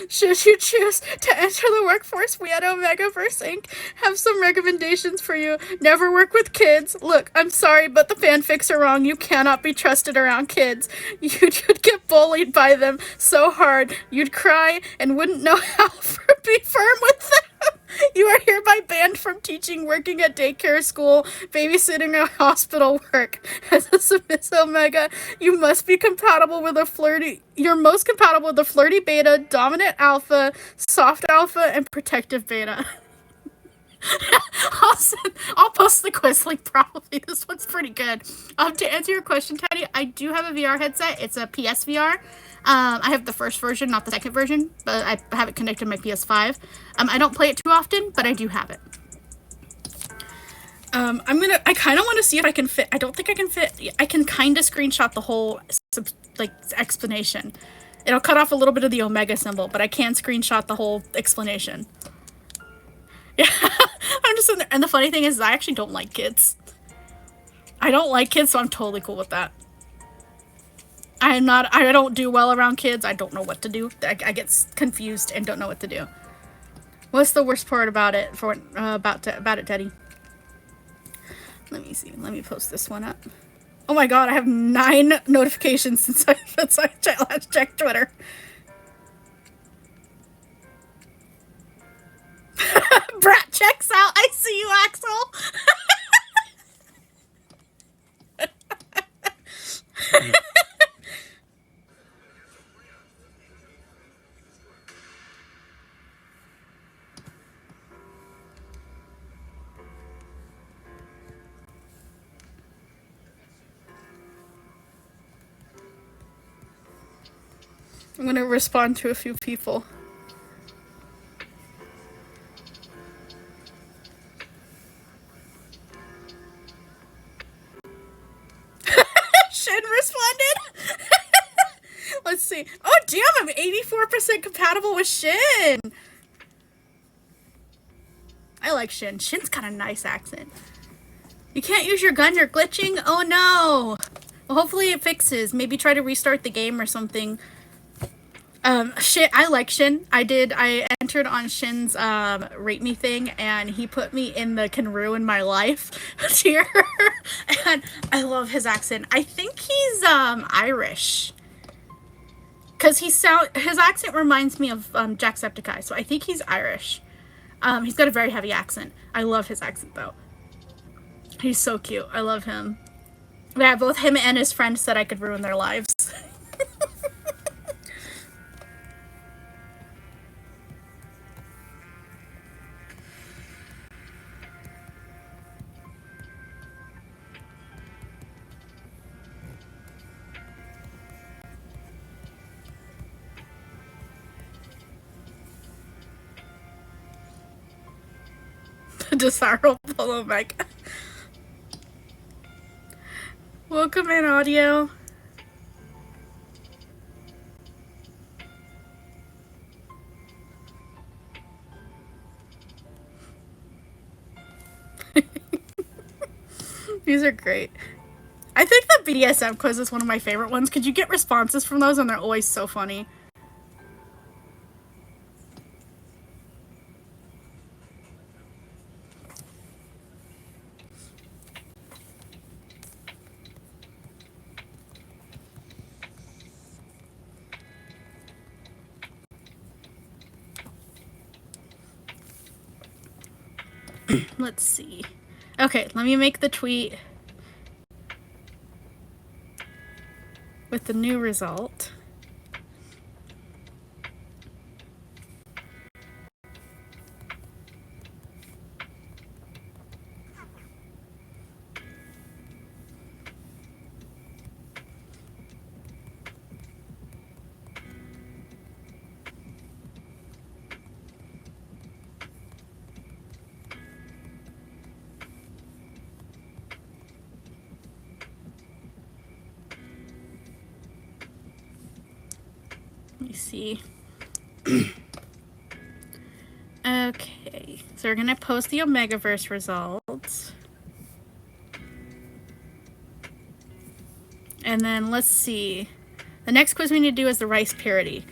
Should you choose to enter the workforce, we at Omegaverse Inc. have some recommendations for you. Never work with kids. Look, I'm sorry, but the fanfics are wrong. You cannot be trusted around kids. You'd get bullied by them so hard, you'd cry and wouldn't know how to be firm with them. You are hereby banned from teaching, working at daycare, school, babysitting, or hospital work. As a submissive Omega, you must be compatible with a flirty... You're most compatible with a flirty beta, dominant alpha, soft alpha, and protective beta. I'll post the quiz link probably. This one's pretty good. To answer your question, Teddy, I do have a VR headset. It's a PSVR. I have the first version, not the second version, but I have it connected to my PS5. I don't play it too often, but I do have it. I kind of want to see if I can fit, I don't think I can fit, I can kind of screenshot the whole, explanation. It'll cut off a little bit of the Omega symbol, but I can screenshot the whole explanation. Yeah, I'm just in there, and the funny thing is I actually don't like kids. I don't like kids, so I'm totally cool with that. I don't do well around kids. I don't know what to do. I get confused and don't know what to do. What's the worst part about it about it, Teddy? Let me see. Let me post this one up. Oh my god, I have 9 notifications since I last checked Twitter. Brat checks out. I see you, Axel. I'm gonna respond to a few people. Shin responded? Let's see. Oh damn, I'm 84% compatible with Shin! I like Shin. Shin's got a nice accent. You can't use your gun, you're glitching? Oh no! Well, hopefully it fixes. Maybe try to restart the game or something. Shin, I like Shin. I entered on Shin's, rate me thing, and he put me in the can ruin my life tier. And I love his accent. I think he's, Irish. Cause his accent reminds me of, Jacksepticeye, so I think he's Irish. He's got a very heavy accent. I love his accent, though. He's so cute. I love him. Yeah, both him and his friend said I could ruin their lives. Desirable Omega. Welcome in, audio. These are great. I think the BDSM quiz is one of my favorite ones because you get responses from those and they're always so funny. Let's see. Okay, let me make the tweet with the new result. Let me see. Okay, so we're gonna post the Omegaverse results. And then let's see. The next quiz we need to do is the rice purity.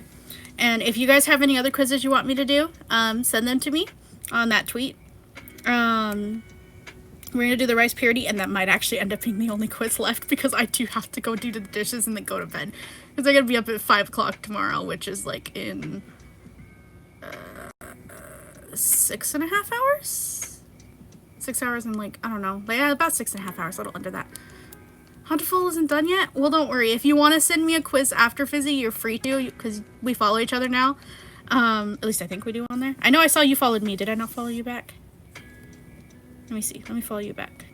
And if you guys have any other quizzes you want me to do, send them to me on that tweet. We're gonna do the rice purity, and that might actually end up being the only quiz left because I do have to go do the dishes and then go to bed. Because I gotta be up at 5 o'clock tomorrow, which is like in 6.5 hours? 6 hours and like, I don't know. But yeah, about 6.5 hours, a little under that. Hunterful isn't done yet? Well, don't worry. If you want to send me a quiz after Fizzy, you're free to, because we follow each other now. At least I think we do on there. I know I saw you followed me. Did I not follow you back? Let me see. Let me follow you back.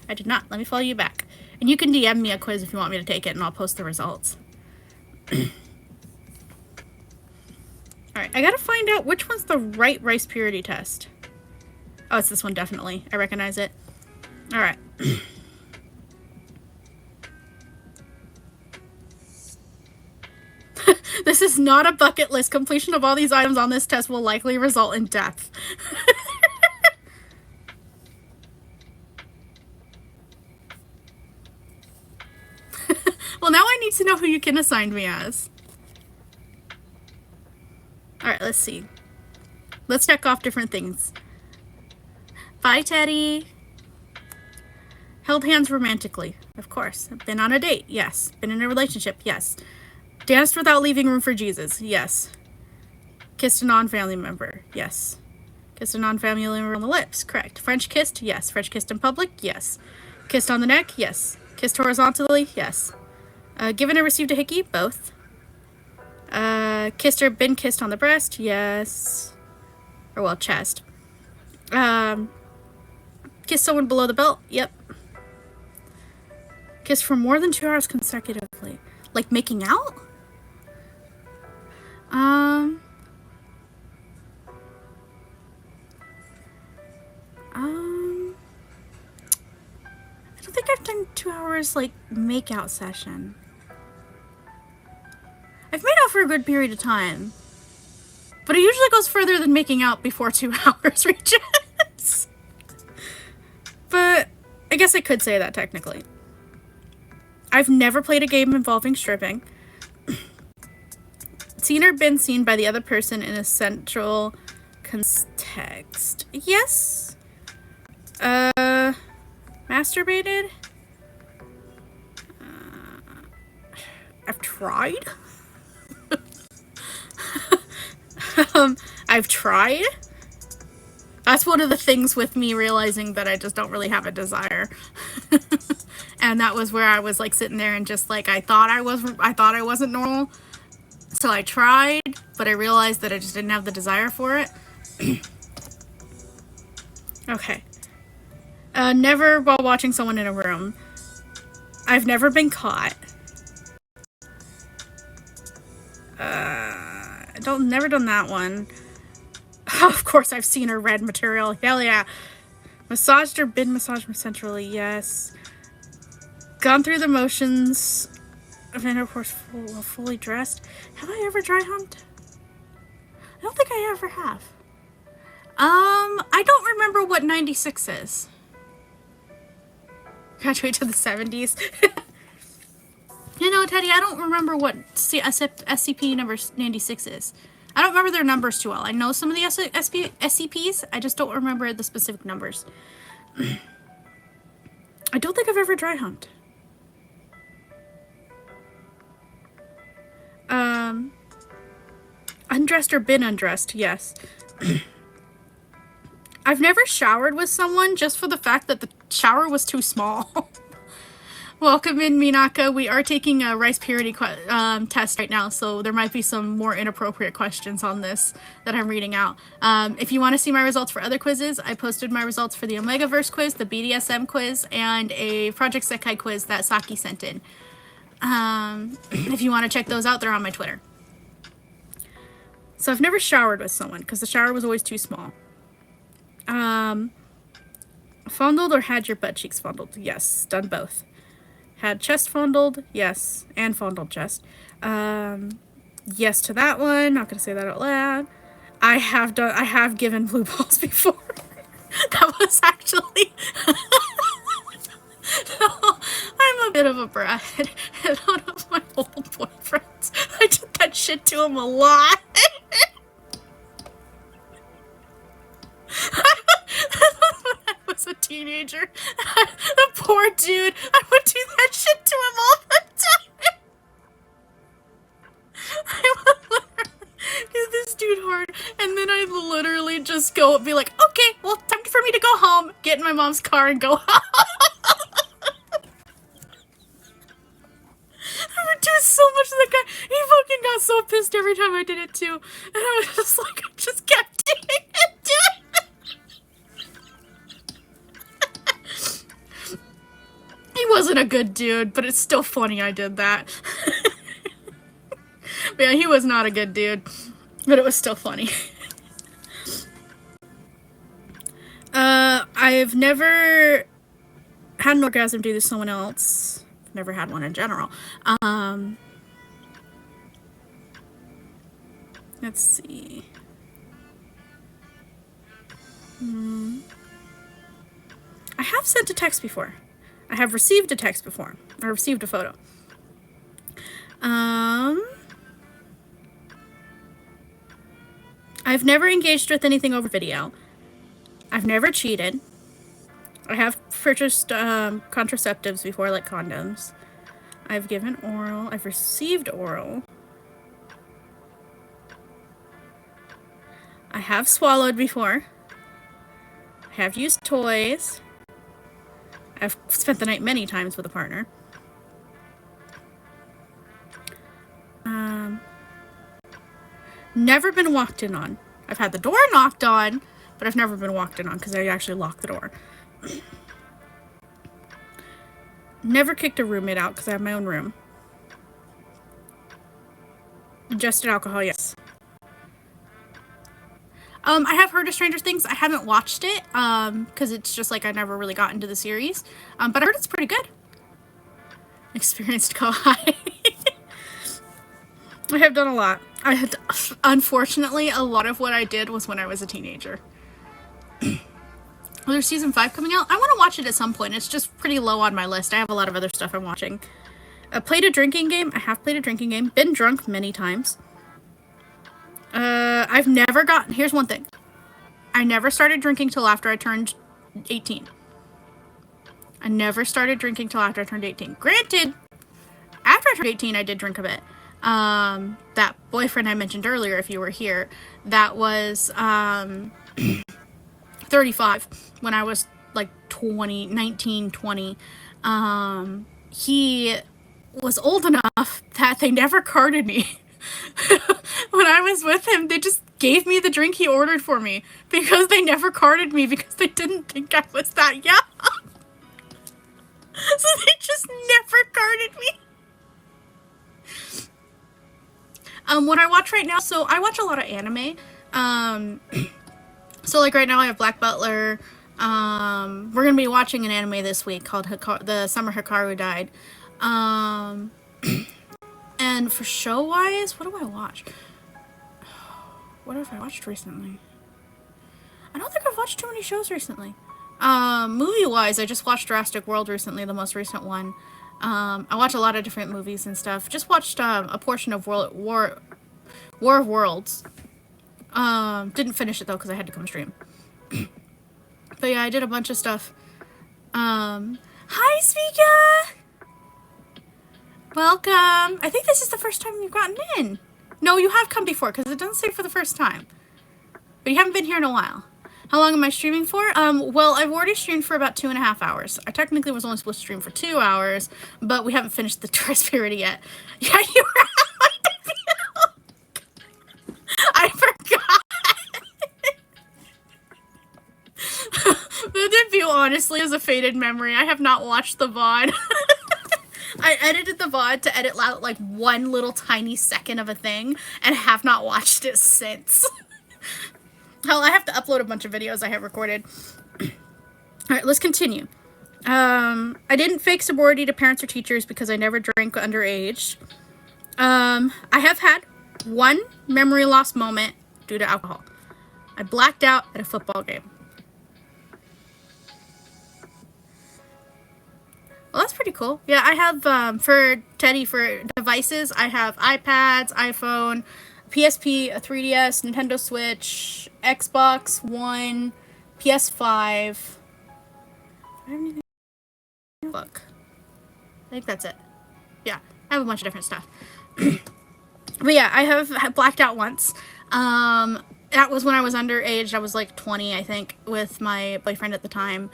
I did not. Let me follow you back. And you can DM me a quiz if you want me to take it, and I'll post the results. Alright, I gotta find out which one's the right rice purity test. Oh, it's this one, definitely. I recognize it. Alright. This is not a bucket list. Completion of all these items on this test will likely result in death. Well, now I need to know who you can assign me as. Alright, let's see. Let's check off different things. Bye, Teddy. Held hands romantically. Of course. Been on a date. Yes. Been in a relationship. Yes. Danced without leaving room for Jesus. Yes. Kissed a non-family member. Yes. Kissed a non-family member on the lips. Correct. French kissed. Yes. French kissed in public. Yes. Kissed on the neck. Yes. Kissed horizontally. Yes. Given or received a hickey? Both. Kissed or been kissed on the breast? Yes. Or, well, chest. Kissed someone below the belt? Yep. Kissed for more than 2 hours consecutively. Like making out? I don't think I've done 2 hours, like, make-out session. I've made out for a good period of time. But it usually goes further than making out before 2 hours reaches. But I guess I could say that technically. I've never played a game involving stripping. Seen or been seen by the other person in a central context. Yes. Masturbated? I've tried. I've tried. That's one of the things with me realizing that I just don't really have a desire. And that was where I was like sitting there and just like I thought I wasn't normal. So I tried, but I realized that I just didn't have the desire for it. Okay. Never while watching someone in a room. I've never been caught. Never done that one. Of course I've seen her read material. Hell yeah. Massaged or been massaged centrally. Yes. Gone through the motions of intercourse fully dressed. Have I ever dry humped? I don't think I ever have. I don't remember what 96 is. Graduate to the 70s. You know, Teddy, I don't remember what SCP number 96 is. I don't remember their numbers too well. I know some of the SCPs, I just don't remember the specific numbers. I don't think I've ever dry humped. Undressed or been undressed, yes. I've never showered with someone just for the fact that the shower was too small. Welcome in, Minaka. We are taking a rice purity test right now, so there might be some more inappropriate questions on this that I'm reading out. If you want to see my results for other quizzes, I posted my results for the Omegaverse quiz, the BDSM quiz, and a Project Sekai quiz that Saki sent in. If you want to check those out, they're on my Twitter. So I've never showered with someone because the shower was always too small. Fondled or had your butt cheeks fondled? Yes, done both. Had chest fondled? Yes. And fondled chest. Yes to that one. Not gonna say that out loud. I have given blue balls before. That was actually... No, I'm a bit of a brat. And one of my old boyfriends, I did that shit to him a lot. When I was a teenager, the poor dude, I would do that shit to him all the time. I would literally give this dude hard, and then I'd literally just go and be like, okay, well, time for me to go home, get in my mom's car and go home. I would do so much to that guy. He fucking got so pissed every time I did it too. And I was just like, I just kept doing it. He wasn't a good dude, but it's still funny I did that. But yeah, he was not a good dude, but it was still funny. I've never had an orgasm due to someone else. I've never had one in general. Let's see. I have sent a text before. I have received a text before. I received a photo. I've never engaged with anything over video. I've never cheated. I have purchased contraceptives before, like condoms. I've given oral. I've received oral. I have swallowed before. I have used toys. I've spent the night many times with a partner. Never been walked in on. I've had the door knocked on, but I've never been walked in on because I actually locked the door. Never kicked a roommate out because I have my own room. Ingested alcohol, yes. I have heard of Stranger Things. I haven't watched it because it's just like I never really got into the series. But I heard it's pretty good. Experienced Kohai. I have done a lot. Unfortunately, a lot of what I did was when I was a teenager. There's season 5 coming out. I want to watch it at some point. It's just pretty low on my list. I have a lot of other stuff I'm watching. Played a drinking game. I have played a drinking game. Been drunk many times. I've never gotten... Here's one thing. I never started drinking till after I turned 18. I never started drinking till after I turned 18. Granted, after I turned 18, I did drink a bit. That boyfriend I mentioned earlier, if you were here, that was 35 when I was like 19, 20. He was old enough that they never carded me. When I was with him, they just gave me the drink he ordered for me because they never carded me because they didn't think I was that young. So they just never carded me. What I watch right now, so I watch a lot of anime. So like right now I have Black Butler. We're gonna be watching an anime this week called The Summer Hikaru Died. And for show-wise, what do I watch? What have I watched recently? I don't think I've watched too many shows recently. Movie-wise, I just watched Jurassic World recently, the most recent one. I watch a lot of different movies and stuff. Just watched a portion of War of Worlds. Didn't finish it though because I had to come stream. But yeah, I did a bunch of stuff. Hi, Svika! Welcome. I think this is the first time you've gotten in. No, you have come before because it doesn't say for the first time. But you haven't been here in a while. How long am I streaming for? Well, I've already streamed for about 2.5 hours. I technically was only supposed to stream for 2 hours, but we haven't finished the Dress Purity yet. Yeah, you were I forgot. The debut, honestly, is a faded memory. I have not watched the VOD. I edited the VOD to edit out like one little tiny second of a thing and have not watched it since. Hell, I have to upload a bunch of videos I have recorded. Alright, let's continue. I didn't fake sobriety to parents or teachers because I never drank underage. I have had one memory loss moment due to alcohol. I blacked out at a football game. Well, that's pretty cool. Yeah, I have, for Teddy, for devices, I have iPads, iPhone, PSP, a 3DS, Nintendo Switch, Xbox One, PS5. I have anything? Look. I think that's it. Yeah, I have a bunch of different stuff. But yeah, I have blacked out once. That was when I was underage. I was like 20, I think, with my boyfriend at the time.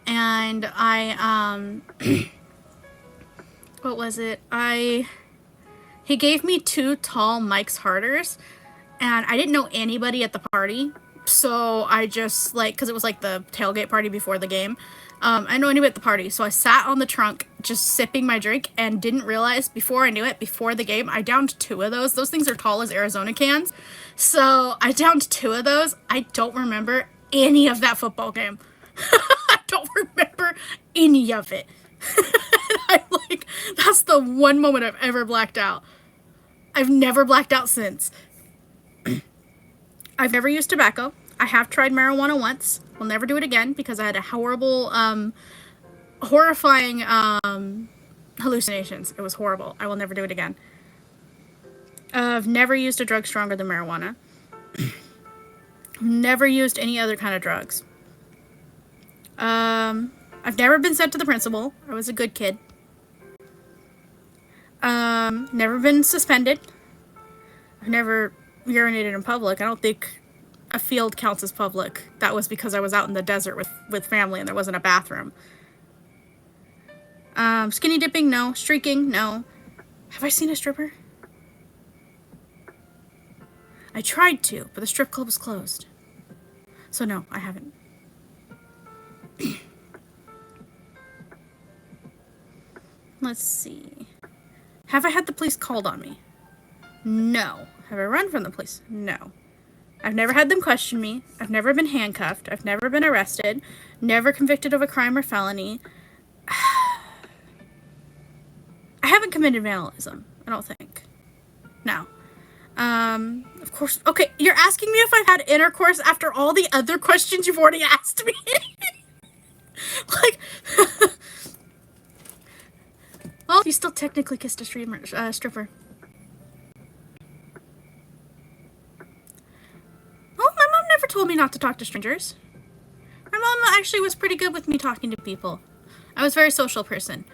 And I, what was it? He gave me 2 tall Mike's Harders, and I didn't know anybody at the party. So I just, like, because it was like the tailgate party before the game. I didn't know anybody at the party, so I sat on the trunk just sipping my drink and didn't realize before I knew it, before the game, I downed 2 of those. Those things are tall as Arizona cans. So I downed 2 of those. I don't remember any of that football game. I don't remember any of it. I'm like, that's the one moment I've ever blacked out. I've never blacked out since. I've never used tobacco. I have tried marijuana once. Will never do it again because I had a horrible, horrifying hallucinations. It was horrible. I will never do it again. I've never used a drug stronger than marijuana. Never used any other kind of drugs. I've never been sent to the principal. I was a good kid. Never been suspended. I've never urinated in public. I don't think a field counts as public. That was because I was out in the desert with family and there wasn't a bathroom. Skinny dipping, no. Streaking, no. Have I seen a stripper? I tried to, but the strip club was closed. So no, I haven't. Let's see. Have I had the police called on me? No. Have I run from the police? No. I've never had them question me. I've never been handcuffed. I've never been arrested. Never convicted of a crime or felony. I haven't committed vandalism, I don't think. No. Of course. Okay, you're asking me if I've had intercourse after all the other questions you've already asked me. Like, well, you still technically kissed a stripper. Well, my mom never told me not to talk to strangers. My mom actually was pretty good with me talking to people. I was a very social person.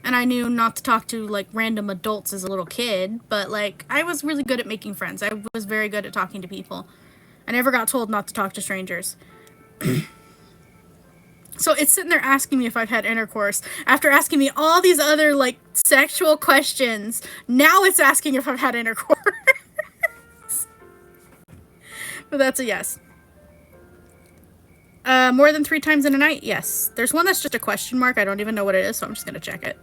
And I knew not to talk to, like, random adults as a little kid. But, like, I was really good at making friends. I was very good at talking to people. I never got told not to talk to strangers. So it's sitting there asking me if I've had intercourse after asking me all these other, like, sexual questions. Now it's asking if I've had intercourse. But that's a yes. More than 3 times in a night? Yes. There's one that's just a question mark. I don't even know what it is, so I'm just going to check it.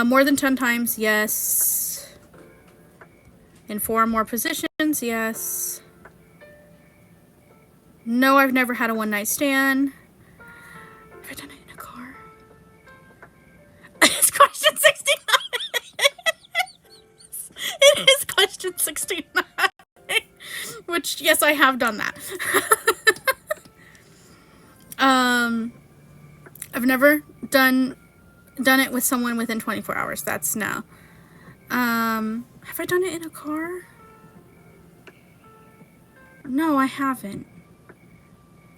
More than 10 times? Yes. In 4 or more positions? Yes. No, I've never had a one-night stand. Have I done it in a car? It's question 69. It is question 69. Which, yes, I have done that. I've never done it with someone within 24 hours. That's no. Have I done it in a car? No, I haven't.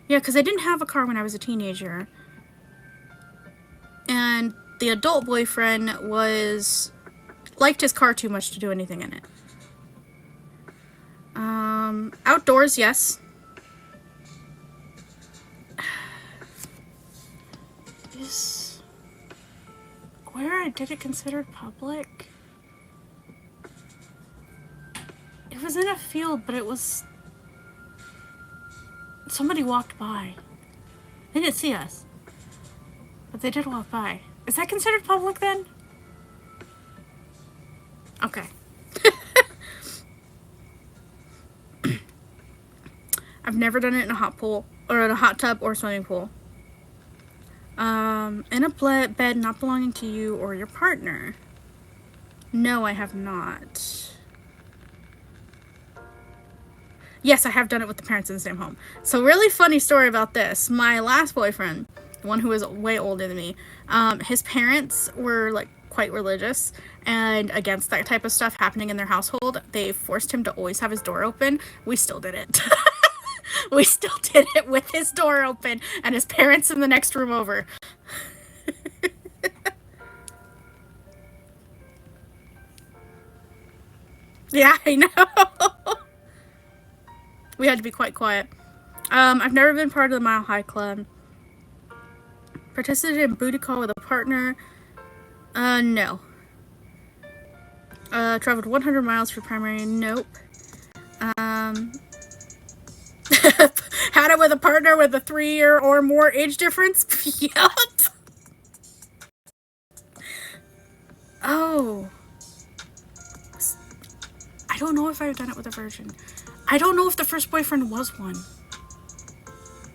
Yeah, because I didn't have a car when I was a teenager. And the adult boyfriend liked his car too much to do anything in it. Outdoors, yes. Where did it considered public? It was in a field, but it was... Somebody walked by. They didn't see us. But they did walk by. Is that considered public then? Okay. I've never done it in a hot pool, or in a hot tub or swimming pool. In a bed not belonging to you or your partner. No, I have not. Yes, I have done it with the parents in the same home. So really funny story about this. My last boyfriend, the one who was way older than me, his parents were like quite religious and against that type of stuff happening in their household. They forced him to always have his door open. We still did it. We still did it with his door open and his parents in the next room over. Yeah, I know. We had to be quite quiet. I've never been part of the Mile High Club. Participated in booty call with a partner. No. Traveled 100 miles for primary. Nope. Had it with a partner with a 3-year or more age difference? Yup. Oh. I don't know if I've done it with a virgin. I don't know if the first boyfriend was one.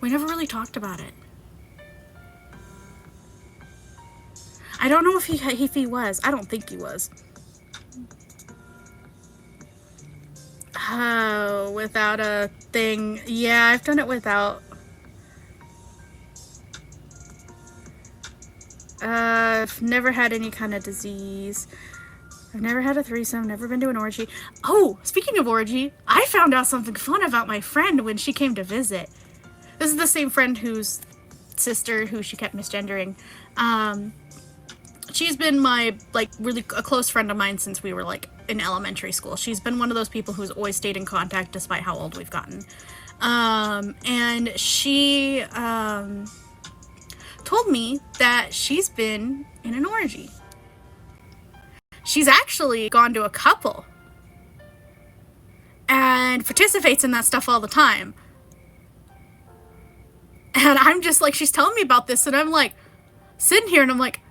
We never really talked about it. I don't know if he was. I don't think he was. Oh, without a thing. Yeah, I've done it without. I've never had any kind of disease. I've never had a threesome, never been to an orgy. Oh, speaking of orgy, I found out something fun about my friend when she came to visit. This is the same friend whose sister, who she kept misgendering. She's been my, like, really a close friend of mine since we were, like, in elementary school. She's been one of those people who's always stayed in contact despite how old we've gotten. And she, told me that she's been in an orgy. She's actually gone to a couple. And participates in that stuff all the time. And I'm just like, she's telling me about this, and I'm like, sitting here, and I'm like,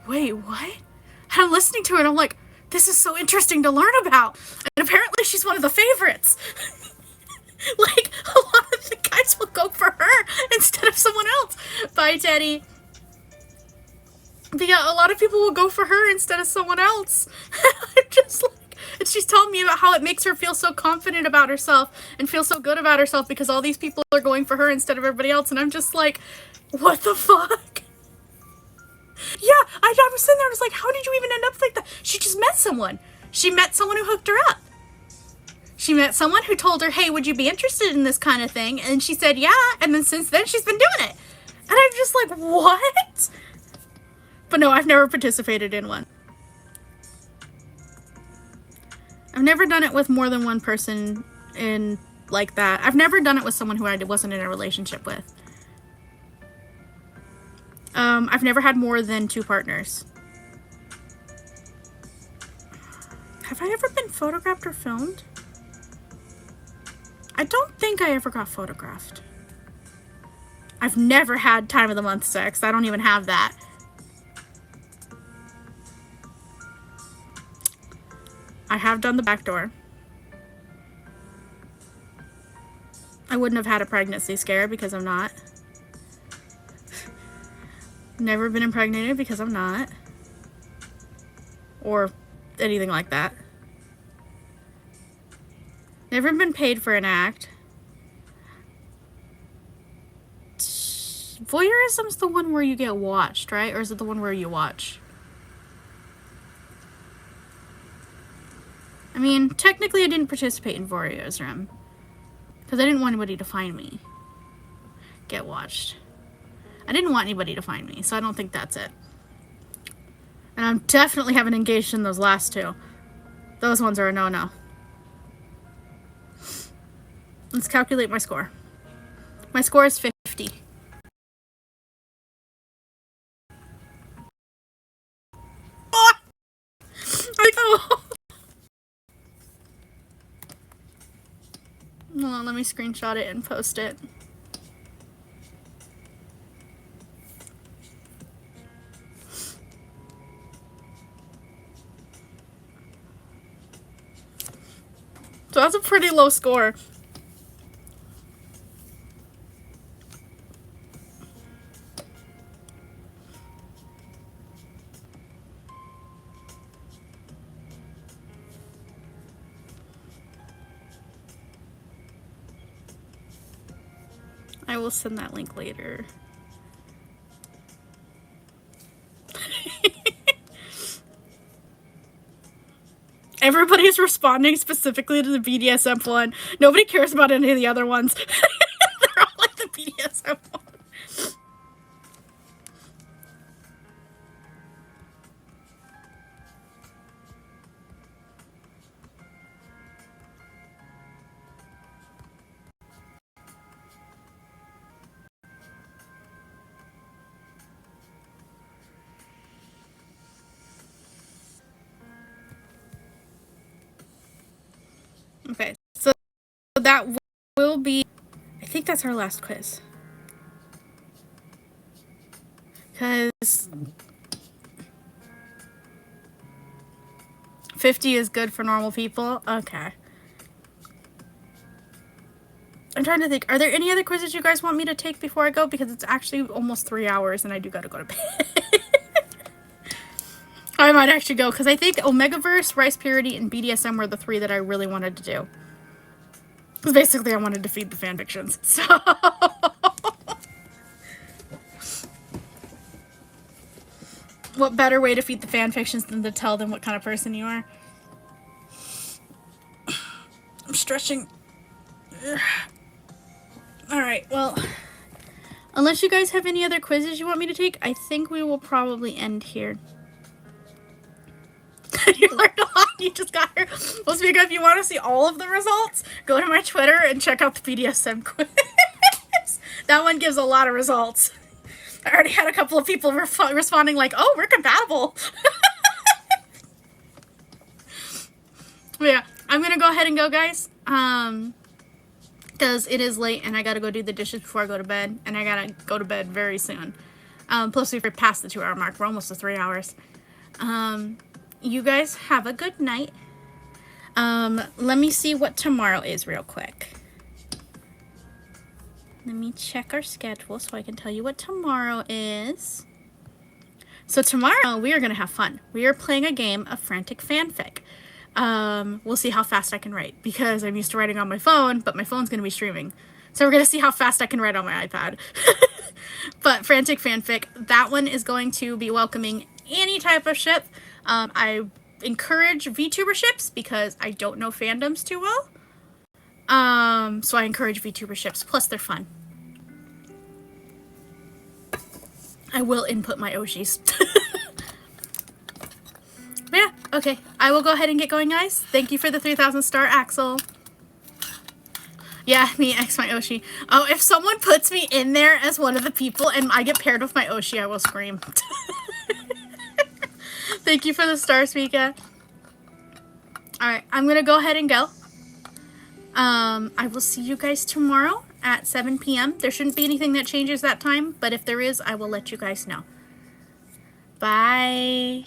wait, what? And I'm listening to it, and I'm like, this is so interesting to learn about. And apparently she's one of the favorites. Like, a lot of the guys will go for her instead of someone else. Bye, Teddy. But yeah, a lot of people will go for her instead of someone else. I'm just like, and she's telling me about how it makes her feel so confident about herself and feel so good about herself because all these people are going for her instead of everybody else. And I'm just like, what the fuck? Yeah, I was sitting there and was like, how did you even end up like that? She just met someone. She met someone who hooked her up. She met someone who told her, hey, would you be interested in this kind of thing? And she said, yeah. And then since then, she's been doing it. And I'm just like, what? But no, I've never participated in one. I've never done it with more than one person in like that. I've never done it with someone who I wasn't in a relationship with. I've never had more than 2 partners. Have I ever been photographed or filmed? I don't think I ever got photographed. I've never had time of the month sex. I don't even have that. I have done the back door. I wouldn't have had a pregnancy scare because I'm not. Never been impregnated because I'm not. Or anything like that. Never been paid for an act. Voyeurism's the one where you get watched, right? Or is it the one where you watch? I mean, technically I didn't participate in voyeurism. Because I didn't want anybody to find me. Get watched. I didn't want anybody to find me, so I don't think that's it. And I definitely haven't engaged in those last 2. Those ones are a no-no. Let's calculate my score. My score is 50. Oh! Hold on, let me screenshot it and post it. So that's a pretty low score. I will send that link later. Everybody's responding specifically to the BDSM one. Nobody cares about any of the other ones. They're all like the BDSM one. Okay, so that will be, I think that's our last quiz. Because 50 is good for normal people? Okay. I'm trying to think, are there any other quizzes you guys want me to take before I go? Because it's actually almost 3 hours and I do gotta go to bed. I might actually go, because I think Omegaverse, Rice Purity, and BDSM were the 3 that I really wanted to do. Because basically I wanted to feed the fanfictions, so... What better way to feed the fanfictions than to tell them what kind of person you are? I'm stretching. Alright, well... Unless you guys have any other quizzes you want me to take, I think we will probably end here. You learned a lot. You just got here. Well, speaking of, if you want to see all of the results, go to my Twitter and check out the BDSM quiz. That one gives a lot of results. I already had a couple of people responding like, oh, we're compatible. But yeah, I'm going to go ahead and go, guys. Because it is late and I got to go do the dishes before I go to bed. And I got to go to bed very soon. Plus, we're past the 2-hour mark. We're almost to 3 hours. You guys have a good night. Let me see what tomorrow is real quick. Let me check our schedule so I can tell you what tomorrow is. So tomorrow we are going to have fun. We are playing a game of Frantic Fanfic. We'll see how fast I can write because I'm used to writing on my phone, but my phone's going to be streaming. So we're going to see how fast I can write on my iPad. But Frantic Fanfic, that one is going to be welcoming any type of ship. I encourage VTuber ships because I don't know fandoms too well. So I encourage VTuber ships, plus they're fun. I will input my Oshis. Yeah, okay. I will go ahead and get going, guys. Thank you for the 3,000 star, Axel. Yeah, me, X my Oshi. Oh, if someone puts me in there as one of the people and I get paired with my Oshi, I will scream. Thank you for the star, Mika. Alright, I'm gonna go ahead and go. I will see you guys tomorrow at 7 p.m. There shouldn't be anything that changes that time, but if there is, I will let you guys know. Bye.